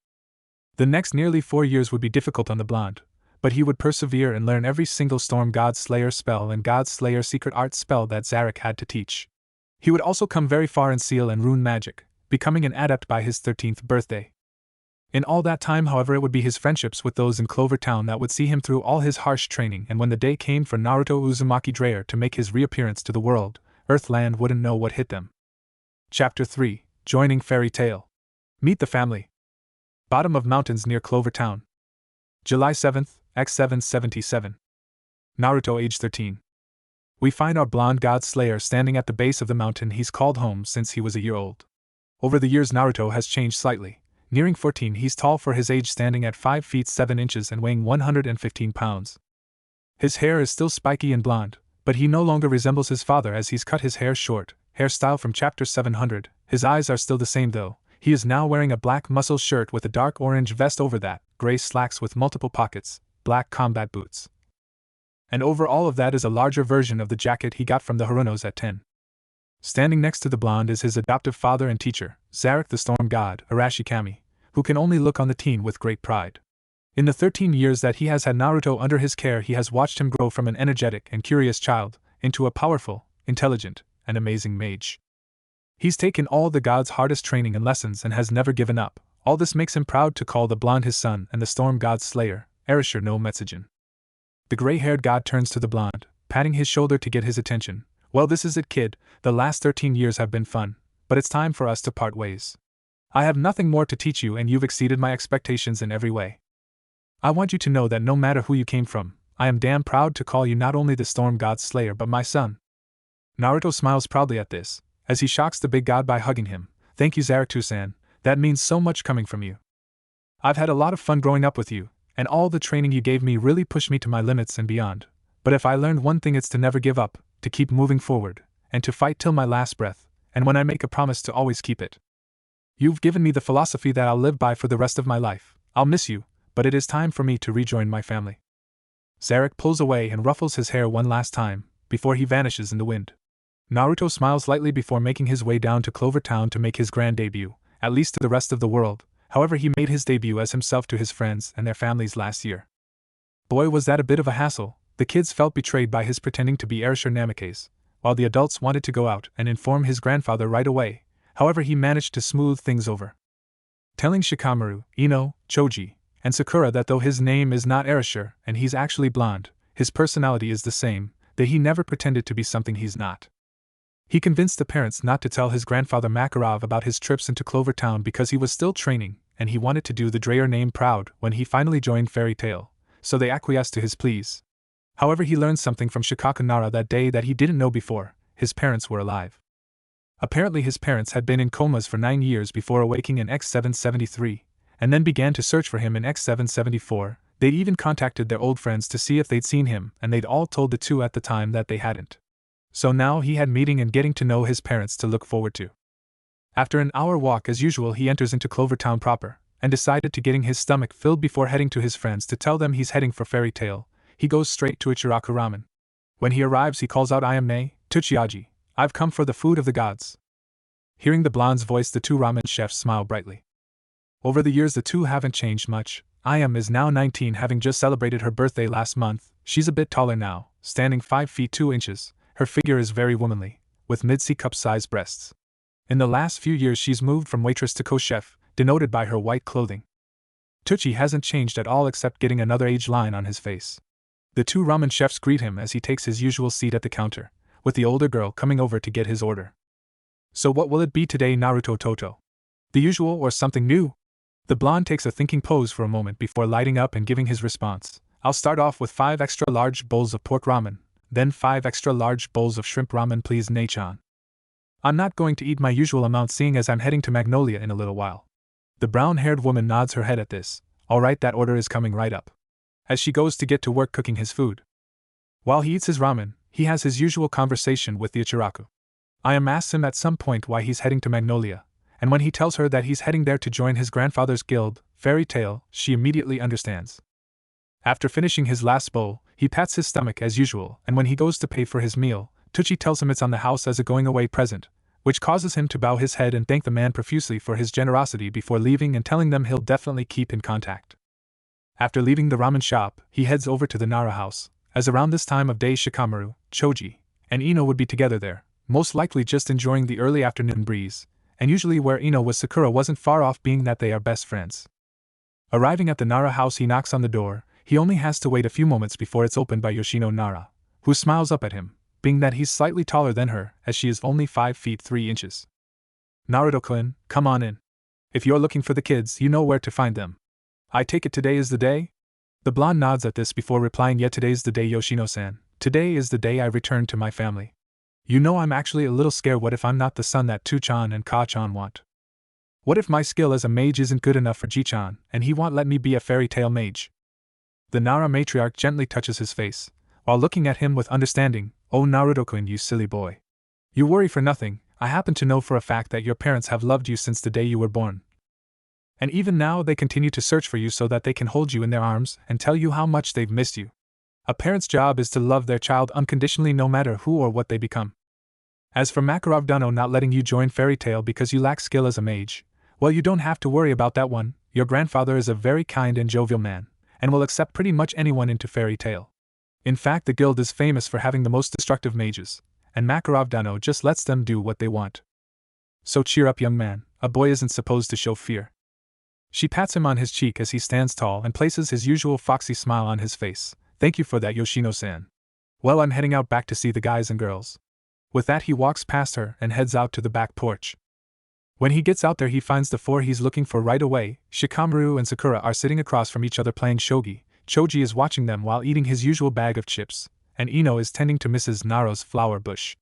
The next nearly 4 years would be difficult on the blonde, but he would persevere and learn every single Storm God Slayer spell and God Slayer secret art spell that Zarek had to teach. He would also come very far in seal and rune magic, becoming an adept by his 13th birthday. In all that time, however, it would be his friendships with those in Clover Town that would see him through all his harsh training, and when the day came for Naruto Uzumaki Dreyer to make his reappearance to the world, Earthland wouldn't know what hit them. Chapter 3: Joining Fairy Tale. Meet the family. Bottom of mountains near Clover Town. July 7th, X777. Naruto, age 13. We find our blonde god slayer standing at the base of the mountain he's called home since he was a year old. Over the years Naruto has changed slightly. Nearing 14, he's tall for his age, standing at 5 feet 7 inches and weighing 115 pounds. His hair is still spiky and blonde, but he no longer resembles his father as he's cut his hair short, hairstyle from chapter 700. His eyes are still the same though. He is now wearing a black muscle shirt with a dark orange vest over that, gray slacks with multiple pockets, black combat boots. And over all of that is a larger version of the jacket he got from the Harunos at 10. Standing next to the blonde is his adoptive father and teacher, Zarek the Storm God, Arashikami, who can only look on the teen with great pride. In the 13 years that he has had Naruto under his care, he has watched him grow from an energetic and curious child into a powerful, intelligent, and amazing mage. He's taken all the god's hardest training and lessons and has never given up. All this makes him proud to call the blonde his son and the Storm God's slayer, Erasure no Metsujin. The gray-haired god turns to the blonde, patting his shoulder to get his attention. Well, this is it, kid. The last 13 years have been fun, but it's time for us to part ways. I have nothing more to teach you and you've exceeded my expectations in every way. I want you to know that no matter who you came from, I am damn proud to call you not only the Storm God's slayer but my son. Naruto smiles proudly at this, as he shocks the big god by hugging him. Thank you, Zaraktu-san, that means so much coming from you. I've had a lot of fun growing up with you, and all the training you gave me really pushed me to my limits and beyond. But if I learned one thing, it's to never give up, to keep moving forward, and to fight till my last breath, and when I make a promise to always keep it. You've given me the philosophy that I'll live by for the rest of my life. I'll miss you, but it is time for me to rejoin my family. Zarek pulls away and ruffles his hair one last time, before he vanishes in the wind. Naruto smiles lightly before making his way down to Clover Town to make his grand debut, at least to the rest of the world. However, he made his debut as himself to his friends and their families last year. Boy, was that a bit of a hassle. The kids felt betrayed by his pretending to be Erasure Namikaze, while the adults wanted to go out and inform his grandfather right away. However, he managed to smooth things over, telling Shikamaru, Ino, Choji, and Sakura that though his name is not Erasure and he's actually blonde, his personality is the same, that he never pretended to be something he's not. He convinced the parents not to tell his grandfather Makarov about his trips into Clover Town because he was still training, and he wanted to do the Dreyer name proud when he finally joined Fairy Tail, so they acquiesced to his pleas. However, he learned something from Shikaku Nara that day that he didn't know before: his parents were alive. Apparently his parents had been in comas for 9 years before awakening in X773, and then began to search for him in X774. They'd even contacted their old friends to see if they'd seen him, and they'd all told the two at the time that they hadn't. So now he had meeting and getting to know his parents to look forward to. After an hour walk as usual, he enters into Clover Town proper, and decided to getting his stomach filled before heading to his friends to tell them he's heading for Fairy Tail. He goes straight to Ichiraku Ramen. When he arrives, he calls out, "I am Ne, Tuchiaji. I've come for the food of the gods." Hearing the blonde's voice, the two ramen chefs smile brightly. Over the years, the two haven't changed much. Ayam is now 19, having just celebrated her birthday last month. She's a bit taller now, standing 5 feet 2 inches. Her figure is very womanly, with mid-C cup-sized breasts. In the last few years, she's moved from waitress to co-chef, denoted by her white clothing. Tucci hasn't changed at all except getting another age line on his face. The two ramen chefs greet him as he takes his usual seat at the counter, with the older girl coming over to get his order. "So what will it be today, Naruto Toto? The usual or something new?" The blonde takes a thinking pose for a moment before lighting up and giving his response. "I'll start off with 5 extra large bowls of pork ramen, then 5 extra large bowls of shrimp ramen, please, Ne-chan. I'm not going to eat my usual amount seeing as I'm heading to Magnolia in a little while." The brown-haired woman nods her head at this. "All right, that order is coming right up," as she goes to get to work cooking his food. While he eats his ramen, he has his usual conversation with the Ichiraku. Ayam asks him at some point why he's heading to Magnolia, and when he tells her that he's heading there to join his grandfather's guild, Fairy Tail, she immediately understands. After finishing his last bowl, he pats his stomach as usual, and when he goes to pay for his meal, Tucci tells him it's on the house as a going-away present, which causes him to bow his head and thank the man profusely for his generosity before leaving and telling them he'll definitely keep in contact. After leaving the ramen shop, he heads over to the Nara house, as around this time of day Shikamaru, Choji, and Ino would be together there, most likely just enjoying the early afternoon breeze, and usually where Ino was, Sakura wasn't far off, being that they are best friends. Arriving at the Nara house, he knocks on the door. He only has to wait a few moments before it's opened by Yoshino Nara, who smiles up at him, being that he's slightly taller than her, as she is only 5 feet 3 inches. "Naruto-kun, come on in. If you're looking for the kids, you know where to find them. I take it today is the day?" The blonde nods at this before replying, "Yeah, today's the day, Yoshino-san. Today is the day I return to my family. You know, I'm actually a little scared. What if I'm not the son that Tu-chan and Ka-chan want? What if my skill as a mage isn't good enough for Ji-chan, and he won't let me be a Fairy Tail mage?" The Nara matriarch gently touches his face, while looking at him with understanding. "Oh, Naruto-kun, you silly boy. You worry for nothing. I happen to know for a fact that your parents have loved you since the day you were born. And even now they continue to search for you so that they can hold you in their arms and tell you how much they've missed you. A parent's job is to love their child unconditionally no matter who or what they become. As for Makarov Dano not letting you join Fairy Tail because you lack skill as a mage, well, you don't have to worry about that one. Your grandfather is a very kind and jovial man, and will accept pretty much anyone into Fairy Tail. In fact, the guild is famous for having the most destructive mages, and Makarov Dano just lets them do what they want. So cheer up, young man, a boy isn't supposed to show fear." She pats him on his cheek as he stands tall and places his usual foxy smile on his face. "Thank you for that, Yoshino-san. Well, I'm heading out back to see the guys and girls." With that, he walks past her and heads out to the back porch. When he gets out there, he finds the 4 he's looking for right away. Shikamaru and Sakura are sitting across from each other playing shogi. Choji is watching them while eating his usual bag of chips, and Ino is tending to Mrs. Naro's flower bush.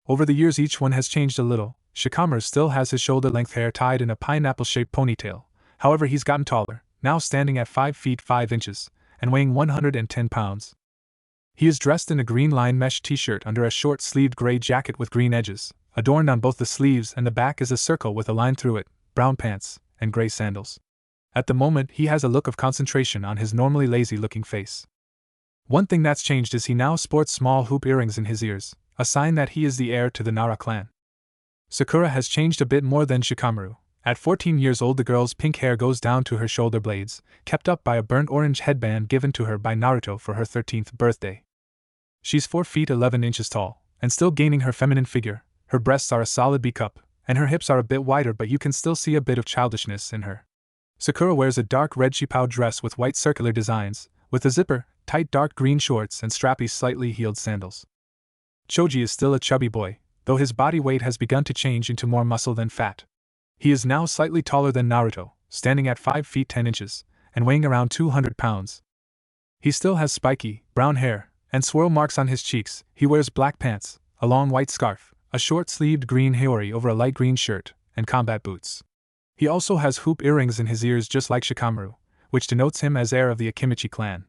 Over the years, each one has changed a little. Shikamaru still has his shoulder-length hair tied in a pineapple-shaped ponytail. However, he's gotten taller, now standing at 5 feet 5 inches, and weighing 110 pounds. He is dressed in a green lined mesh t-shirt under a short-sleeved gray jacket with green edges. Adorned on both the sleeves and the back is a circle with a line through it, brown pants, and gray sandals. At the moment, he has a look of concentration on his normally lazy-looking face. One thing that's changed is he now sports small hoop earrings in his ears, a sign that he is the heir to the Nara clan. Sakura has changed a bit more than Shikamaru. At 14 years old, the girl's pink hair goes down to her shoulder blades, kept up by a burnt orange headband given to her by Naruto for her 13th birthday. She's 4 feet 11 inches tall, and still gaining her feminine figure. Her breasts are a solid B cup, and her hips are a bit wider, but you can still see a bit of childishness in her. Sakura wears a dark red chipao dress with white circular designs, with a zipper, tight dark green shorts, and strappy slightly heeled sandals. Choji is still a chubby boy, though his body weight has begun to change into more muscle than fat. He is now slightly taller than Naruto, standing at 5 feet 10 inches, and weighing around 200 pounds. He still has spiky, brown hair, and swirl marks on his cheeks. He wears black pants, a long white scarf, a short-sleeved green haori over a light green shirt, and combat boots. He also has hoop earrings in his ears just like Shikamaru, which denotes him as heir of the Akimichi clan.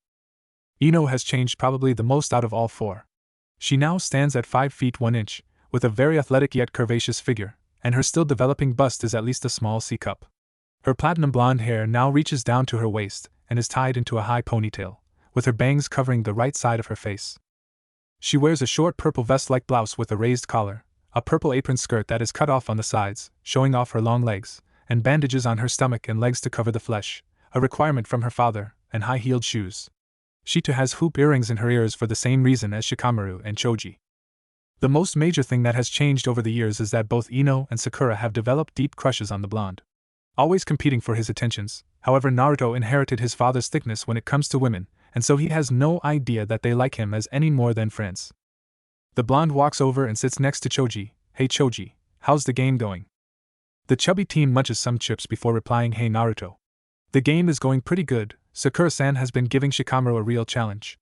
Ino has changed probably the most out of all four. She now stands at 5 feet 1 inch, with a very athletic yet curvaceous figure, and her still developing bust is at least a small C cup. Her platinum blonde hair now reaches down to her waist and is tied into a high ponytail, with her bangs covering the right side of her face. She wears a short purple vest-like blouse with a raised collar, a purple apron skirt that is cut off on the sides, showing off her long legs, and bandages on her stomach and legs to cover the flesh, a requirement from her father, and high-heeled shoes. She too has hoop earrings in her ears for the same reason as Shikamaru and Choji. The most major thing that has changed over the years is that both Ino and Sakura have developed deep crushes on the blonde. Always competing for his attentions, however, Naruto inherited his father's thickness when it comes to women, and so he has no idea that they like him as any more than friends. The blonde walks over and sits next to Choji. "Hey Choji, how's the game going?" The chubby teen munches some chips before replying, "Hey Naruto. The game is going pretty good. Sakura-san has been giving Shikamaru a real challenge."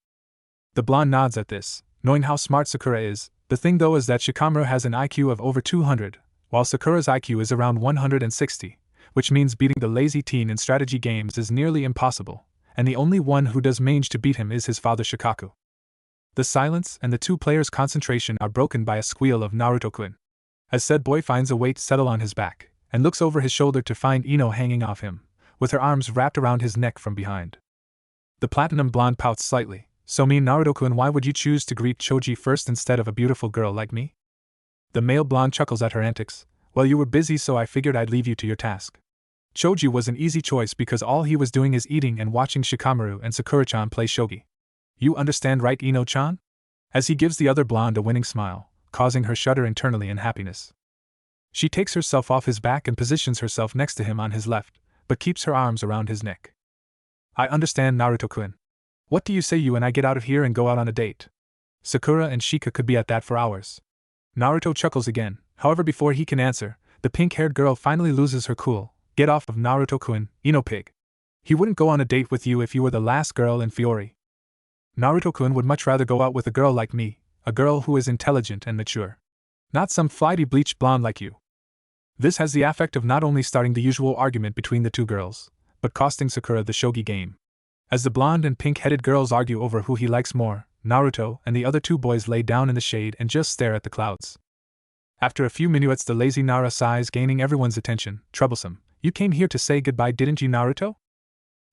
The blonde nods at this, knowing how smart Sakura is. The thing though is that Shikamaru has an IQ of over 200, while Sakura's IQ is around 160, which means beating the lazy teen in strategy games is nearly impossible, and the only one who does manage to beat him is his father Shikaku. The silence and the two players' concentration are broken by a squeal of Naruto-kun. As said boy finds a weight settle on his back, and looks over his shoulder to find Ino hanging off him, with her arms wrapped around his neck from behind. The platinum blonde pouts slightly. "So me Naruto-kun, why would you choose to greet Choji first instead of a beautiful girl like me?" The male blonde chuckles at her antics. "Well, you were busy, so I figured I'd leave you to your task." Choji was an easy choice because all he was doing is eating and watching Shikamaru and Sakura-chan play shogi. "You understand, right, Ino-chan?" As he gives the other blonde a winning smile, causing her shudder internally in happiness. She takes herself off his back and positions herself next to him on his left, but keeps her arms around his neck. "I understand, Naruto-kun. What do you say you and I get out of here and go out on a date?" Sakura and Shika could be at that for hours. Naruto chuckles again, however before he can answer, the pink-haired girl finally loses her cool. "Get off of Naruto-kun, Ino-pig. He wouldn't go on a date with you if you were the last girl in Fiori. Naruto-kun would much rather go out with a girl like me, a girl who is intelligent and mature. Not some flighty bleached blonde like you." This has the effect of not only starting the usual argument between the two girls, but costing Sakura the shogi game. As the blonde and pink-headed girls argue over who he likes more, Naruto and the other two boys lay down in the shade and just stare at the clouds. After a few minutes, the lazy Nara sighs, gaining everyone's attention. "Troublesome, you came here to say goodbye, didn't you, Naruto?"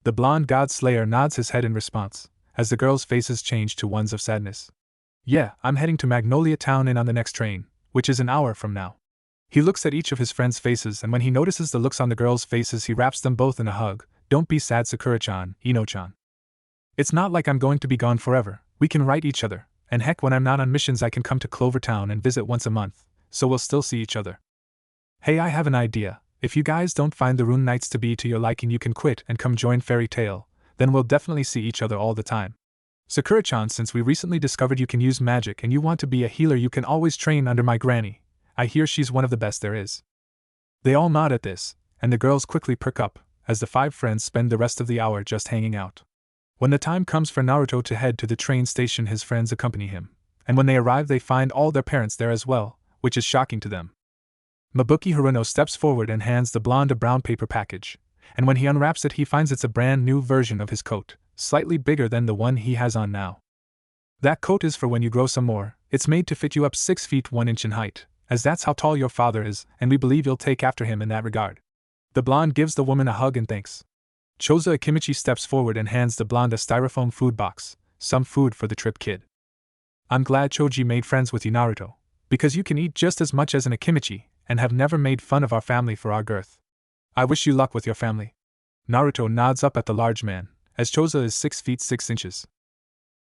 The blonde god slayer nods his head in response, as the girls' faces change to ones of sadness. "Yeah, I'm heading to Magnolia Town and on the next train, which is an hour from now." He looks at each of his friends' faces, and when he notices the looks on the girls' faces, he wraps them both in a hug. "Don't be sad, Sakura-chan, Ino-chan. It's not like I'm going to be gone forever. We can write each other, and heck, when I'm not on missions I can come to Clover Town and visit once a month, so we'll still see each other. Hey, I have an idea. If you guys don't find the Rune Knights to be to your liking, you can quit and come join Fairy Tail, then we'll definitely see each other all the time. Sakura-chan, since we recently discovered you can use magic and you want to be a healer, you can always train under my granny. I hear she's one of the best there is." They all nod at this, and the girls quickly perk up, as the 5 friends spend the rest of the hour just hanging out. When the time comes for Naruto to head to the train station, his friends accompany him, and when they arrive they find all their parents there as well, which is shocking to them. Mabuki Haruno steps forward and hands the blonde a brown paper package, and when he unwraps it he finds it's a brand new version of his coat, slightly bigger than the one he has on now. That coat is for when you grow some more. It's made to fit you up 6 feet 1 inch in height, as that's how tall your father is, and we believe you'll take after him in that regard." The blonde gives the woman a hug and thanks. Choza Akimichi steps forward and hands the blonde a styrofoam food box, some food for the trip, kid. "I'm glad Choji made friends with you, Naruto, because you can eat just as much as an Akimichi, and have never made fun of our family for our girth. I wish you luck with your family." Naruto nods up at the large man, as Choza is 6 feet 6 inches.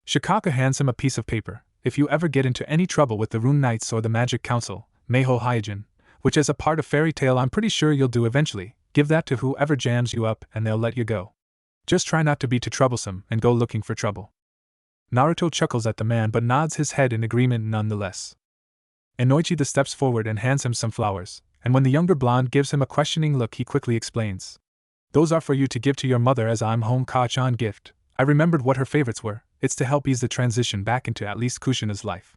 Shikaka hands him a piece of paper. "If you ever get into any trouble with the Rune Knights or the Magic Council, Meiho Hyojin, which as a part of Fairy Tail I'm pretty sure you'll do eventually, give that to whoever jams you up and they'll let you go. Just try not to be too troublesome and go looking for trouble." Naruto chuckles at the man but nods his head in agreement nonetheless. Inoichi steps forward and hands him some flowers, and when the younger blonde gives him a questioning look he quickly explains. "Those are for you to give to your mother as I'm home Ka-chan gift. I remembered what her favorites were. It's to help ease the transition back into at least Kushina's life.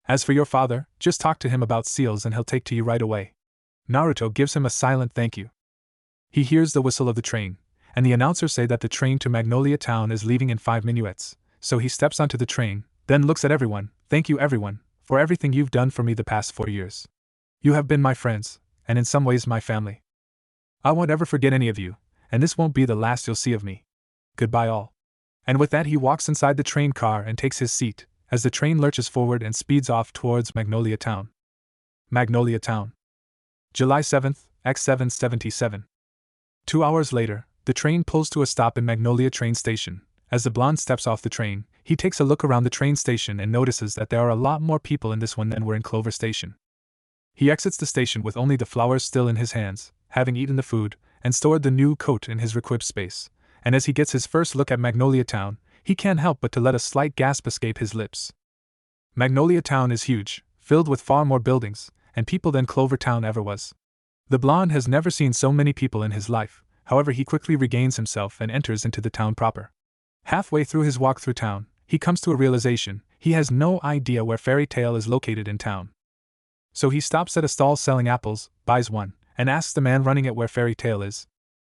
As for your father, just talk to him about seals and he'll take to you right away." Naruto gives him a silent thank you. He hears the whistle of the train, and the announcers say that the train to Magnolia Town is leaving in 5 minuets, so he steps onto the train, then looks at everyone. "Thank you everyone, for everything you've done for me the past 4 years. You have been my friends, and in some ways my family. I won't ever forget any of you, and this won't be the last you'll see of me. Goodbye all." And with that he walks inside the train car and takes his seat, as the train lurches forward and speeds off towards Magnolia Town. Magnolia Town. July 7th, X777. 2 hours later, the train pulls to a stop in Magnolia train station. As the blonde steps off the train, he takes a look around the train station and notices that there are a lot more people in this one than were in Clover Station. He exits the station with only the flowers still in his hands, having eaten the food, and stored the new coat in his requip space, and as he gets his first look at Magnolia Town, he can't help but to let a slight gasp escape his lips. Magnolia Town is huge, filled with far more buildings and people than Clover Town ever was. The blonde has never seen so many people in his life, however he quickly regains himself and enters into the town proper. Halfway through his walk through town, he comes to a realization: he has no idea where Fairy Tail is located in town. So he stops at a stall selling apples, buys one, and asks the man running it where Fairy Tail is.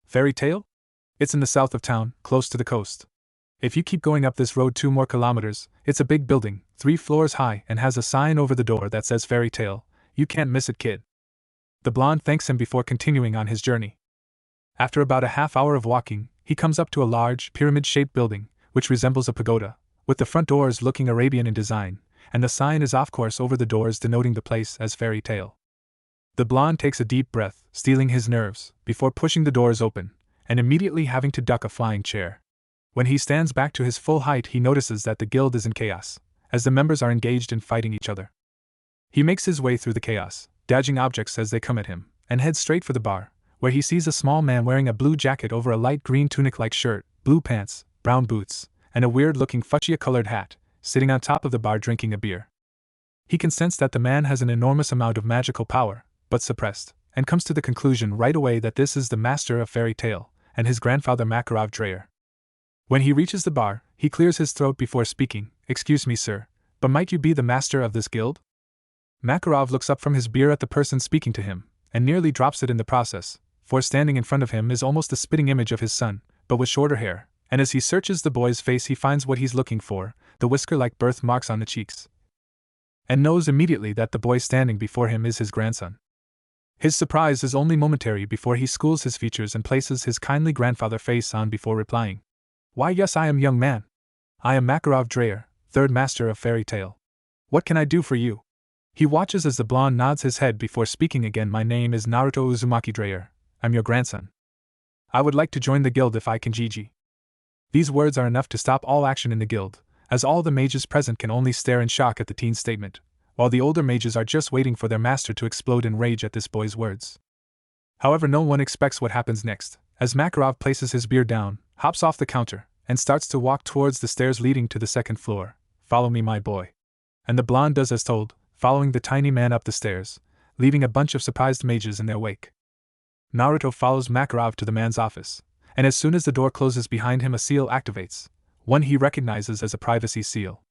"Fairy Tail? It's in the south of town, close to the coast. If you keep going up this road 2 more kilometers, it's a big building, 3 floors high, and has a sign over the door that says Fairy Tail. You can't miss it, kid." The blonde thanks him before continuing on his journey. After about a half hour of walking, he comes up to a large, pyramid-shaped building, which resembles a pagoda, with the front doors looking Arabian in design, and the sign is of course over the doors denoting the place as Fairy Tail. The blonde takes a deep breath, steeling his nerves, before pushing the doors open, and immediately having to duck a flying chair. When he stands back to his full height he notices that the guild is in chaos, as the members are engaged in fighting each other. He makes his way through the chaos, dodging objects as they come at him, and heads straight for the bar, where he sees a small man wearing a blue jacket over a light green tunic-like shirt, blue pants, brown boots, and a weird-looking fuchsia-colored hat, sitting on top of the bar drinking a beer. He can sense that the man has an enormous amount of magical power, but suppressed, and comes to the conclusion right away that this is the master of Fairy Tail, and his grandfather Makarov Dreyer. When he reaches the bar, he clears his throat before speaking. "Excuse me, sir, but might you be the master of this guild?" Makarov looks up from his beer at the person speaking to him, and nearly drops it in the process, for standing in front of him is almost the spitting image of his son, but with shorter hair, and as he searches the boy's face he finds what he's looking for, the whisker-like birthmarks on the cheeks, and knows immediately that the boy standing before him is his grandson. His surprise is only momentary before he schools his features and places his kindly grandfather face on before replying. "Why yes, I am, young man. I am Makarov Dreyer, 3rd Master of Fairy Tail. What can I do for you?" He watches as the blonde nods his head before speaking again. "My name is Naruto Uzumaki Dreyer. I'm your grandson. I would like to join the guild if I can, Gigi." These words are enough to stop all action in the guild, as all the mages present can only stare in shock at the teen's statement, while the older mages are just waiting for their master to explode in rage at this boy's words. However, no one expects what happens next, as Makarov places his beer down, hops off the counter, and starts to walk towards the stairs leading to the 2nd floor. "Follow me, my boy." And the blonde does as told, following the tiny man up the stairs, leaving a bunch of surprised mages in their wake. Naruto follows Makarov to the man's office, and as soon as the door closes behind him a seal activates, one he recognizes as a privacy seal.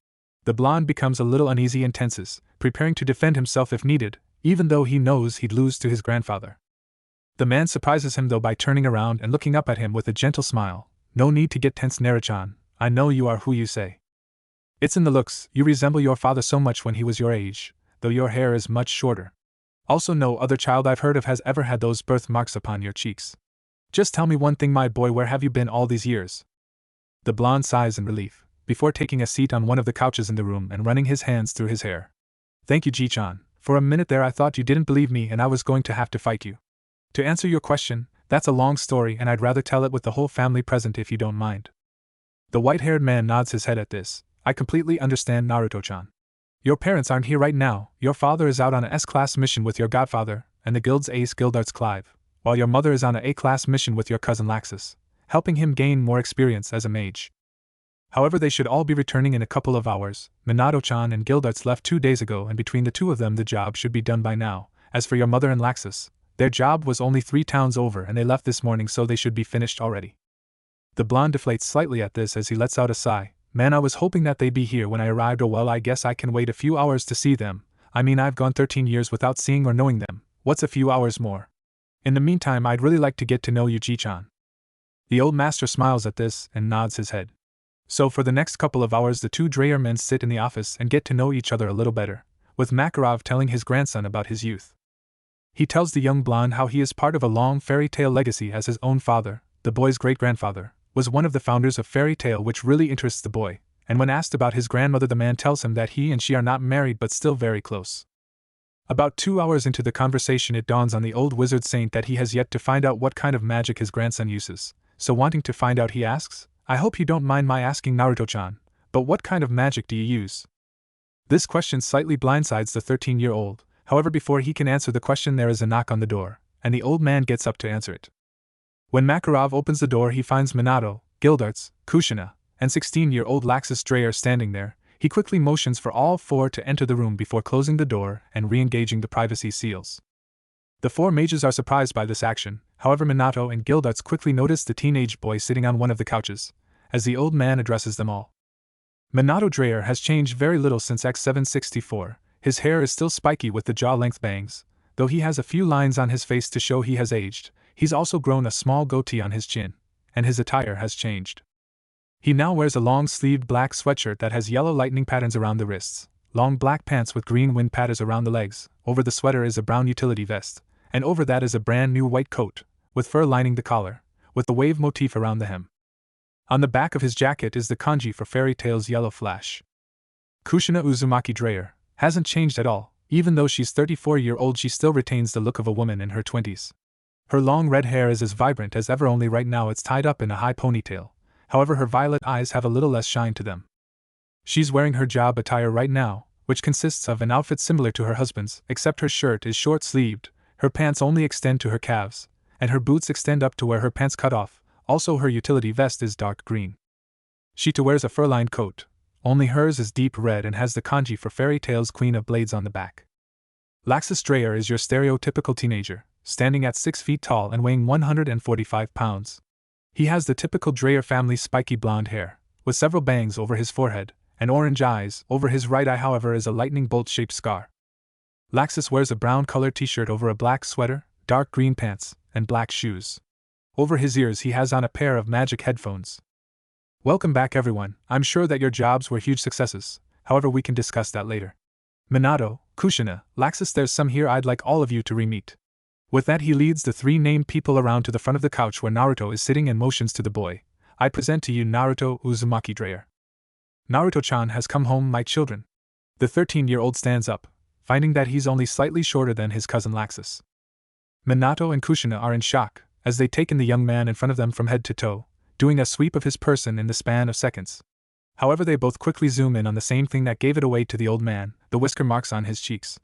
The blonde becomes a little uneasy and tenses, preparing to defend himself if needed, even though he knows he'd lose to his grandfather. The man surprises him though by turning around and looking up at him with a gentle smile. "No need to get tense, Naruchan. I know you are who you say." It's in the looks, you resemble your father so much when he was your age, though your hair is much shorter. Also, no other child I've heard of has ever had those birthmarks upon your cheeks. Just tell me one thing, my boy, where have you been all these years? The blonde sighs in relief, before taking a seat on one of the couches in the room and running his hands through his hair. Thank you, Ji-chan. For a minute there I thought you didn't believe me and I was going to have to fight you. To answer your question, that's a long story and I'd rather tell it with the whole family present if you don't mind. The white-haired man nods his head at this. I completely understand, Naruto-chan. Your parents aren't here right now, your father is out on a S-class mission with your godfather, and the guild's ace Guildarts Clive, while your mother is on a A-class mission with your cousin Laxus, helping him gain more experience as a mage. However, they should all be returning in a couple of hours. Minato-chan and Guildarts left 2 days ago and between the two of them the job should be done by now. As for your mother and Laxus, their job was only 3 towns over and they left this morning, so they should be finished already. The blonde deflates slightly at this as he lets out a sigh. Man, I was hoping that they'd be here when I arrived, or well, I guess I can wait a few hours to see them. I mean, I've gone 13 years without seeing or knowing them. What's a few hours more? In the meantime, I'd really like to get to know you, Ji-chan. The old master smiles at this and nods his head. So for the next couple of hours the two Dreyer men sit in the office and get to know each other a little better, with Makarov telling his grandson about his youth. He tells the young blonde how he is part of a long fairy tale legacy, as his own father, the boy's great-grandfather, was one of the founders of fairy tale, which really interests the boy, and when asked about his grandmother the man tells him that he and she are not married but still very close. About 2 hours into the conversation it dawns on the old wizard saint that he has yet to find out what kind of magic his grandson uses, so wanting to find out he asks, I hope you don't mind my asking, Naruto-chan, but what kind of magic do you use? This question slightly blindsides the 13-year-old, however before he can answer the question there is a knock on the door, and the old man gets up to answer it. When Makarov opens the door he finds Minato, Guildarts, Kushina, and 16-year-old Laxus Dreyer standing there. He quickly motions for all 4 to enter the room before closing the door and re-engaging the privacy seals. The 4 mages are surprised by this action, however Minato and Guildarts quickly notice the teenage boy sitting on one of the couches, as the old man addresses them all. Minato Dreyer has changed very little since X764, his hair is still spiky with the jaw-length bangs, though he has a few lines on his face to show he has aged. He's also grown a small goatee on his chin, and his attire has changed. He now wears a long-sleeved black sweatshirt that has yellow lightning patterns around the wrists, long black pants with green wind patterns around the legs, over the sweater is a brown utility vest, and over that is a brand new white coat, with fur lining the collar, with the wave motif around the hem. On the back of his jacket is the kanji for Fairy Tail's Yellow Flash. Kushina Uzumaki Dreyer hasn't changed at all, even though she's 34-year-old she still retains the look of a woman in her 20s. Her long red hair is as vibrant as ever, only right now it's tied up in a high ponytail. However, her violet eyes have a little less shine to them. She's wearing her job attire right now, which consists of an outfit similar to her husband's, except her shirt is short-sleeved, her pants only extend to her calves, and her boots extend up to where her pants cut off. Also, her utility vest is dark green. She too wears a fur-lined coat, only hers is deep red and has the kanji for Fairy Tail's Queen of Blades on the back. Laxus Dreyer is your stereotypical teenager, standing at 6 feet tall and weighing 145 pounds. He has the typical Dreyer family spiky blonde hair, with several bangs over his forehead, and orange eyes. Over his right eye, however, is a lightning bolt-shaped scar. Laxus wears a brown-colored t-shirt over a black sweater, dark green pants, and black shoes. Over his ears he has on a pair of magic headphones. Welcome back, everyone. I'm sure that your jobs were huge successes, however we can discuss that later. Minato, Kushina, Laxus, there's some here I'd like all of you to re-meet. With that he leads the 3 named people around to the front of the couch where Naruto is sitting and motions to the boy. I present to you Naruto Uzumaki Dreyer. Naruto-chan has come home, my children. The 13-year-old stands up, finding that he's only slightly shorter than his cousin Laxus. Minato and Kushina are in shock, as they take in the young man in front of them from head to toe, doing a sweep of his person in the span of seconds. However, they both quickly zoom in on the same thing that gave it away to the old man, the whisker marks on his cheeks.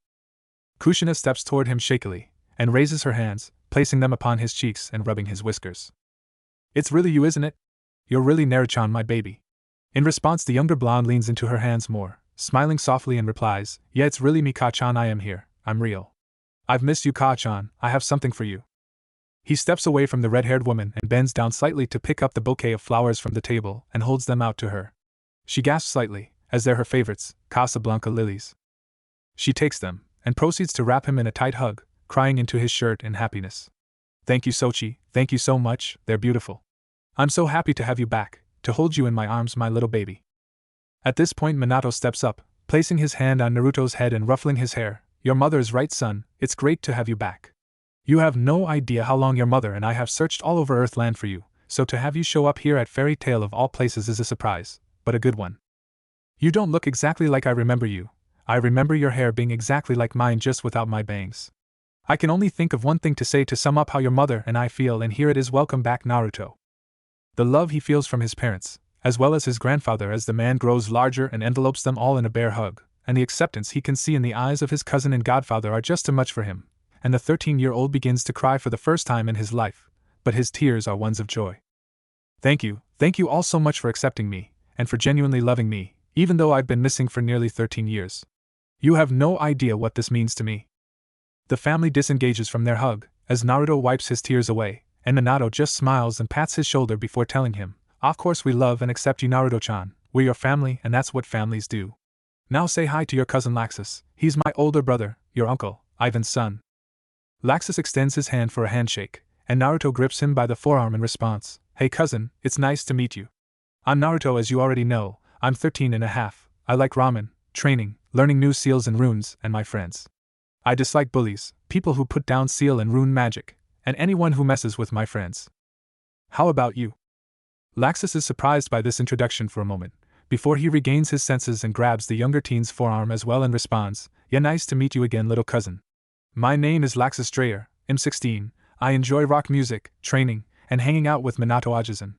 Kushina steps toward him shakily, and raises her hands, placing them upon his cheeks and rubbing his whiskers. It's really you, isn't it? You're really Naruto-chan, my baby. In response, the younger blonde leans into her hands more, smiling softly and replies, Yeah, it's really me, Ka-chan, I am here, I'm real. I've missed you, Ka-chan, I have something for you. He steps away from the red-haired woman and bends down slightly to pick up the bouquet of flowers from the table and holds them out to her. She gasps slightly, as they're her favorites, Casablanca lilies. She takes them, and proceeds to wrap him in a tight hug, crying into his shirt in happiness. Thank you, Sochi, thank you so much, they're beautiful. I'm so happy to have you back, to hold you in my arms, my little baby. At this point Minato steps up, placing his hand on Naruto's head and ruffling his hair. Your mother is right, son, it's great to have you back. You have no idea how long your mother and I have searched all over Earthland for you, so to have you show up here at Fairy Tale of all places is a surprise, but a good one. You don't look exactly like I remember you. I remember your hair being exactly like mine just without my bangs. I can only think of one thing to say to sum up how your mother and I feel, and here it is. Welcome back, Naruto. The love he feels from his parents, as well as his grandfather as the man grows larger and envelopes them all in a bear hug, and the acceptance he can see in the eyes of his cousin and godfather are just too much for him, and the 13-year-old begins to cry for the first time in his life, but his tears are ones of joy. Thank you all so much for accepting me, and for genuinely loving me, even though I've been missing for nearly 13 years. You have no idea what this means to me. The family disengages from their hug, as Naruto wipes his tears away, and Minato just smiles and pats his shoulder before telling him, of course we love and accept you, Naruto-chan, we're your family and that's what families do. Now say hi to your cousin Laxus, he's my older brother, your uncle, Ivan's son. Laxus extends his hand for a handshake, and Naruto grips him by the forearm in response. Hey cousin, it's nice to meet you. I'm Naruto, as you already know, I'm 13 and a half, I like ramen, training, learning new seals and runes, and my friends. I dislike bullies, people who put down seal and rune magic, and anyone who messes with my friends. How about you? Laxus is surprised by this introduction for a moment, before he regains his senses and grabs the younger teen's forearm as well and responds, yeah, nice to meet you again, little cousin. My name is Laxus Dreyer, I'm 16, I enjoy rock music, training, and hanging out with Minato Ajisen.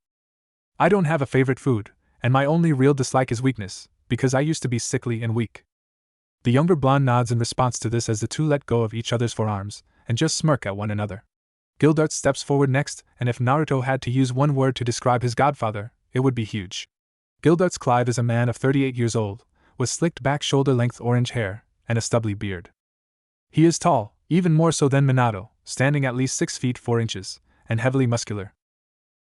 I don't have a favorite food, and my only real dislike is weakness, because I used to be sickly and weak. The younger blonde nods in response to this as the two let go of each other's forearms, and just smirk at one another. Gildart steps forward next, and if Naruto had to use one word to describe his godfather, it would be huge. Gildart's Clive is a man of 38 years old, with slicked back shoulder-length orange hair, and a stubbly beard. He is tall, even more so than Minato, standing at least 6 feet 4 inches, and heavily muscular.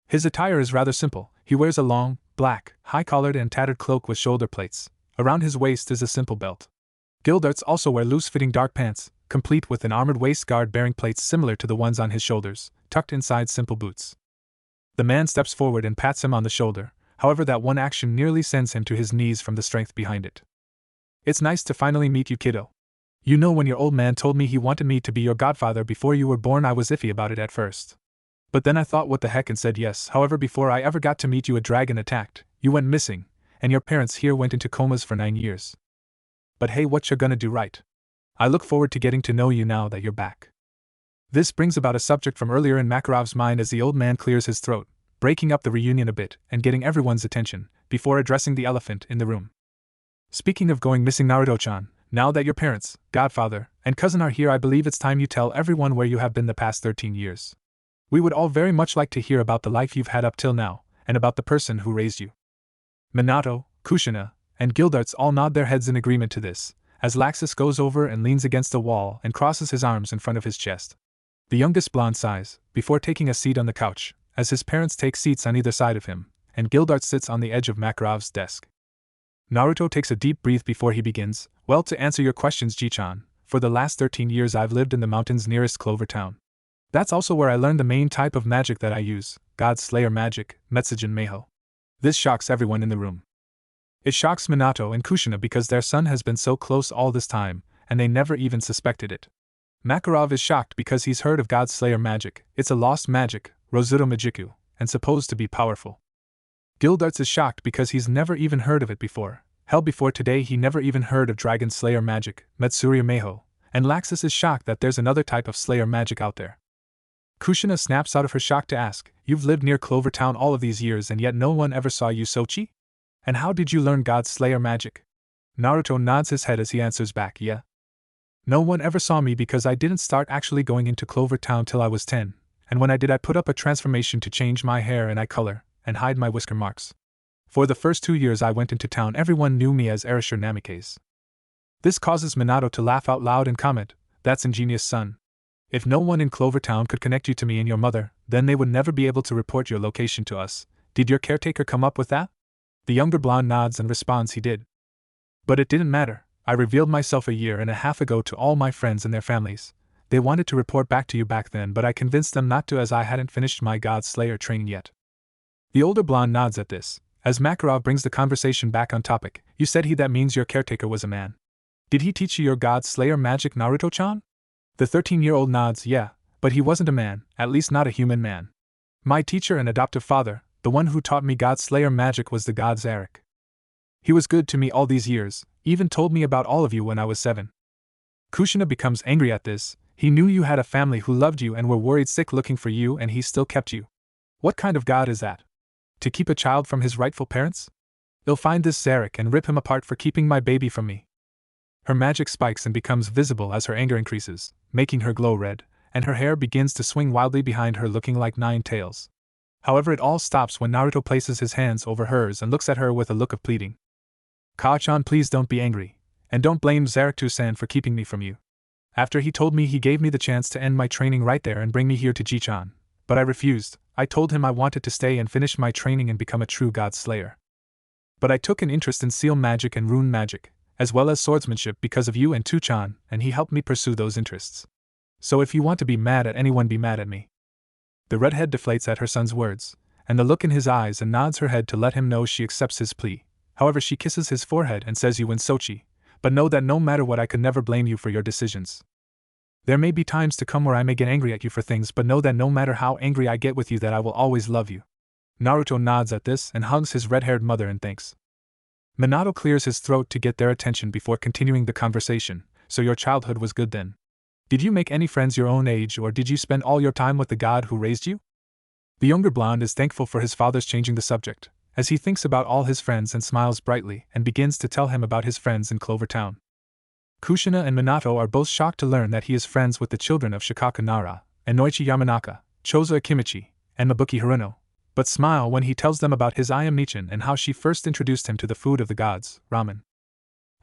His attire is rather simple. He wears a long, black, high-collared and tattered cloak with shoulder plates. Around his waist is a simple belt. Gildarts also wear loose-fitting dark pants, complete with an armored waist guard bearing plates similar to the ones on his shoulders, tucked inside simple boots. The man steps forward and pats him on the shoulder, however that one action nearly sends him to his knees from the strength behind it. It's nice to finally meet you, kiddo. You know, when your old man told me he wanted me to be your godfather before you were born, I was iffy about it at first. But then I thought what the heck and said yes. However, before I ever got to meet you, a dragon attacked, you went missing, and your parents here went into comas for 9 years. But hey, what you're gonna do, right? I look forward to getting to know you now that you're back. This brings about a subject from earlier in Makarov's mind as the old man clears his throat, breaking up the reunion a bit and getting everyone's attention, before addressing the elephant in the room. Speaking of going missing, Naruto-chan, now that your parents, godfather, and cousin are here, I believe it's time you tell everyone where you have been the past 13 years. We would all very much like to hear about the life you've had up till now, and about the person who raised you. Minato, Kushina, and Gildarts all nod their heads in agreement to this, as Laxus goes over and leans against a wall and crosses his arms in front of his chest. The youngest blonde sighs, before taking a seat on the couch, as his parents take seats on either side of him, and Gildarts sits on the edge of Makarov's desk. Naruto takes a deep breath before he begins. Well, to answer your questions, Ji-chan, for the last 13 years I've lived in the mountains nearest Clover town. That's also where I learned the main type of magic that I use, God Slayer magic, Metsujin Meiho. This shocks everyone in the room. It shocks Minato and Kushina because their son has been so close all this time, and they never even suspected it. Makarov is shocked because he's heard of God Slayer magic. It's a lost magic, Rosuto Majiku, and supposed to be powerful. Gildarts is shocked because he's never even heard of it before. Hell, before today he never even heard of Dragon Slayer magic, Metsurya Meiho, and Laxus is shocked that there's another type of Slayer magic out there. Kushina snaps out of her shock to ask, you've lived near Clover Town all of these years and yet no one ever saw you, Sochi? And how did you learn God Slayer magic? Naruto nods his head as he answers back, yeah. No one ever saw me because I didn't start actually going into Clover Town till I was 10, and when I did I put up a transformation to change my hair and eye color, and hide my whisker marks. For the first 2 years I went into town, everyone knew me as Erasure Namikaze. This causes Minato to laugh out loud and comment, that's ingenious, son. If no one in Clover Town could connect you to me and your mother, then they would never be able to report your location to us. Did your caretaker come up with that? The younger blonde nods and responds he did. But it didn't matter. I revealed myself a year and a half ago to all my friends and their families. They wanted to report back to you back then, but I convinced them not to as I hadn't finished my God Slayer training yet. The older blonde nods at this, As Makarov brings the conversation back on topic, you said that means your caretaker was a man. Did he teach you your god slayer magic, Naruto-chan? The 13-year-old nods, yeah, but he wasn't a man, at least not a human man. My teacher and adoptive father, the one who taught me god slayer magic, was the god Zarek. He was good to me all these years, even told me about all of you when I was 7. Kushina becomes angry at this. He knew you had a family who loved you and were worried sick looking for you, and he still kept you. What kind of god is that? To keep a child from his rightful parents? I'll find this Zarek and rip him apart for keeping my baby from me. Her magic spikes and becomes visible as her anger increases, making her glow red, and her hair begins to swing wildly behind her, looking like 9 tails. However, it all stops when Naruto places his hands over hers and looks at her with a look of pleading. Koha-chan, please don't be angry, and don't blame Zarek-san for keeping me from you. After he told me, he gave me the chance to end my training right there and bring me here to Jichan, but I refused. I told him I wanted to stay and finish my training and become a true god slayer. But I took an interest in seal magic and rune magic, as well as swordsmanship, because of you and Tu-chan, and he helped me pursue those interests. So if you want to be mad at anyone, be mad at me. The redhead deflates at her son's words, and the look in his eyes, and nods her head to let him know she accepts his plea. However, she kisses his forehead and says, you win, Sochi, but know that no matter what, I could never blame you for your decisions. There may be times to come where I may get angry at you for things, but know that no matter how angry I get with you, that I will always love you. Naruto nods at this and hugs his red-haired mother and thanks. Minato clears his throat to get their attention before continuing the conversation. So your childhood was good then? Did you make any friends your own age, or did you spend all your time with the god who raised you? The younger blonde is thankful for his father's changing the subject, as he thinks about all his friends and smiles brightly and begins to tell him about his friends in Clover Town. Kushina and Minato are both shocked to learn that he is friends with the children of Shikaku Nara, and Noichi Yamanaka, Chozo Akimichi, and Mabuki Haruno, but smile when he tells them about his Ayame Nichan and how she first introduced him to the food of the gods, ramen.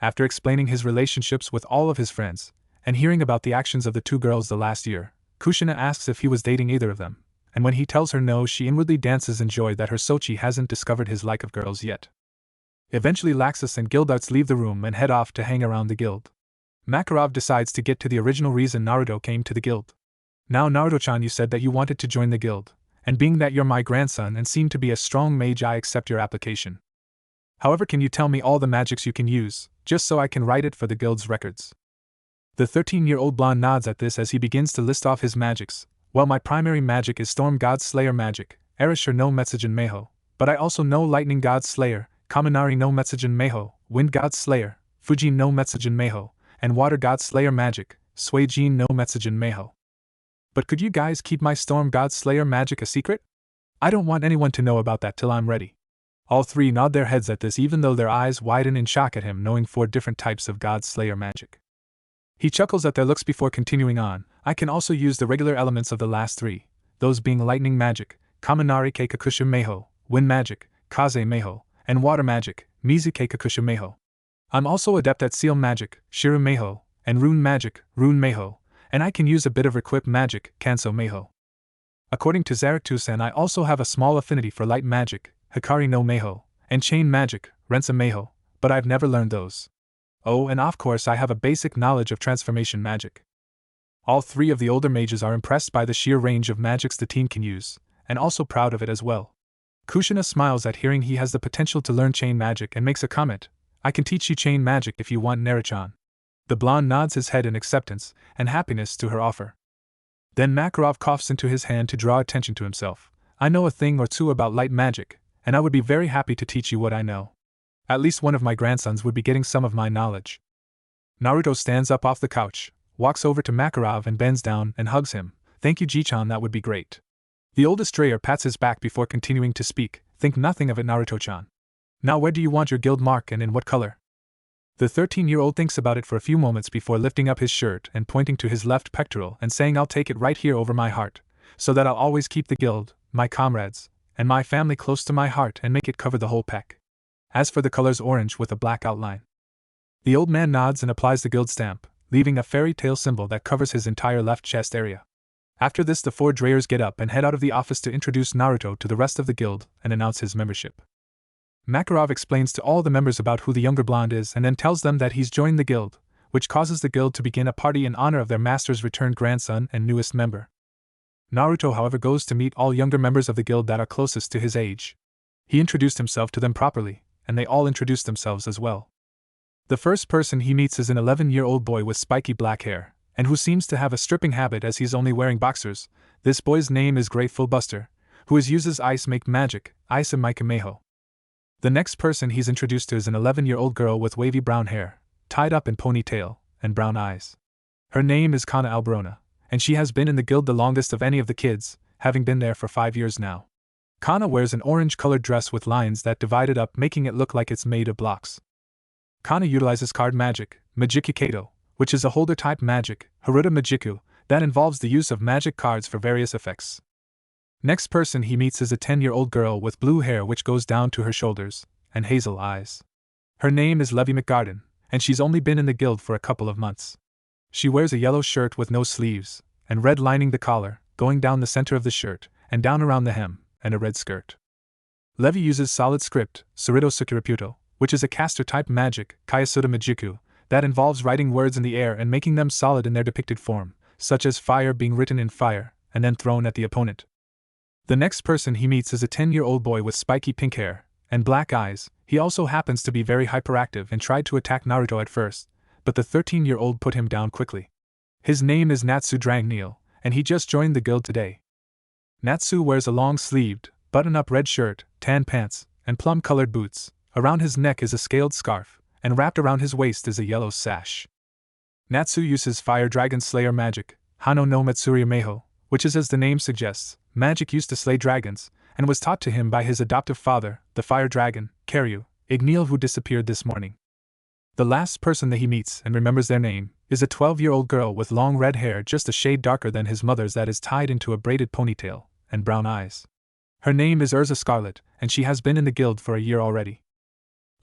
After explaining his relationships with all of his friends, and hearing about the actions of the 2 girls the last year, Kushina asks if he was dating either of them, and when he tells her no, she inwardly dances in joy that her Sochi hasn't discovered his like of girls yet. Eventually, Laxus and Gildarts leave the room and head off to hang around the guild. Makarov decides to get to the original reason Naruto came to the guild. Now, Naruto-chan, you said that you wanted to join the guild, and being that you're my grandson and seem to be a strong mage, I accept your application. However, can you tell me all the magics you can use, just so I can write it for the guild's records? The 13-year-old blonde nods at this as he begins to list off his magics. Well, my primary magic is Storm God Slayer magic, Erishur no Metsujin Meiho, but I also know Lightning God Slayer, Kaminari no Metsujin Meiho, Wind God Slayer, Fuji no Metsujin Meiho, and Water God Slayer magic, Suijin no Metsujin Meiho. But could you guys keep my Storm God Slayer magic a secret? I don't want anyone to know about that till I'm ready. All 3 nod their heads at this, even though their eyes widen in shock at him knowing 4 different types of God Slayer magic. He chuckles at their looks before continuing on. I can also use the regular elements of the last 3, those being lightning magic, Kaminari Keikakusha Meiho, wind magic, Kaze Meiho, and water magic, Mizu Keikakusha Meiho. I'm also adept at seal magic, Shiru Meiho, and rune magic, Rune Meiho, and I can use a bit of equip magic, Kanso Meiho. According to Zarek-san, I also have a small affinity for light magic, Hikari no Meiho, and chain magic, Rensa Meiho, but I've never learned those. Oh, and of course I have a basic knowledge of transformation magic. All 3 of the older mages are impressed by the sheer range of magics the teen can use, and also proud of it as well. Kushina smiles at hearing he has the potential to learn chain magic and makes a comment. I can teach you chain magic if you want, Naruto-chan. The blonde nods his head in acceptance and happiness to her offer. Then Makarov coughs into his hand to draw attention to himself. I know a thing or 2 about light magic, and I would be very happy to teach you what I know. At least one of my grandsons would be getting some of my knowledge. Naruto stands up off the couch, walks over to Makarov and bends down and hugs him. Thank you, Ji-chan, that would be great. The oldest Dreyer pats his back before continuing to speak. Think nothing of it, Naruto-chan. Now, where do you want your guild mark and in what color? The 13-year-old thinks about it for a few moments before lifting up his shirt and pointing to his left pectoral and saying, I'll take it right here over my heart, so that I'll always keep the guild, my comrades, and my family close to my heart and make it cover the whole pec. As for the colors, orange with a black outline. The old man nods and applies the guild stamp, leaving a fairy tale symbol that covers his entire left chest area. After this, the 4 Dreyers get up and head out of the office to introduce Naruto to the rest of the guild and announce his membership. Makarov explains to all the members about who the younger blonde is and then tells them that he's joined the guild, which causes the guild to begin a party in honor of their master's returned grandson and newest member. Naruto, however, goes to meet all younger members of the guild that are closest to his age. He introduced himself to them properly, and they all introduced themselves as well. The first person he meets is an 11-year-old boy with spiky black hair, and who seems to have a stripping habit as he's only wearing boxers. This boy's name is Grateful Buster, who uses ice make magic, ice and Mikameho. The next person he's introduced to is an 11-year-old girl with wavy brown hair, tied up in ponytail, and brown eyes. Her name is Kana Alberona, and she has been in the guild the longest of any of the kids, having been there for 5 years now. Kana wears an orange-colored dress with lines that divide it up, making it look like it's made of blocks. Kana utilizes card magic, Magiku Kato, which is a holder-type magic, Haruta Magiku, that involves the use of magic cards for various effects. Next person he meets is a 10-year-old girl with blue hair which goes down to her shoulders, and hazel eyes. Her name is Levy McGarden, and she's only been in the guild for a couple of months. She wears a yellow shirt with no sleeves, and red lining the collar, going down the center of the shirt, and down around the hem, and a red skirt. Levy uses solid script, Sarito Sukiraputo, which is a caster-type magic, Kayasuda Magiku, that involves writing words in the air and making them solid in their depicted form, such as fire being written in fire, and then thrown at the opponent. The next person he meets is a 10-year-old boy with spiky pink hair and black eyes. He also happens to be very hyperactive and tried to attack Naruto at first, but the 13-year-old put him down quickly. His name is Natsu Drangneil, and he just joined the guild today. Natsu wears a long-sleeved, button-up red shirt, tan pants, and plum-colored boots. Around his neck is a scaled scarf, and wrapped around his waist is a yellow sash. Natsu uses Fire Dragon Slayer magic, Hano no Matsuri Meho, which is, as the name suggests, magic used to slay dragons, and was taught to him by his adoptive father, the fire dragon, Karyu, Igneal, who disappeared this morning. The last person that he meets and remembers their name is a 12-year-old girl with long red hair just a shade darker than his mother's that is tied into a braided ponytail, and brown eyes. Her name is Urza Scarlet, and she has been in the guild for a year already.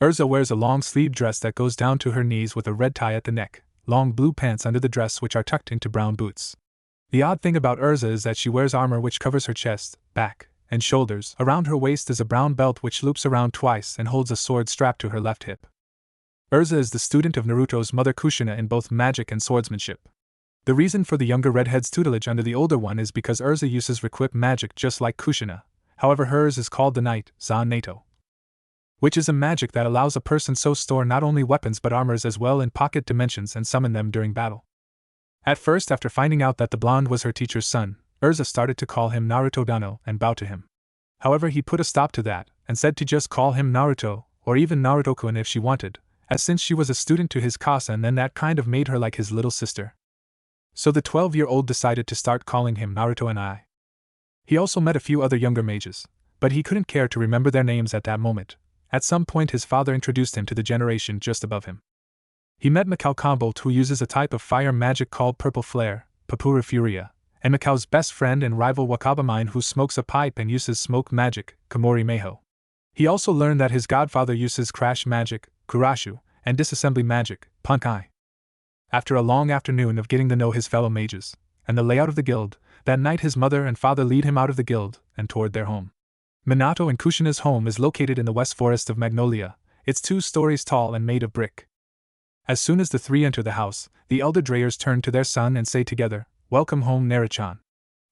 Urza wears a long-sleeved dress that goes down to her knees with a red tie at the neck, long blue pants under the dress which are tucked into brown boots. The odd thing about Urza is that she wears armor which covers her chest, back, and shoulders. Around her waist is a brown belt which loops around twice and holds a sword strapped to her left hip. Urza is the student of Naruto's mother Kushina in both magic and swordsmanship. The reason for the younger redhead's tutelage under the older one is because Urza uses requip magic just like Kushina, however hers is called the Knight, Zan Nato, which is a magic that allows a person to store not only weapons but armors as well in pocket dimensions and summon them during battle. At first, after finding out that the blonde was her teacher's son, Urza started to call him Naruto Dano and bow to him. However, he put a stop to that, and said to just call him Naruto, or even Naruto-kun if she wanted, as since she was a student to his casa and then that kind of made her like his little sister. So the 12-year-old decided to start calling him Naruto and I. He also met a few other younger mages, but he couldn't care to remember their names at that moment. At some point his father introduced him to the generation just above him. He met Mikao Kombolt, who uses a type of fire magic called Purple Flare, Papura Furia, and Mikao's best friend and rival Wakabamine, who smokes a pipe and uses smoke magic, Komori Meho. He also learned that his godfather uses crash magic, Kurashu, and disassembly magic, Punkai. After a long afternoon of getting to know his fellow mages, and the layout of the guild, that night his mother and father lead him out of the guild, and toward their home. Minato and Kushina's home is located in the west forest of Magnolia. It's 2 stories tall and made of brick. As soon as the three enter the house, the elder Dreyers turn to their son and say together, "Welcome home, Naruchan."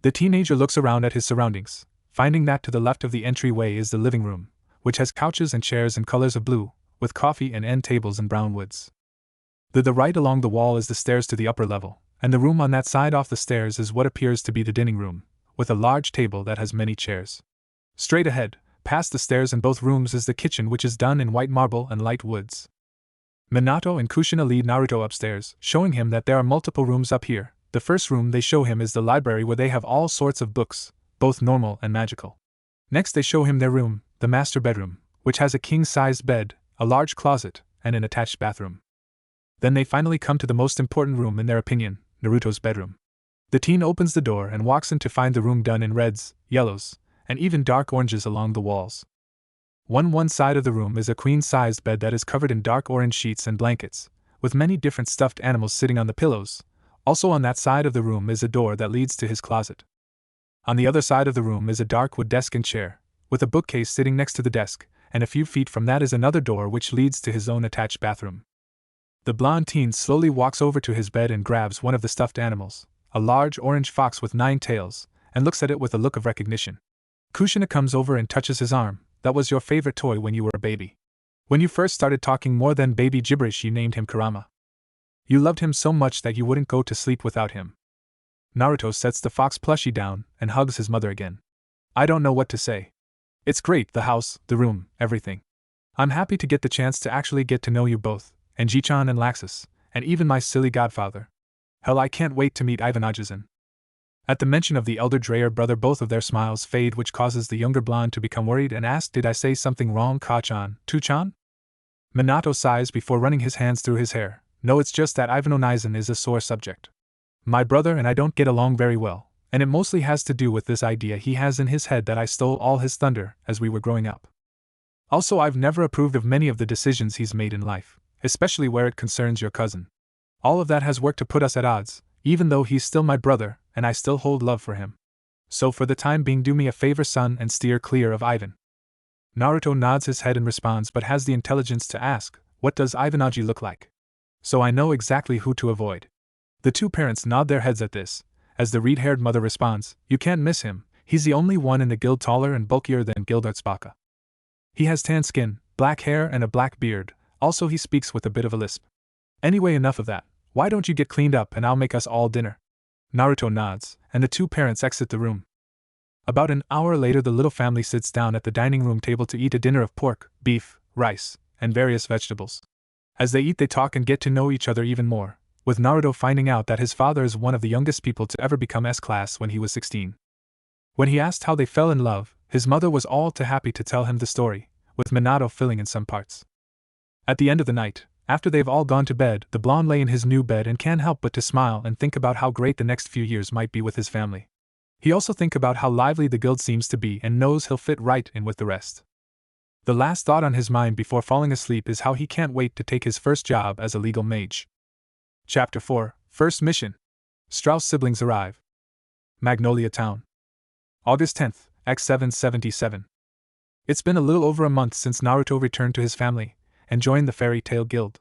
The teenager looks around at his surroundings, finding that to the left of the entryway is the living room, which has couches and chairs in colors of blue, with coffee and end tables in brown woods. To the right along the wall is the stairs to the upper level, and the room on that side off the stairs is what appears to be the dining room, with a large table that has many chairs. Straight ahead, past the stairs in both rooms, is the kitchen, which is done in white marble and light woods. Minato and Kushina lead Naruto upstairs, showing him that there are multiple rooms up here. The first room they show him is the library, where they have all sorts of books, both normal and magical. Next they show him their room, the master bedroom, which has a king-sized bed, a large closet, and an attached bathroom. Then they finally come to the most important room in their opinion, Naruto's bedroom. The teen opens the door and walks in to find the room done in reds, yellows, and even dark oranges along the walls. One side of the room is a queen-sized bed that is covered in dark orange sheets and blankets, with many different stuffed animals sitting on the pillows. Also on that side of the room is a door that leads to his closet. On the other side of the room is a dark wood desk and chair, with a bookcase sitting next to the desk, and a few feet from that is another door which leads to his own attached bathroom. The blonde teen slowly walks over to his bed and grabs one of the stuffed animals, a large orange fox with 9 tails, and looks at it with a look of recognition. Kushina comes over and touches his arm, that was your favorite toy when you were a baby. When you first started talking more than baby gibberish, you named him Kurama. You loved him so much that you wouldn't go to sleep without him. Naruto sets the fox plushie down and hugs his mother again. I don't know what to say. It's great, the house, the room, everything. I'm happy to get the chance to actually get to know you both, and Ji-chan and Laxus, and even my silly godfather. Hell, I can't wait to meet Ivan. At the mention of the elder Dreyer brother, both of their smiles fade, which causes the younger blonde to become worried and ask, did I say something wrong, Ka-chan, Tu-chan? Minato sighs before running his hands through his hair. No, it's just that Ivan is a sore subject. My brother and I don't get along very well, and it mostly has to do with this idea he has in his head that I stole all his thunder as we were growing up. Also, I've never approved of many of the decisions he's made in life, especially where it concerns your cousin. All of that has worked to put us at odds, even though he's still my brother, and I still hold love for him. So for the time being, do me a favor, son, and steer clear of Ivan. Naruto nods his head and responds, but has the intelligence to ask, what does Ivanaji look like? So I know exactly who to avoid. The two parents nod their heads at this, as the reed-haired mother responds, you can't miss him, he's the only one in the guild taller and bulkier than Gildarts Baka. He has tan skin, black hair, and a black beard, also he speaks with a bit of a lisp. Anyway, enough of that, why don't you get cleaned up and I'll make us all dinner? Naruto nods, and the two parents exit the room. About an hour later, the little family sits down at the dining room table to eat a dinner of pork, beef, rice, and various vegetables. As they eat, they talk and get to know each other even more, with Naruto finding out that his father is one of the youngest people to ever become S-class when he was 16. When he asked how they fell in love, his mother was all too happy to tell him the story, with Minato filling in some parts. At the end of the night, after they've all gone to bed, the blonde lay in his new bed and can't help but to smile and think about how great the next few years might be with his family. He also thinks about how lively the guild seems to be and knows he'll fit right in with the rest. The last thought on his mind before falling asleep is how he can't wait to take his first job as a legal mage. Chapter 4, First Mission. Strauss siblings arrive. Magnolia Town. August 10th, X777. It's been a little over a month since Naruto returned to his family and joined the Fairy Tail Guild.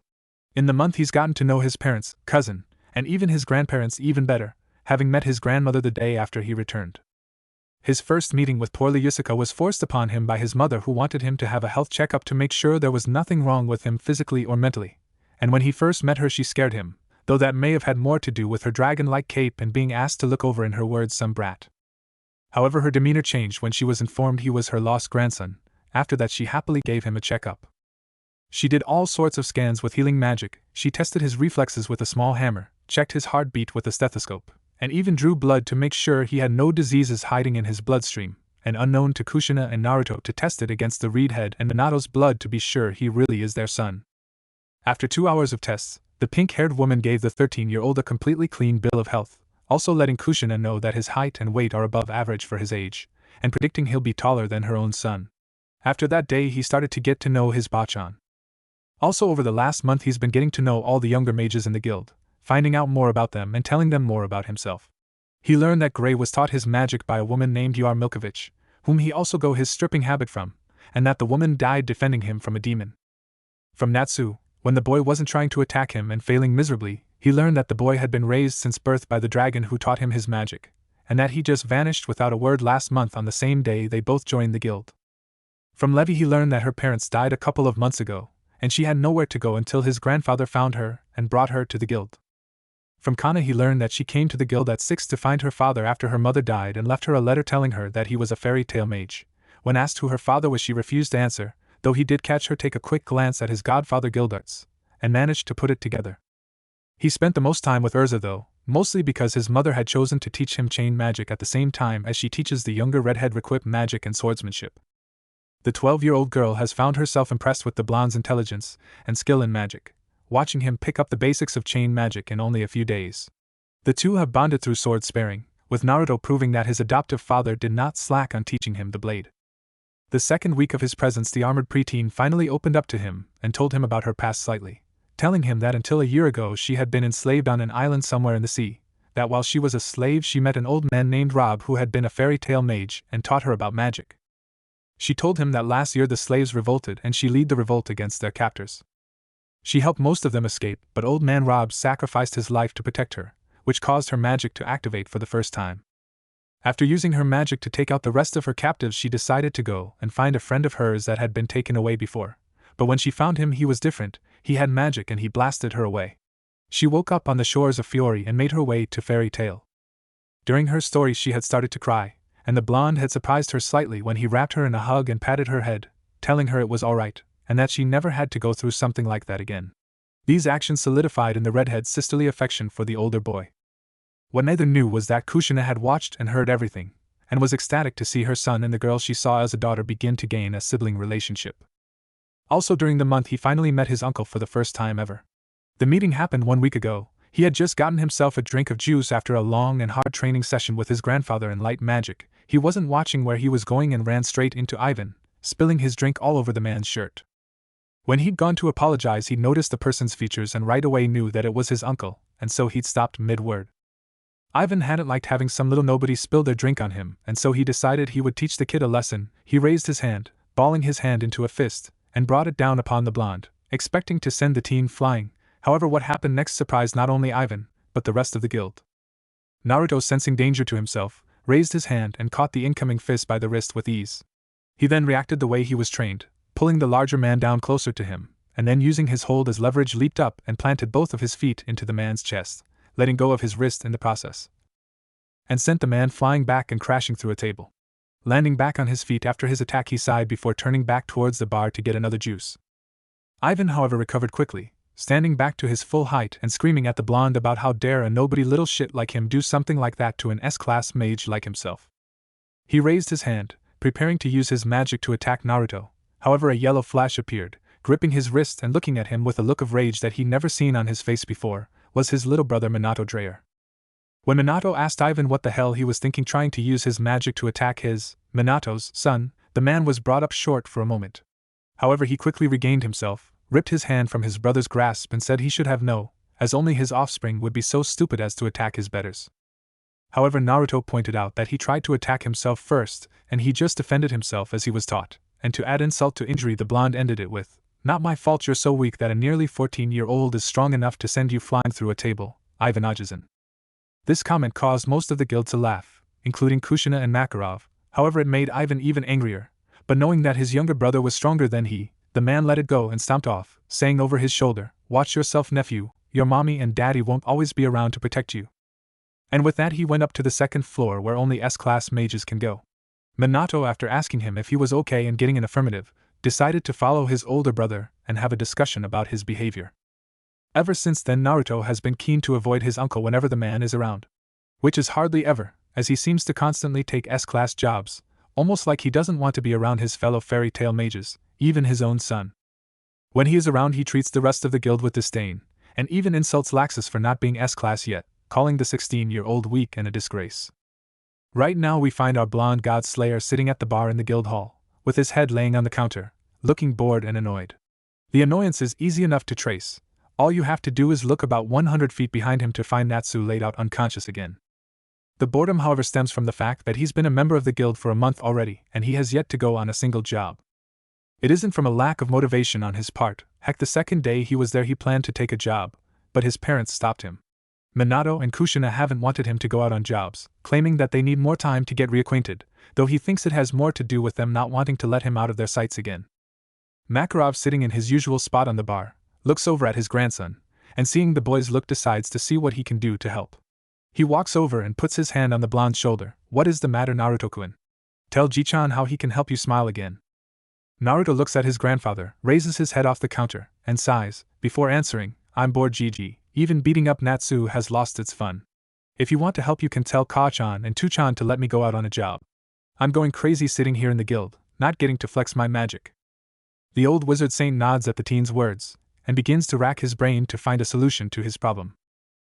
In the month he's gotten to know his parents, cousin, and even his grandparents even better, having met his grandmother the day after he returned. His first meeting with poorly Yusuka was forced upon him by his mother, who wanted him to have a health checkup to make sure there was nothing wrong with him physically or mentally, and when he first met her she scared him, though that may have had more to do with her dragon-like cape and being asked to look over, in her words, some brat. However, her demeanor changed when she was informed he was her lost grandson. After that she happily gave him a checkup. She did all sorts of scans with healing magic, she tested his reflexes with a small hammer, checked his heartbeat with a stethoscope, and even drew blood to make sure he had no diseases hiding in his bloodstream, and unknown to Kushina and Naruto, to test it against the reed head and Minato's blood to be sure he really is their son. After 2 hours of tests, the pink-haired woman gave the 13-year-old a completely clean bill of health, also letting Kushina know that his height and weight are above average for his age, and predicting he'll be taller than her own son. After that day he started to get to know his Bachan. Also over the last month he's been getting to know all the younger mages in the guild, finding out more about them and telling them more about himself. He learned that Gray was taught his magic by a woman named Yar Milkovich, whom he also got his stripping habit from, and that the woman died defending him from a demon. From Natsu, when the boy wasn't trying to attack him and failing miserably, he learned that the boy had been raised since birth by the dragon who taught him his magic, and that he just vanished without a word last month on the same day they both joined the guild. From Levi he learned that her parents died a couple of months ago, and she had nowhere to go until his grandfather found her and brought her to the guild. From Kana he learned that she came to the guild at 6 to find her father after her mother died and left her a letter telling her that he was a fairy tale mage. When asked who her father was she refused to answer, though he did catch her take a quick glance at his godfather Gildarts, and managed to put it together. He spent the most time with Urza though, mostly because his mother had chosen to teach him chain magic at the same time as she teaches the younger redhead Requip magic and swordsmanship. The 12-year-old girl has found herself impressed with the blonde's intelligence and skill in magic, watching him pick up the basics of chain magic in only a few days. The two have bonded through sword sparing, with Naruto proving that his adoptive father did not slack on teaching him the blade. The second week of his presence the armored preteen finally opened up to him and told him about her past slightly, telling him that until a year ago she had been enslaved on an island somewhere in the sea, that while she was a slave she met an old man named Rob who had been a fairy tale mage and taught her about magic. She told him that last year the slaves revolted and she led the revolt against their captors. She helped most of them escape, but old man Rob sacrificed his life to protect her, which caused her magic to activate for the first time. After using her magic to take out the rest of her captives, she decided to go and find a friend of hers that had been taken away before. But when she found him, he was different. He had magic and he blasted her away. She woke up on the shores of Fiori and made her way to Fairy Tale. During her story she had started to cry, and the blonde had surprised her slightly when he wrapped her in a hug and patted her head, telling her it was alright, and that she never had to go through something like that again. These actions solidified in the redhead's sisterly affection for the older boy. What neither knew was that Kushina had watched and heard everything, and was ecstatic to see her son and the girl she saw as a daughter begin to gain a sibling relationship. Also during the month he finally met his uncle for the first time ever. The meeting happened 1 week ago. He had just gotten himself a drink of juice after a long and hard training session with his grandfather in light magic. He wasn't watching where he was going and ran straight into Ivan, spilling his drink all over the man's shirt. When he'd gone to apologize, he noticed the person's features and right away knew that it was his uncle, and so he'd stopped mid-word. Ivan hadn't liked having some little nobody spill their drink on him, and so he decided he would teach the kid a lesson. He raised his hand, balling his hand into a fist, and brought it down upon the blonde, expecting to send the teen flying. However, what happened next surprised not only Ivan, but the rest of the guild. Naruto, sensing danger to himself, raised his hand and caught the incoming fist by the wrist with ease. He then reacted the way he was trained, pulling the larger man down closer to him, and then using his hold as leverage leaped up and planted both of his feet into the man's chest, letting go of his wrist in the process, and sent the man flying back and crashing through a table. Landing back on his feet after his attack, he sighed before turning back towards the bar to get another juice. Ivan, however, recovered quickly, standing back to his full height and screaming at the blonde about how dare a nobody little shit like him do something like that to an S-class mage like himself. He raised his hand, preparing to use his magic to attack Naruto. However, a yellow flash appeared, gripping his wrist and looking at him with a look of rage that he'd never seen on his face before. Was his little brother Minato Dreyer. When Minato asked Ivan what the hell he was thinking trying to use his magic to attack his, Minato's, son, the man was brought up short for a moment. However, he quickly regained himself, ripped his hand from his brother's grasp and said he should have no, as only his offspring would be so stupid as to attack his betters. However, Naruto pointed out that he tried to attack himself first, and he just defended himself as he was taught, and to add insult to injury the blonde ended it with, "Not my fault you're so weak that a nearly 14-year-old is strong enough to send you flying through a table, Ivan Ajizan." This comment caused most of the guild to laugh, including Kushina and Makarov. However, it made Ivan even angrier, but knowing that his younger brother was stronger than he, the man let it go and stomped off, saying over his shoulder, "Watch yourself, nephew, your mommy and daddy won't always be around to protect you." And with that he went up to the second floor where only S-class mages can go. Minato, after asking him if he was okay and getting an affirmative, decided to follow his older brother and have a discussion about his behavior. Ever since then Naruto has been keen to avoid his uncle whenever the man is around. Which is hardly ever, as he seems to constantly take S-class jobs, almost like he doesn't want to be around his fellow fairy tale mages, even his own son. When he is around he treats the rest of the guild with disdain, and even insults Laxus for not being S-class yet, calling the 16-year-old weak and a disgrace. Right now we find our blonde god slayer sitting at the bar in the guild hall, with his head laying on the counter, looking bored and annoyed. The annoyance is easy enough to trace. All you have to do is look about 100 feet behind him to find Natsu laid out unconscious again. The boredom, however, stems from the fact that he's been a member of the guild for a month already, and he has yet to go on a single job. It isn't from a lack of motivation on his part. Heck, the second day he was there he planned to take a job, but his parents stopped him. Minato and Kushina haven't wanted him to go out on jobs, claiming that they need more time to get reacquainted, though he thinks it has more to do with them not wanting to let him out of their sights again. Makarov, sitting in his usual spot on the bar, looks over at his grandson, and seeing the boy's look decides to see what he can do to help. He walks over and puts his hand on the blonde's shoulder. "What is the matter, Naruto-kun? Tell Ji-chan how he can help you smile again." Naruto looks at his grandfather, raises his head off the counter, and sighs, before answering, "I'm bored, Gigi. Even beating up Natsu has lost its fun. If you want to help you can tell Koha-chan and Tu-chan to let me go out on a job. I'm going crazy sitting here in the guild, not getting to flex my magic." The old wizard saint nods at the teen's words, and begins to rack his brain to find a solution to his problem.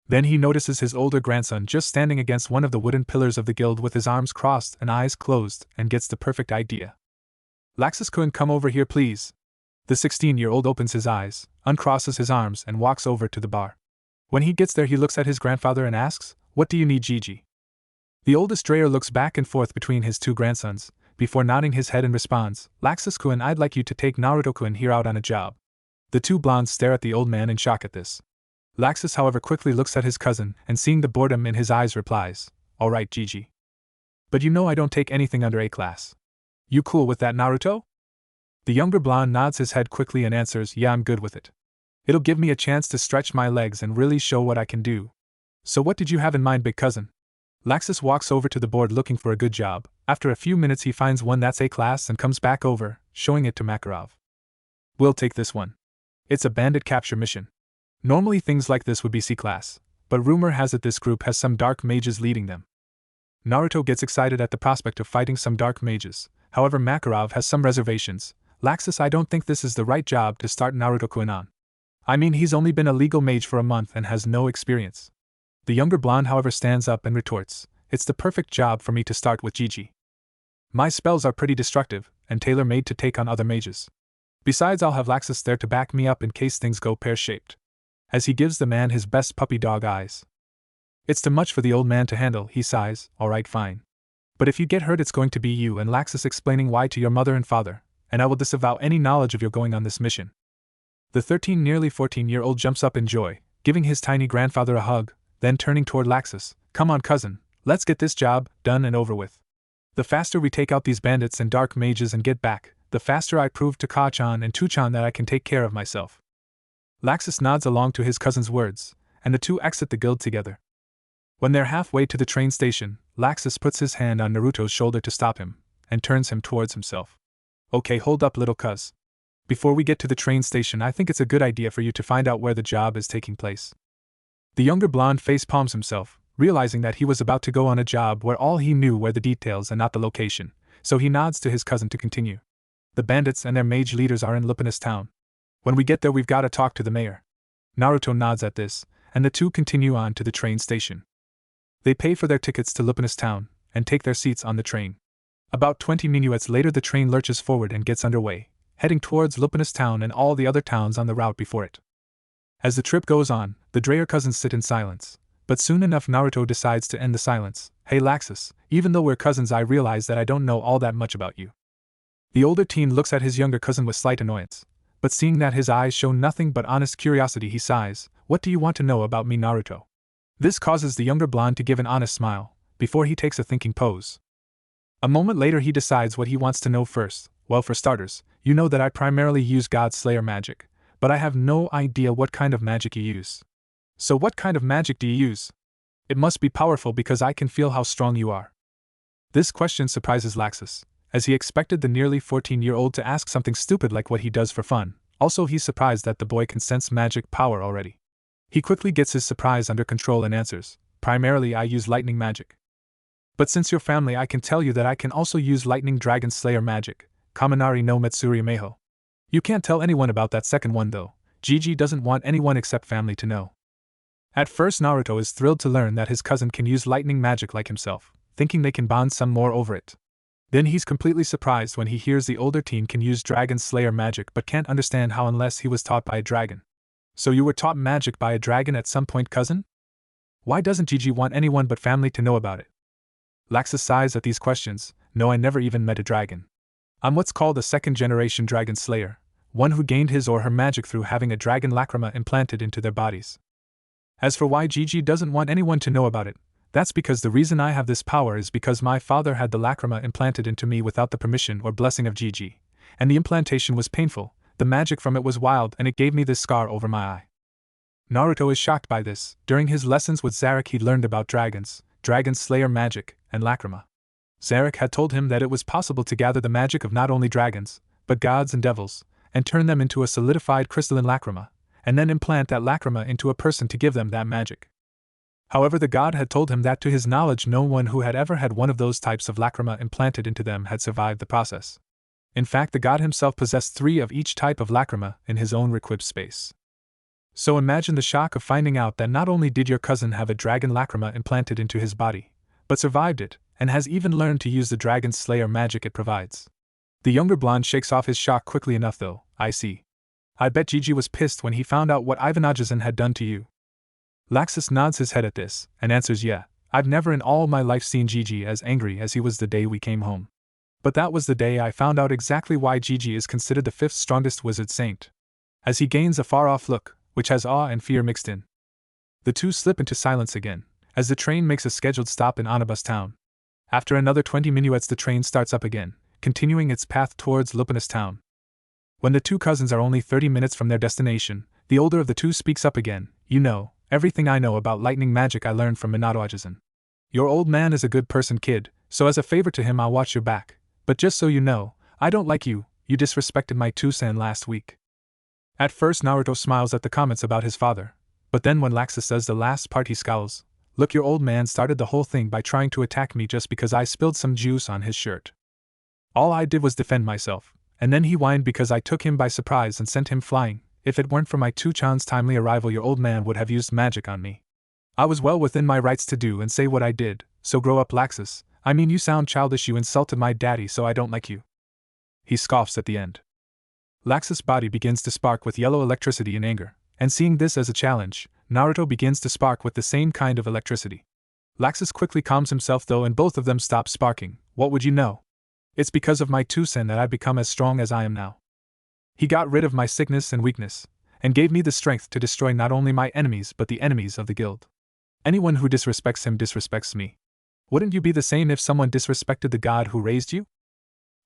Then he notices his older grandson just standing against one of the wooden pillars of the guild with his arms crossed and eyes closed, and gets the perfect idea. "Laxus-kun, come over here please." The 16-year-old opens his eyes, uncrosses his arms and walks over to the bar. When he gets there he looks at his grandfather and asks, "What do you need, Gigi?" The oldest Dreyer looks back and forth between his two grandsons, before nodding his head and responds, "Laxus-kun, I'd like you to take Naruto-kun here out on a job." The two blondes stare at the old man in shock at this. Laxus, however, quickly looks at his cousin and seeing the boredom in his eyes replies, "All right, Gigi. But you know I don't take anything under A class. You cool with that, Naruto? The younger blonde nods his head quickly and answers, yeah, I'm good with it. It'll give me a chance to stretch my legs and really show what I can do. So what did you have in mind, big cousin? Laxus walks over to the board looking for a good job. After a few minutes he finds one that's A class and comes back over, showing it to Makarov. We'll take this one. It's a bandit capture mission. Normally things like this would be C class, but rumor has it this group has some dark mages leading them. Naruto gets excited at the prospect of fighting some dark mages, however Makarov has some reservations. Laxus, I don't think this is the right job to start Naruto-kun on. I mean, he's only been a legal mage for a month and has no experience. The younger blonde however stands up and retorts, it's the perfect job for me to start with Gigi. My spells are pretty destructive, and tailor-made to take on other mages. Besides, I'll have Laxus there to back me up in case things go pear-shaped. As he gives the man his best puppy dog eyes. It's too much for the old man to handle, he sighs, alright fine. But if you get hurt it's going to be you and Laxus explaining why to your mother and father, and I will disavow any knowledge of your going on this mission. The nearly 14-year-old jumps up in joy, giving his tiny grandfather a hug, then turning toward Laxus, come on cousin, let's get this job done and over with. The faster we take out these bandits and dark mages and get back, the faster I prove to Ka-chan and Tu-chan that I can take care of myself. Laxus nods along to his cousin's words, and the two exit the guild together. When they're halfway to the train station, Laxus puts his hand on Naruto's shoulder to stop him, and turns him towards himself. Okay, hold up little cuz. Before we get to the train station I think it's a good idea for you to find out where the job is taking place. The younger blonde face palms himself, realizing that he was about to go on a job where all he knew were the details and not the location, so he nods to his cousin to continue. The bandits and their mage leaders are in Lupinus town. When we get there we've got to talk to the mayor. Naruto nods at this, and the two continue on to the train station. They pay for their tickets to Lupinus town, and take their seats on the train. About 20 minutes later the train lurches forward and gets underway, heading towards Lupinus town and all the other towns on the route before it. As the trip goes on, the Dreyer cousins sit in silence, but soon enough Naruto decides to end the silence. Hey Laxus, even though we're cousins I realize that I don't know all that much about you. The older teen looks at his younger cousin with slight annoyance, but seeing that his eyes show nothing but honest curiosity he sighs, what do you want to know about me Naruto? This causes the younger blonde to give an honest smile, before he takes a thinking pose. A moment later he decides what he wants to know first. Well, for starters, you know that I primarily use God Slayer magic, but I have no idea what kind of magic you use. So what kind of magic do you use? It must be powerful because I can feel how strong you are. This question surprises Laxus, as he expected the nearly 14-year-old to ask something stupid like what he does for fun. Also he's surprised that the boy can sense magic power already. He quickly gets his surprise under control and answers, primarily I use lightning magic. But since your family I can tell you that I can also use lightning dragon slayer magic, Kaminari no Metsuri Meho. You can't tell anyone about that second one though. Gigi doesn't want anyone except family to know. At first Naruto is thrilled to learn that his cousin can use lightning magic like himself, thinking they can bond some more over it. Then he's completely surprised when he hears the older teen can use dragon slayer magic but can't understand how unless he was taught by a dragon. So you were taught magic by a dragon at some point, cousin? Why doesn't Gigi want anyone but family to know about it? Laxus sighs at these questions. No, I never even met a dragon. I'm what's called a second-generation dragon slayer, one who gained his or her magic through having a dragon lacrima implanted into their bodies. As for why Gigi doesn't want anyone to know about it, that's because the reason I have this power is because my father had the lacrima implanted into me without the permission or blessing of Gigi, and the implantation was painful, the magic from it was wild and it gave me this scar over my eye. Naruto is shocked by this. During his lessons with Zarek he learned about dragons, dragon slayer magic, and lacrima. Zarek had told him that it was possible to gather the magic of not only dragons, but gods and devils, and turn them into a solidified crystalline lacrima, and then implant that lacrima into a person to give them that magic. However, the god had told him that to his knowledge no one who had ever had one of those types of lacrima implanted into them had survived the process. In fact, the god himself possessed 3 of each type of lacrima in his own requipped space. So imagine the shock of finding out that not only did your cousin have a dragon lacrima implanted into his body, but survived it, and has even learned to use the dragon slayer magic it provides. The younger blonde shakes off his shock quickly enough though. I see. I bet Gigi was pissed when he found out what Ivanajizan had done to you. Laxus nods his head at this, and answers yeah, I've never in all my life seen Gigi as angry as he was the day we came home. But that was the day I found out exactly why Gigi is considered the 5th strongest wizard saint. As he gains a far-off look, which has awe and fear mixed in. The two slip into silence again, as the train makes a scheduled stop in Onibus town. After another 20 minuets, the train starts up again, continuing its path towards Lupanus town. When the two cousins are only 30 minutes from their destination, the older of the two speaks up again. You know, everything I know about lightning magic I learned from Minato Ajisen. Your old man is a good person, kid, so as a favor to him I'll watch your back. But just so you know, I don't like you disrespected my Tusan last week. At first Naruto smiles at the comments about his father, but then when Laxus says the last part he scowls. Look, your old man started the whole thing by trying to attack me just because I spilled some juice on his shirt. All I did was defend myself, and then he whined because I took him by surprise and sent him flying. If it weren't for my Two-chan's timely arrival, your old man would have used magic on me. I was well within my rights to do and say what I did, so grow up, Laxus. I mean, you sound childish. You insulted my daddy, so I don't like you. He scoffs at the end. Laxus' body begins to spark with yellow electricity in anger, and seeing this as a challenge, Naruto begins to spark with the same kind of electricity. Laxus quickly calms himself though, and both of them stop sparking. What would you know? It's because of my Tusen that I've become as strong as I am now. He got rid of my sickness and weakness, and gave me the strength to destroy not only my enemies but the enemies of the guild. Anyone who disrespects him disrespects me. Wouldn't you be the same if someone disrespected the god who raised you?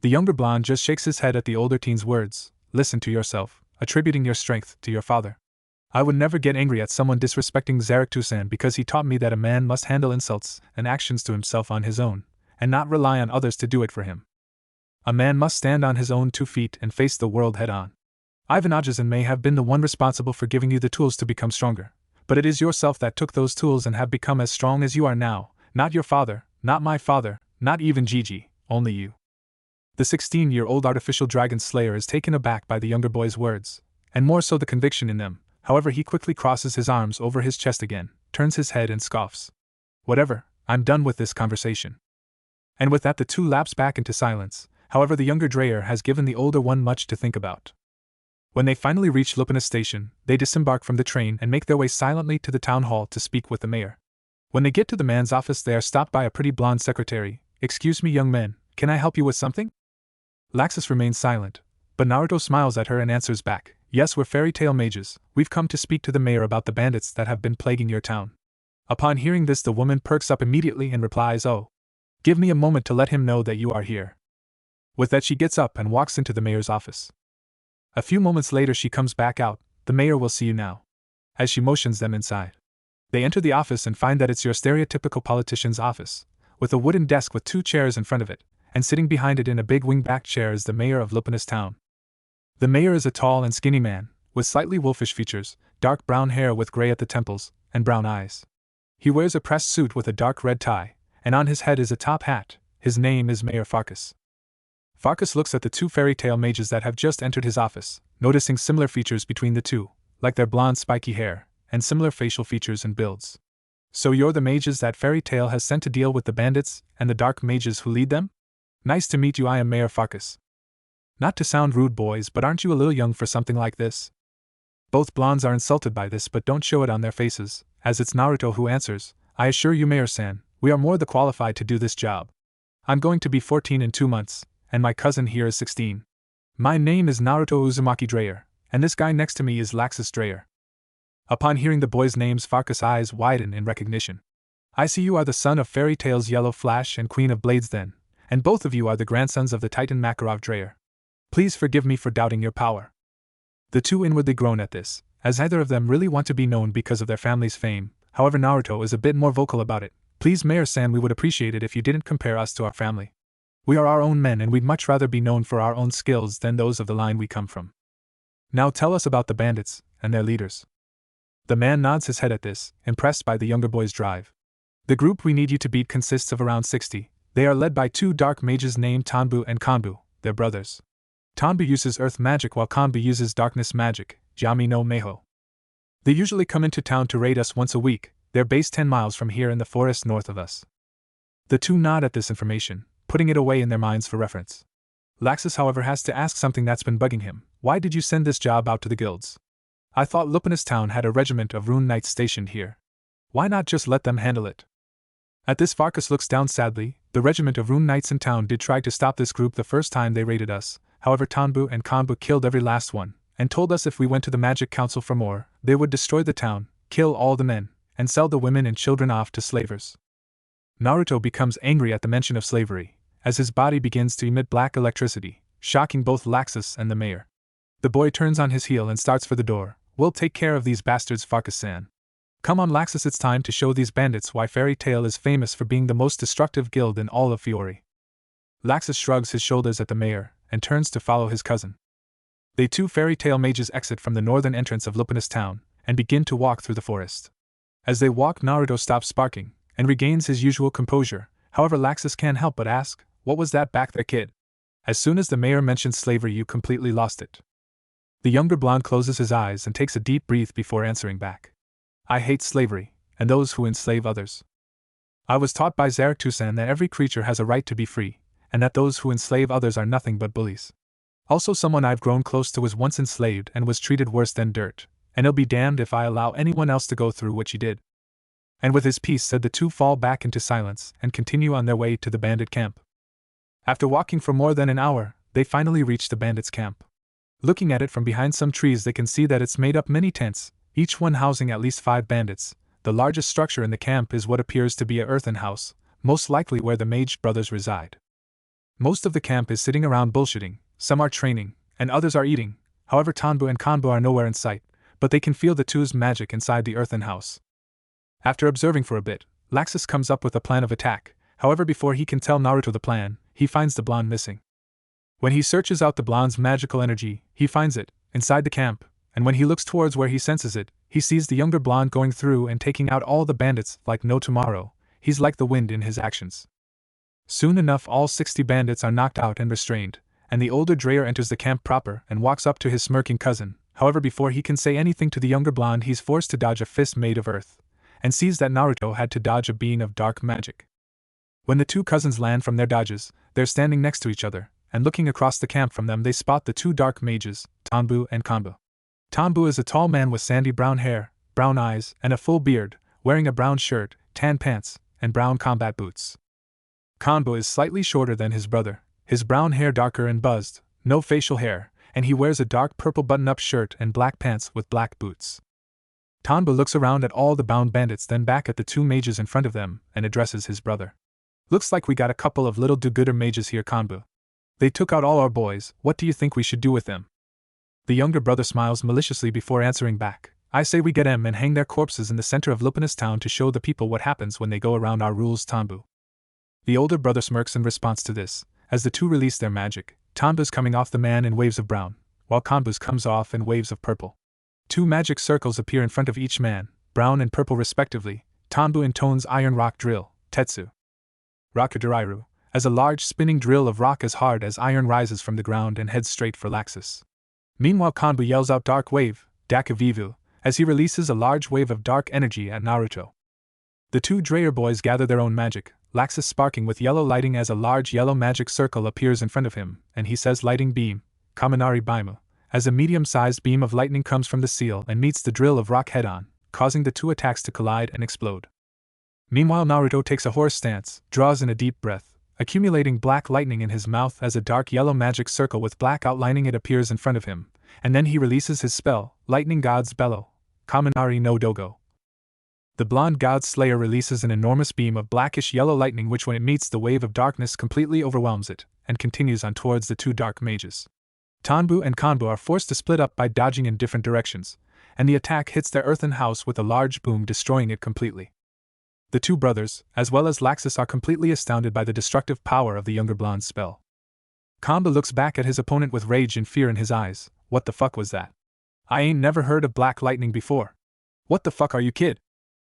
The younger blonde just shakes his head at the older teen's words. Listen to yourself, attributing your strength to your father. I would never get angry at someone disrespecting Zaraktusan because he taught me that a man must handle insults and actions to himself on his own, and not rely on others to do it for him. A man must stand on his own 2 feet and face the world head on. Ivan Ajisen may have been the one responsible for giving you the tools to become stronger, but it is yourself that took those tools and have become as strong as you are now, not your father, not my father, not even Gigi, only you. The 16-year-old artificial dragon slayer is taken aback by the younger boy's words, and more so the conviction in them. However, he quickly crosses his arms over his chest again, turns his head and scoffs. Whatever, I'm done with this conversation. And with that the two lapse back into silence. However, the younger Dreyer has given the older one much to think about. When they finally reach Lupanus station, they disembark from the train and make their way silently to the town hall to speak with the mayor. When they get to the man's office, they are stopped by a pretty blonde secretary. Excuse me, young man, can I help you with something? Laxus remains silent, but Naruto smiles at her and answers back. Yes, we're fairy tale mages. We've come to speak to the mayor about the bandits that have been plaguing your town. Upon hearing this, the woman perks up immediately and replies, oh. Give me a moment to let him know that you are here. With that, she gets up and walks into the mayor's office. A few moments later, she comes back out. The mayor will see you now. As she motions them inside. They enter the office and find that it's your stereotypical politician's office, with a wooden desk with 2 chairs in front of it, and sitting behind it in a big wing-back chair is the mayor of Lupanus town. The mayor is a tall and skinny man, with slightly wolfish features, dark brown hair with gray at the temples, and brown eyes. He wears a pressed suit with a dark red tie, and on his head is a top hat. His name is Mayor Farkas. Farkas looks at the 2 fairy tale mages that have just entered his office, noticing similar features between the two, like their blonde spiky hair, and similar facial features and builds. So you're the mages that fairy tale has sent to deal with the bandits, and the dark mages who lead them? Nice to meet you, I am Mayor Farkas. Not to sound rude, boys, but aren't you a little young for something like this? Both blondes are insulted by this but don't show it on their faces, as it's Naruto who answers, I assure you, Mayor-san, we are more than qualified to do this job. I'm going to be 14 in 2 months, and my cousin here is 16. My name is Naruto Uzumaki Dreyer, and this guy next to me is Laxus Dreyer. Upon hearing the boys' names, Farkas' eyes widen in recognition. I see you are the son of Fairy Tale's Yellow Flash and Queen of Blades then, and both of you are the grandsons of the Titan Makarov Dreyer. Please forgive me for doubting your power. The two inwardly groan at this, as neither of them really want to be known because of their family's fame. However, Naruto is a bit more vocal about it. Please, Mayor-san, we would appreciate it if you didn't compare us to our family. We are our own men and we'd much rather be known for our own skills than those of the line we come from. Now tell us about the bandits and their leaders. The man nods his head at this, impressed by the younger boy's drive. The group we need you to beat consists of around 60. They are led by 2 dark mages named Tanbu and Kanbu, their brothers. Tanbu uses earth magic while Kanbu uses darkness magic, Jami no Meho. They usually come into town to raid us once a week. They're based 10 miles from here in the forest north of us. The two nod at this information, putting it away in their minds for reference. Laxus, however, has to ask something that's been bugging him. Why did you send this job out to the guilds? I thought Lupanus town had a regiment of rune knights stationed here. Why not just let them handle it? At this, Farkas looks down sadly. The regiment of rune knights in town did try to stop this group the first time they raided us. However, Tanbu and Kanbu killed every last one, and told us if we went to the Magic Council for more, they would destroy the town, kill all the men, and sell the women and children off to slavers. Naruto becomes angry at the mention of slavery, as his body begins to emit black electricity, shocking both Laxus and the mayor. The boy turns on his heel and starts for the door. "We'll take care of these bastards, Farkas-san. Come on, Laxus, it's time to show these bandits why Fairy Tail is famous for being the most destructive guild in all of Fiori." Laxus shrugs his shoulders at the mayor and turns to follow his cousin. They two Fairy Tail mages exit from the northern entrance of Lupanus town and begin to walk through the forest. As they walk, Naruto stops sparking and regains his usual composure. However, Laxus can't help but ask, "What was that back there, kid?" As soon as the mayor mentioned slavery, you completely lost it. The younger blonde closes his eyes and takes a deep breath before answering back. "I hate slavery, and those who enslave others. I was taught by Zarathustra that every creature has a right to be free, and that those who enslave others are nothing but bullies. Also, someone I've grown close to was once enslaved and was treated worse than dirt, and I'll be damned if I allow anyone else to go through what she did." And with his piece said, the two fall back into silence and continue on their way to the bandit camp. After walking for more than an hour, they finally reach the bandits' camp. Looking at it from behind some trees, they can see that it's made up many tents, each one housing at least 5 bandits. The largest structure in the camp is what appears to be a earthen house, most likely where the Mage brothers reside. Most of the camp is sitting around bullshitting, some are training, and others are eating. However, Tanbu and Kanbu are nowhere in sight, but they can feel the two's magic inside the earthen house. After observing for a bit, Laxus comes up with a plan of attack. However, before he can tell Naruto the plan, he finds the blonde missing. When he searches out the blonde's magical energy, he finds it inside the camp, and when he looks towards where he senses it, he sees the younger blonde going through and taking out all the bandits like no tomorrow. He's like the wind in his actions. Soon enough, all 60 bandits are knocked out and restrained, and the older Dreyer enters the camp proper and walks up to his smirking cousin. However, before he can say anything to the younger blonde, he's forced to dodge a fist made of earth, and sees that Naruto had to dodge a being of dark magic. When the two cousins land from their dodges, they're standing next to each other, and looking across the camp from them, they spot the two dark mages, Tanbu and Kanbu. Tanbu is a tall man with sandy brown hair, brown eyes, and a full beard, wearing a brown shirt, tan pants, and brown combat boots. Kanbu is slightly shorter than his brother, his brown hair darker and buzzed, no facial hair, and he wears a dark purple button-up shirt and black pants with black boots. Tanbu looks around at all the bound bandits, then back at the two mages in front of them, and addresses his brother. "Looks like we got a couple of little do-gooder mages here, Kanbu. They took out all our boys. What do you think we should do with them?" The younger brother smiles maliciously before answering back. "I say we get them and hang their corpses in the center of Lupanus town to show the people what happens when they go around our rules, Tanbu." The older brother smirks in response to this, as the two release their magic. Tanbu's coming off the man in waves of brown, while Kanbu's comes off in waves of purple. 2 magic circles appear in front of each man, brown and purple respectively. Tanbu intones Iron Rock Drill, Tetsu. Rakudurairu, as a large spinning drill of rock as hard as iron rises from the ground and heads straight for Laxus. Meanwhile, Kanbu yells out Dark Wave, Dakavivu, as he releases a large wave of dark energy at Naruto. The two Dreyer boys gather their own magic, Laxus sparking with yellow lighting as a large yellow magic circle appears in front of him, and he says Lighting Beam, Kaminari Baimu, as a medium-sized beam of lightning comes from the seal and meets the drill of rock head-on, causing the two attacks to collide and explode. Meanwhile, Naruto takes a horse stance, draws in a deep breath, accumulating black lightning in his mouth as a dark yellow magic circle with black outlining it appears in front of him, and then he releases his spell, Lightning God's Bellow, Kaminari no Dogo. The blonde god slayer releases an enormous beam of blackish yellow lightning which when it meets the wave of darkness completely overwhelms it, and continues on towards the two dark mages. Tanbu and Kanbu are forced to split up by dodging in different directions, and the attack hits their earthen house with a large boom, destroying it completely. The two brothers, as well as Laxus, are completely astounded by the destructive power of the younger blonde's spell. Kanbu looks back at his opponent with rage and fear in his eyes. "What the fuck was that? I ain't never heard of black lightning before. What the fuck are you, kid?"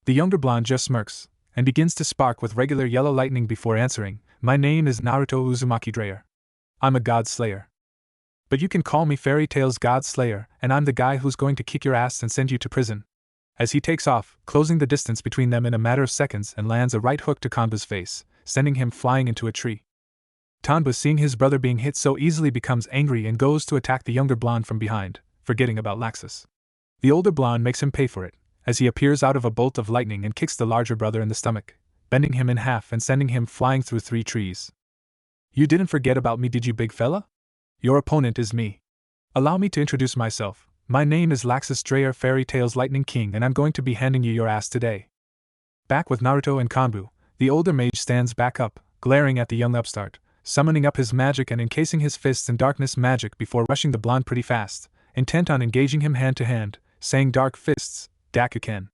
The younger blonde just smirks, and begins to spark with regular yellow lightning before answering, "My name is Naruto Uzumaki Dreyer. I'm a god slayer. But you can call me Fairy Tail's god slayer, and I'm the guy who's going to kick your ass and send you to prison." As he takes off, closing the distance between them in a matter of seconds, and lands a right hook to Kanbu's face, sending him flying into a tree. Tanbu, seeing his brother being hit so easily, becomes angry and goes to attack the younger blonde from behind, forgetting about Laxus. The older blonde makes him pay for it, as he appears out of a bolt of lightning and kicks the larger brother in the stomach, bending him in half and sending him flying through 3 trees. "You didn't forget about me, did you, big fella? Your opponent is me. Allow me to introduce myself. My name is Laxus Dreyer, Fairy Tail's Lightning King, and I'm going to be handing you your ass today." Back with Naruto and Kanbu, The older mage stands back up, glaring at the young upstart, summoning up his magic and encasing his fists in darkness magic before rushing the blonde pretty fast, intent on engaging him hand to hand, saying dark fists, Dakuken.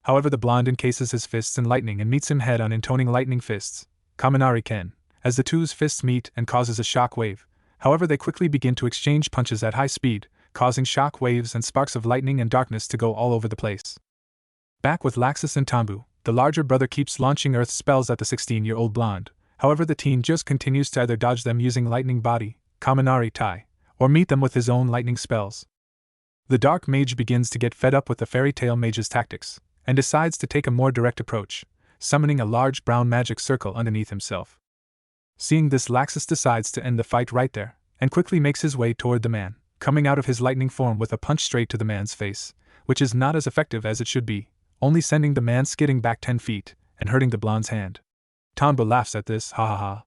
However, the blonde encases his fists in lightning and meets him head on, intoning lightning fists, Kaminari Ken, as the two's fists meet and causes a shock wave. However, they quickly begin to exchange punches at high speed, causing shock waves and sparks of lightning and darkness to go all over the place. Back with Laxus and Tambu, the larger brother keeps launching earth spells at the 16-year-old blonde. However, the teen just continues to either dodge them using lightning body, Kaminari Tai, or meet them with his own lightning spells. The dark mage begins to get fed up with the fairy tale mage's tactics, and decides to take a more direct approach, summoning a large brown magic circle underneath himself. Seeing this, Laxus decides to end the fight right there, and quickly makes his way toward the man, coming out of his lightning form with a punch straight to the man's face, which is not as effective as it should be, only sending the man skidding back 10 feet, and hurting the blonde's hand. Tamba laughs at this, ha ha ha.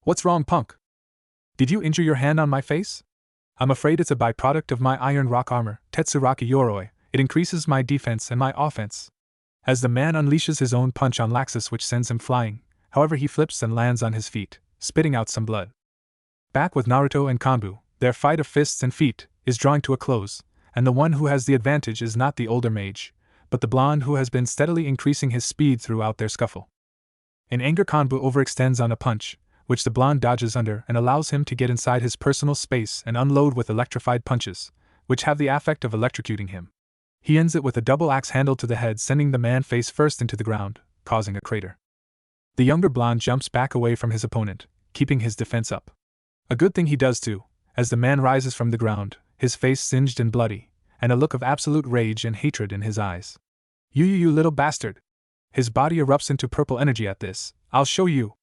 What's wrong, punk? Did you injure your hand on my face? I'm afraid it's a byproduct of my iron rock armor, Tetsuraki Yoroi. It increases my defense and my offense. As the man unleashes his own punch on Laxus, which sends him flying, however he flips and lands on his feet, spitting out some blood. Back with Naruto and Kanbu, their fight of fists and feet is drawing to a close, and the one who has the advantage is not the older mage, but the blonde who has been steadily increasing his speed throughout their scuffle. In anger, Kanbu overextends on a punch, which the blonde dodges under and allows him to get inside his personal space and unload with electrified punches, which have the effect of electrocuting him. He ends it with a double axe handle to the head, sending the man face first into the ground, causing a crater. The younger blonde jumps back away from his opponent, keeping his defense up. A good thing he does too, as the man rises from the ground, his face singed and bloody, and a look of absolute rage and hatred in his eyes. You little bastard! His body erupts into purple energy at this. I'll show you!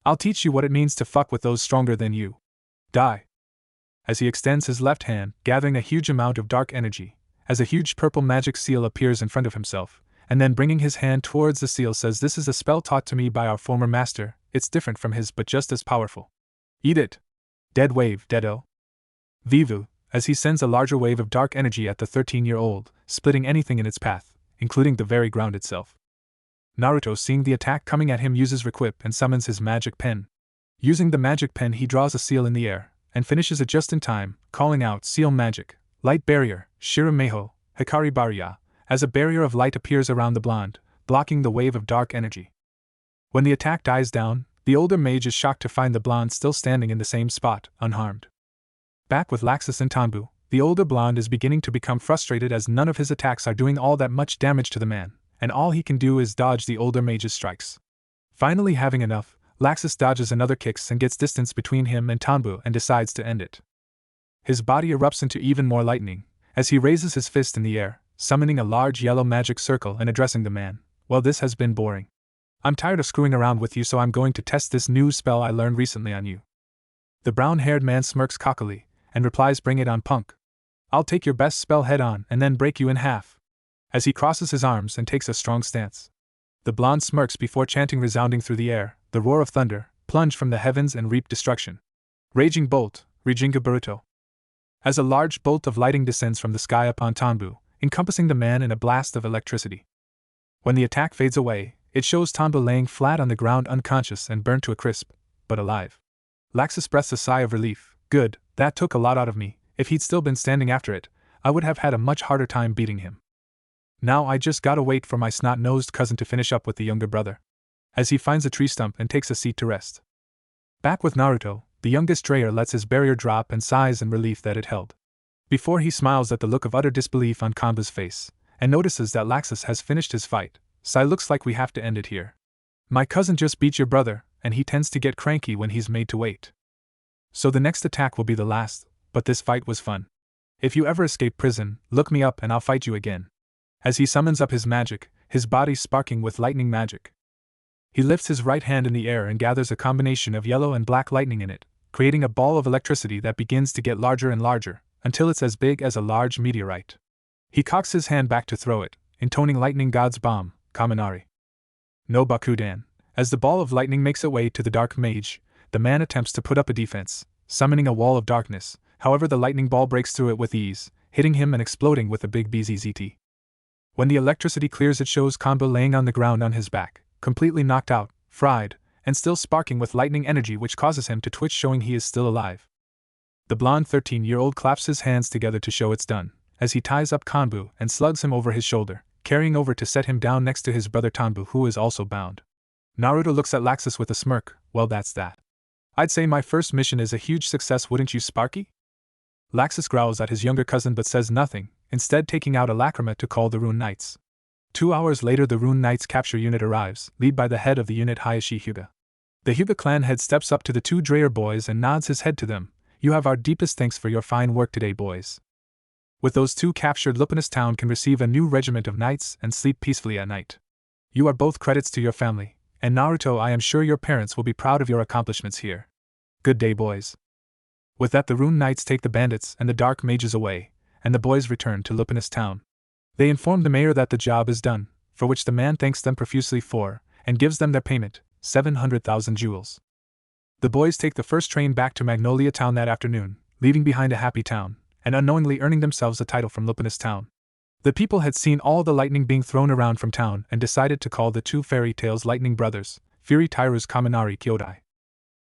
I'll teach you what it means to fuck with those stronger than you. Die! As he extends his left hand, gathering a huge amount of dark energy, as a huge purple magic seal appears in front of himself, and then bringing his hand towards the seal says, "This is a spell taught to me by our former master. It's different from his but just as powerful. Eat it! Dead wave, deado!" Vivu, as he sends a larger wave of dark energy at the 13-year-old, splitting anything in its path, including the very ground itself. Naruto, seeing the attack coming at him, uses Requip and summons his magic pen. Using the magic pen, he draws a seal in the air, and finishes it just in time, calling out, "Seal magic, light barrier, Shirameho, Hikari Barya," as a barrier of light appears around the blonde, blocking the wave of dark energy. When the attack dies down, the older mage is shocked to find the blonde still standing in the same spot, unharmed. Back with Laxus and Tambu, the older blonde is beginning to become frustrated as none of his attacks are doing all that much damage to the man, and all he can do is dodge the older mage's strikes. Finally having enough, Laxus dodges another kicks and gets distance between him and Tambu and decides to end it. His body erupts into even more lightning, as he raises his fist in the air, summoning a large yellow magic circle and addressing the man. "Well, this has been boring. I'm tired of screwing around with you, so I'm going to test this new spell I learned recently on you." The brown-haired man smirks cockily, and replies, "Bring it on, punk. I'll take your best spell head on and then break you in half," as he crosses his arms and takes a strong stance. The blonde smirks before chanting, resounding through the air, the roar of thunder, plunge from the heavens and reap destruction. Raging bolt, Rijinga Boruto. As a large bolt of lighting descends from the sky upon Tanbu, encompassing the man in a blast of electricity. When the attack fades away, it shows Tanbu laying flat on the ground, unconscious and burnt to a crisp, but alive. Laxus breathes a sigh of relief. Good, that took a lot out of me. If he'd still been standing after it, I would have had a much harder time beating him. Now I just gotta wait for my snot-nosed cousin to finish up with the younger brother. As he finds a tree stump and takes a seat to rest. Back with Naruto, the youngest Dreyer lets his barrier drop and sighs in relief that it held. Before he smiles at the look of utter disbelief on Kanbu's face, and notices that Laxus has finished his fight. "Sai, looks like we have to end it here. My cousin just beat your brother, and he tends to get cranky when he's made to wait. So the next attack will be the last, but this fight was fun. If you ever escape prison, look me up and I'll fight you again." As he summons up his magic, his body sparking with lightning magic. He lifts his right hand in the air and gathers a combination of yellow and black lightning in it, creating a ball of electricity that begins to get larger and larger, until it's as big as a large meteorite. He cocks his hand back to throw it, intoning Lightning God's Bomb, Kaminari no Bakudan. As the ball of lightning makes its way to the dark mage, the man attempts to put up a defense, summoning a wall of darkness. However, the lightning ball breaks through it with ease, hitting him and exploding with a big BZZT. When the electricity clears, it shows Kanbu laying on the ground on his back, completely knocked out, fried, and still sparking with lightning energy which causes him to twitch, showing he is still alive. The blonde 13-year-old claps his hands together to show it's done, as he ties up Kanbu and slugs him over his shoulder, carrying over to set him down next to his brother Tanbu, who is also bound. Naruto looks at Laxus with a smirk. Well, that's that. I'd say my first mission is a huge success, wouldn't you, Sparky? Laxus growls at his younger cousin but says nothing, instead taking out a lacrima to call the Rune Knights. 2 hours later the Rune Knights capture unit arrives, led by the head of the unit Hayashi Hyuga. The Hyuga clan head steps up to the 2 Dreyer boys and nods his head to them. You have our deepest thanks for your fine work today, boys. With those 2 captured, Lupanus town can receive a new regiment of knights and sleep peacefully at night. You are both credits to your family, and Naruto, I am sure your parents will be proud of your accomplishments here. Good day, boys. With that the Rune Knights take the bandits and the dark mages away, and the boys return to Lupanus town. They inform the mayor that the job is done, for which the man thanks them profusely for, and gives them their payment, 700,000 jewels. The boys take the first train back to Magnolia town that afternoon, leaving behind a happy town, and unknowingly earning themselves a title from Lupanus town. The people had seen all the lightning being thrown around from town and decided to call the 2 fairy tales lightning brothers, Fury Tairu's Kaminari Kyodai.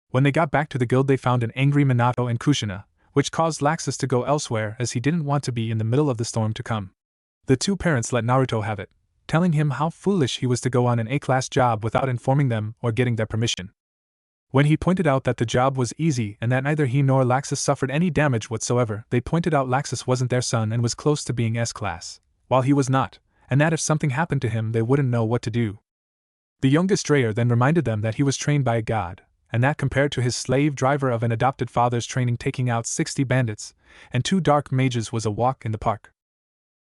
When they got back to the guild they found an angry Minato and Kushina, which caused Laxus to go elsewhere as he didn't want to be in the middle of the storm to come. The 2 parents let Naruto have it, telling him how foolish he was to go on an A-class job without informing them or getting their permission. When he pointed out that the job was easy and that neither he nor Laxus suffered any damage whatsoever, they pointed out Laxus wasn't their son and was close to being S-class, while he was not, and that if something happened to him they wouldn't know what to do. The youngest Dreyer then reminded them that he was trained by a god, and that compared to his slave driver of an adopted father's training taking out 60 bandits and 2 dark mages was a walk in the park.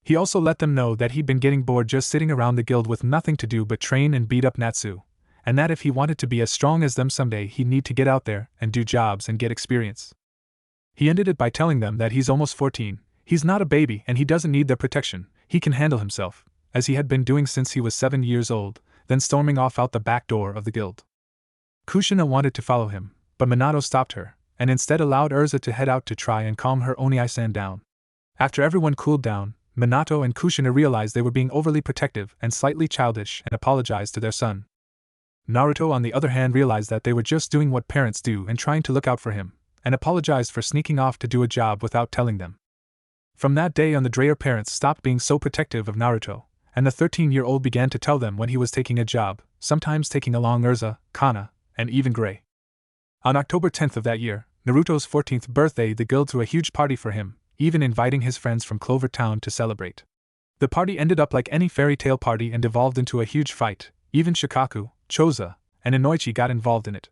He also let them know that he'd been getting bored just sitting around the guild with nothing to do but train and beat up Natsu, and that if he wanted to be as strong as them someday he'd need to get out there and do jobs and get experience. He ended it by telling them that he's almost 14, he's not a baby and he doesn't need their protection, he can handle himself, as he had been doing since he was 7 years old, then storming off out the back door of the guild. Kushina wanted to follow him, but Minato stopped her, and instead allowed Urza to head out to try and calm her Oni-san down. After everyone cooled down, Minato and Kushina realized they were being overly protective and slightly childish and apologized to their son. Naruto on the other hand realized that they were just doing what parents do and trying to look out for him, and apologized for sneaking off to do a job without telling them. From that day on the Dreyer parents stopped being so protective of Naruto, and the 13-year-old began to tell them when he was taking a job, sometimes taking along Urza, Kana, and even Gray. On October 10th of that year, Naruto's 14th birthday, the guild threw a huge party for him, even inviting his friends from Clover Town to celebrate. The party ended up like any fairy tale party and devolved into a huge fight. Even Shikaku, Choza, and Inoichi got involved in it.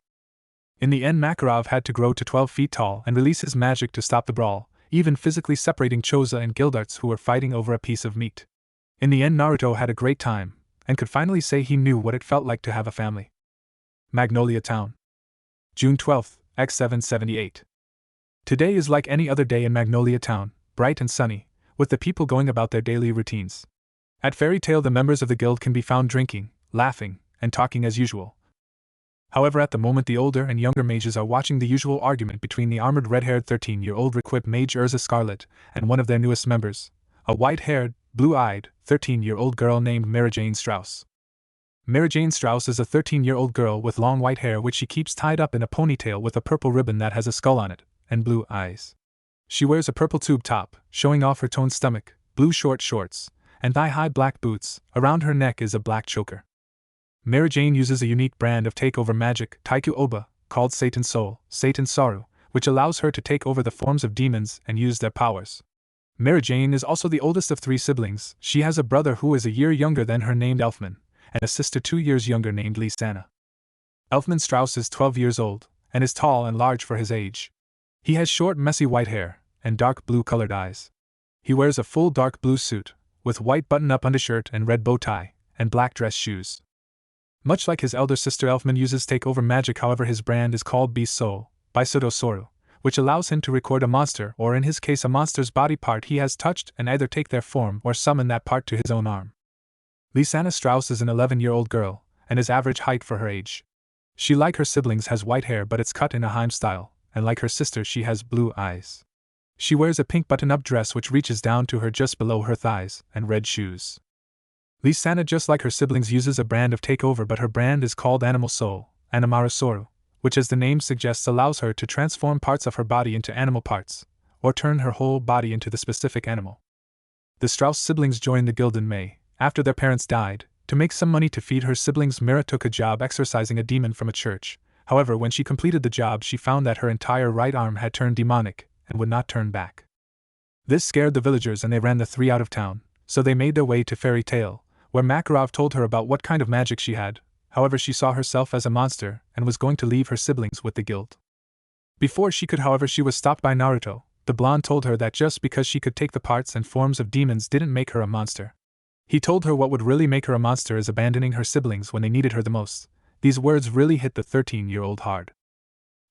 In the end Makarov had to grow to 12 feet tall and release his magic to stop the brawl, even physically separating Choza and Gildarts who were fighting over a piece of meat. In the end Naruto had a great time, and could finally say he knew what it felt like to have a family. Magnolia Town. June 12, X778. Today is like any other day in Magnolia Town, bright and sunny, with the people going about their daily routines. At Fairy Tail the members of the guild can be found drinking, laughing, and talking as usual. However, at the moment the older and younger mages are watching the usual argument between the armored red-haired 13-year-old Requip mage Urza Scarlet and one of their newest members, a white-haired, blue-eyed, 13-year-old girl named Mary Jane Strauss. Mary Jane Strauss is a 13-year-old girl with long white hair which she keeps tied up in a ponytail with a purple ribbon that has a skull on it, and blue eyes. She wears a purple tube top, showing off her toned stomach, blue short shorts, and thigh-high black boots. Around her neck is a black choker. Mary Jane uses a unique brand of takeover magic, Taiku Oba, called Satan Soul, Satan Saru, which allows her to take over the forms of demons and use their powers. Mary Jane is also the oldest of 3 siblings. She has a brother who is a year younger than her named Elfman, and a sister 2 years younger named Lisana. Elfman Strauss is 12 years old, and is tall and large for his age. He has short messy white hair, and dark blue-colored eyes. He wears a full dark blue suit, with white button-up undershirt and red bow tie, and black dress shoes. Much like his elder sister Elfman uses takeover magic, however his brand is called Beast Soul, Bisodo Soru, which allows him to record a monster or in his case a monster's body part he has touched and either take their form or summon that part to his own arm. Lisana Strauss is an 11-year-old girl, and is average height for her age. She, like her siblings, has white hair but it's cut in a Heim style, and like her sister she has blue eyes. She wears a pink button-up dress which reaches down to her just below her thighs, and red shoes. Lisana, just like her siblings, uses a brand of takeover, but her brand is called Animal Soul, Animara Soru, which, as the name suggests, allows her to transform parts of her body into animal parts, or turn her whole body into the specific animal. The Strauss siblings joined the guild in May, after their parents died. To make some money to feed her siblings, Mira took a job exorcising a demon from a church. However, when she completed the job, she found that her entire right arm had turned demonic and would not turn back. This scared the villagers and they ran the three out of town, so they made their way to Fairy Tale, where Makarov told her about what kind of magic she had. However, she saw herself as a monster and was going to leave her siblings with the guild. Before she could, however, she was stopped by Naruto. The blonde told her that just because she could take the parts and forms of demons didn't make her a monster. He told her what would really make her a monster is abandoning her siblings when they needed her the most. These words really hit the 13-year-old hard.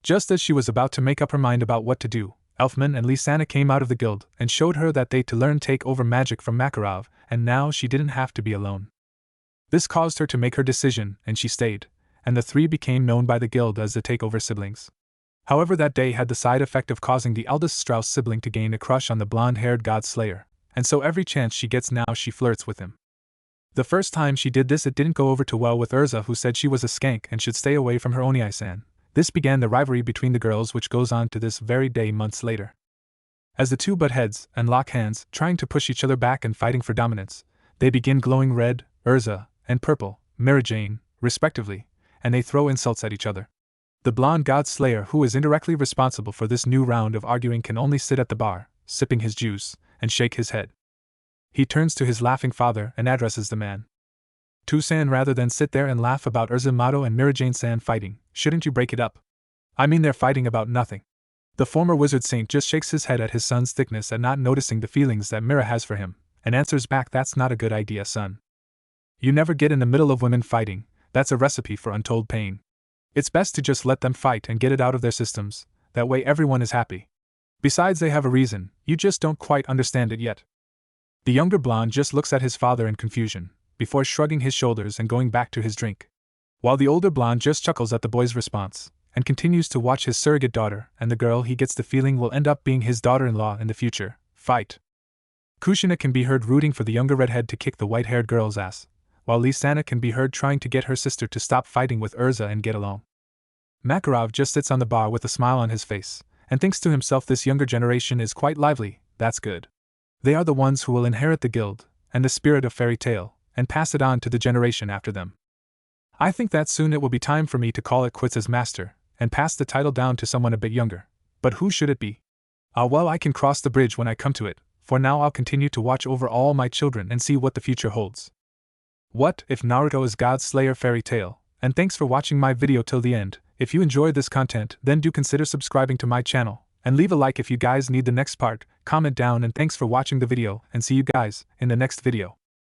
Just as she was about to make up her mind about what to do, Elfman and Lisana came out of the guild and showed her that they to learn take over magic from Makarov, and now she didn't have to be alone. This caused her to make her decision, and she stayed, and the three became known by the guild as the Takeover siblings. However, that day had the side effect of causing the eldest Strauss sibling to gain a crush on the blonde-haired god slayer, and so every chance she gets now she flirts with him. The first time she did this, it didn't go over too well with Urza, who said she was a skank and should stay away from her Oniai-san. This began the rivalry between the girls, which goes on to this very day months later. As the two butt heads and lock hands, trying to push each other back and fighting for dominance, they begin glowing red, Urza, and purple, Mira Jane, respectively, and they throw insults at each other. The blonde god slayer, who is indirectly responsible for this new round of arguing, can only sit at the bar, sipping his juice, and shake his head. He turns to his laughing father and addresses the man. "Tusan, rather than sit there and laugh about Urza Mato and Mirajane-san fighting, shouldn't you break it up? I mean, they're fighting about nothing." The former wizard saint just shakes his head at his son's thickness at not noticing the feelings that Mira has for him, and answers back, "That's not a good idea, son. You never get in the middle of women fighting, that's a recipe for untold pain. It's best to just let them fight and get it out of their systems, that way everyone is happy. Besides, they have a reason, you just don't quite understand it yet." The younger blonde just looks at his father in confusion, before shrugging his shoulders and going back to his drink. While the older blonde just chuckles at the boy's response, and continues to watch his surrogate daughter and the girl he gets the feeling will end up being his daughter-in-law in the future, fight. Kushina can be heard rooting for the younger redhead to kick the white-haired girl's ass, while Lisana can be heard trying to get her sister to stop fighting with Urza and get along. Makarov just sits on the bar with a smile on his face, and thinks to himself, this younger generation is quite lively, that's good. They are the ones who will inherit the guild, and the spirit of Fairy Tale, and pass it on to the generation after them. I think that soon it will be time for me to call it quits as master, and pass the title down to someone a bit younger. But who should it be? Well, I can cross the bridge when I come to it. For now I'll continue to watch over all my children and see what the future holds. What if Naruto is God's Slayer Fairy Tale? And thanks for watching my video till the end. If you enjoyed this content, then do consider subscribing to my channel, and leave a like if you guys need the next part. Comment down, and thanks for watching the video, and see you guys in the next video.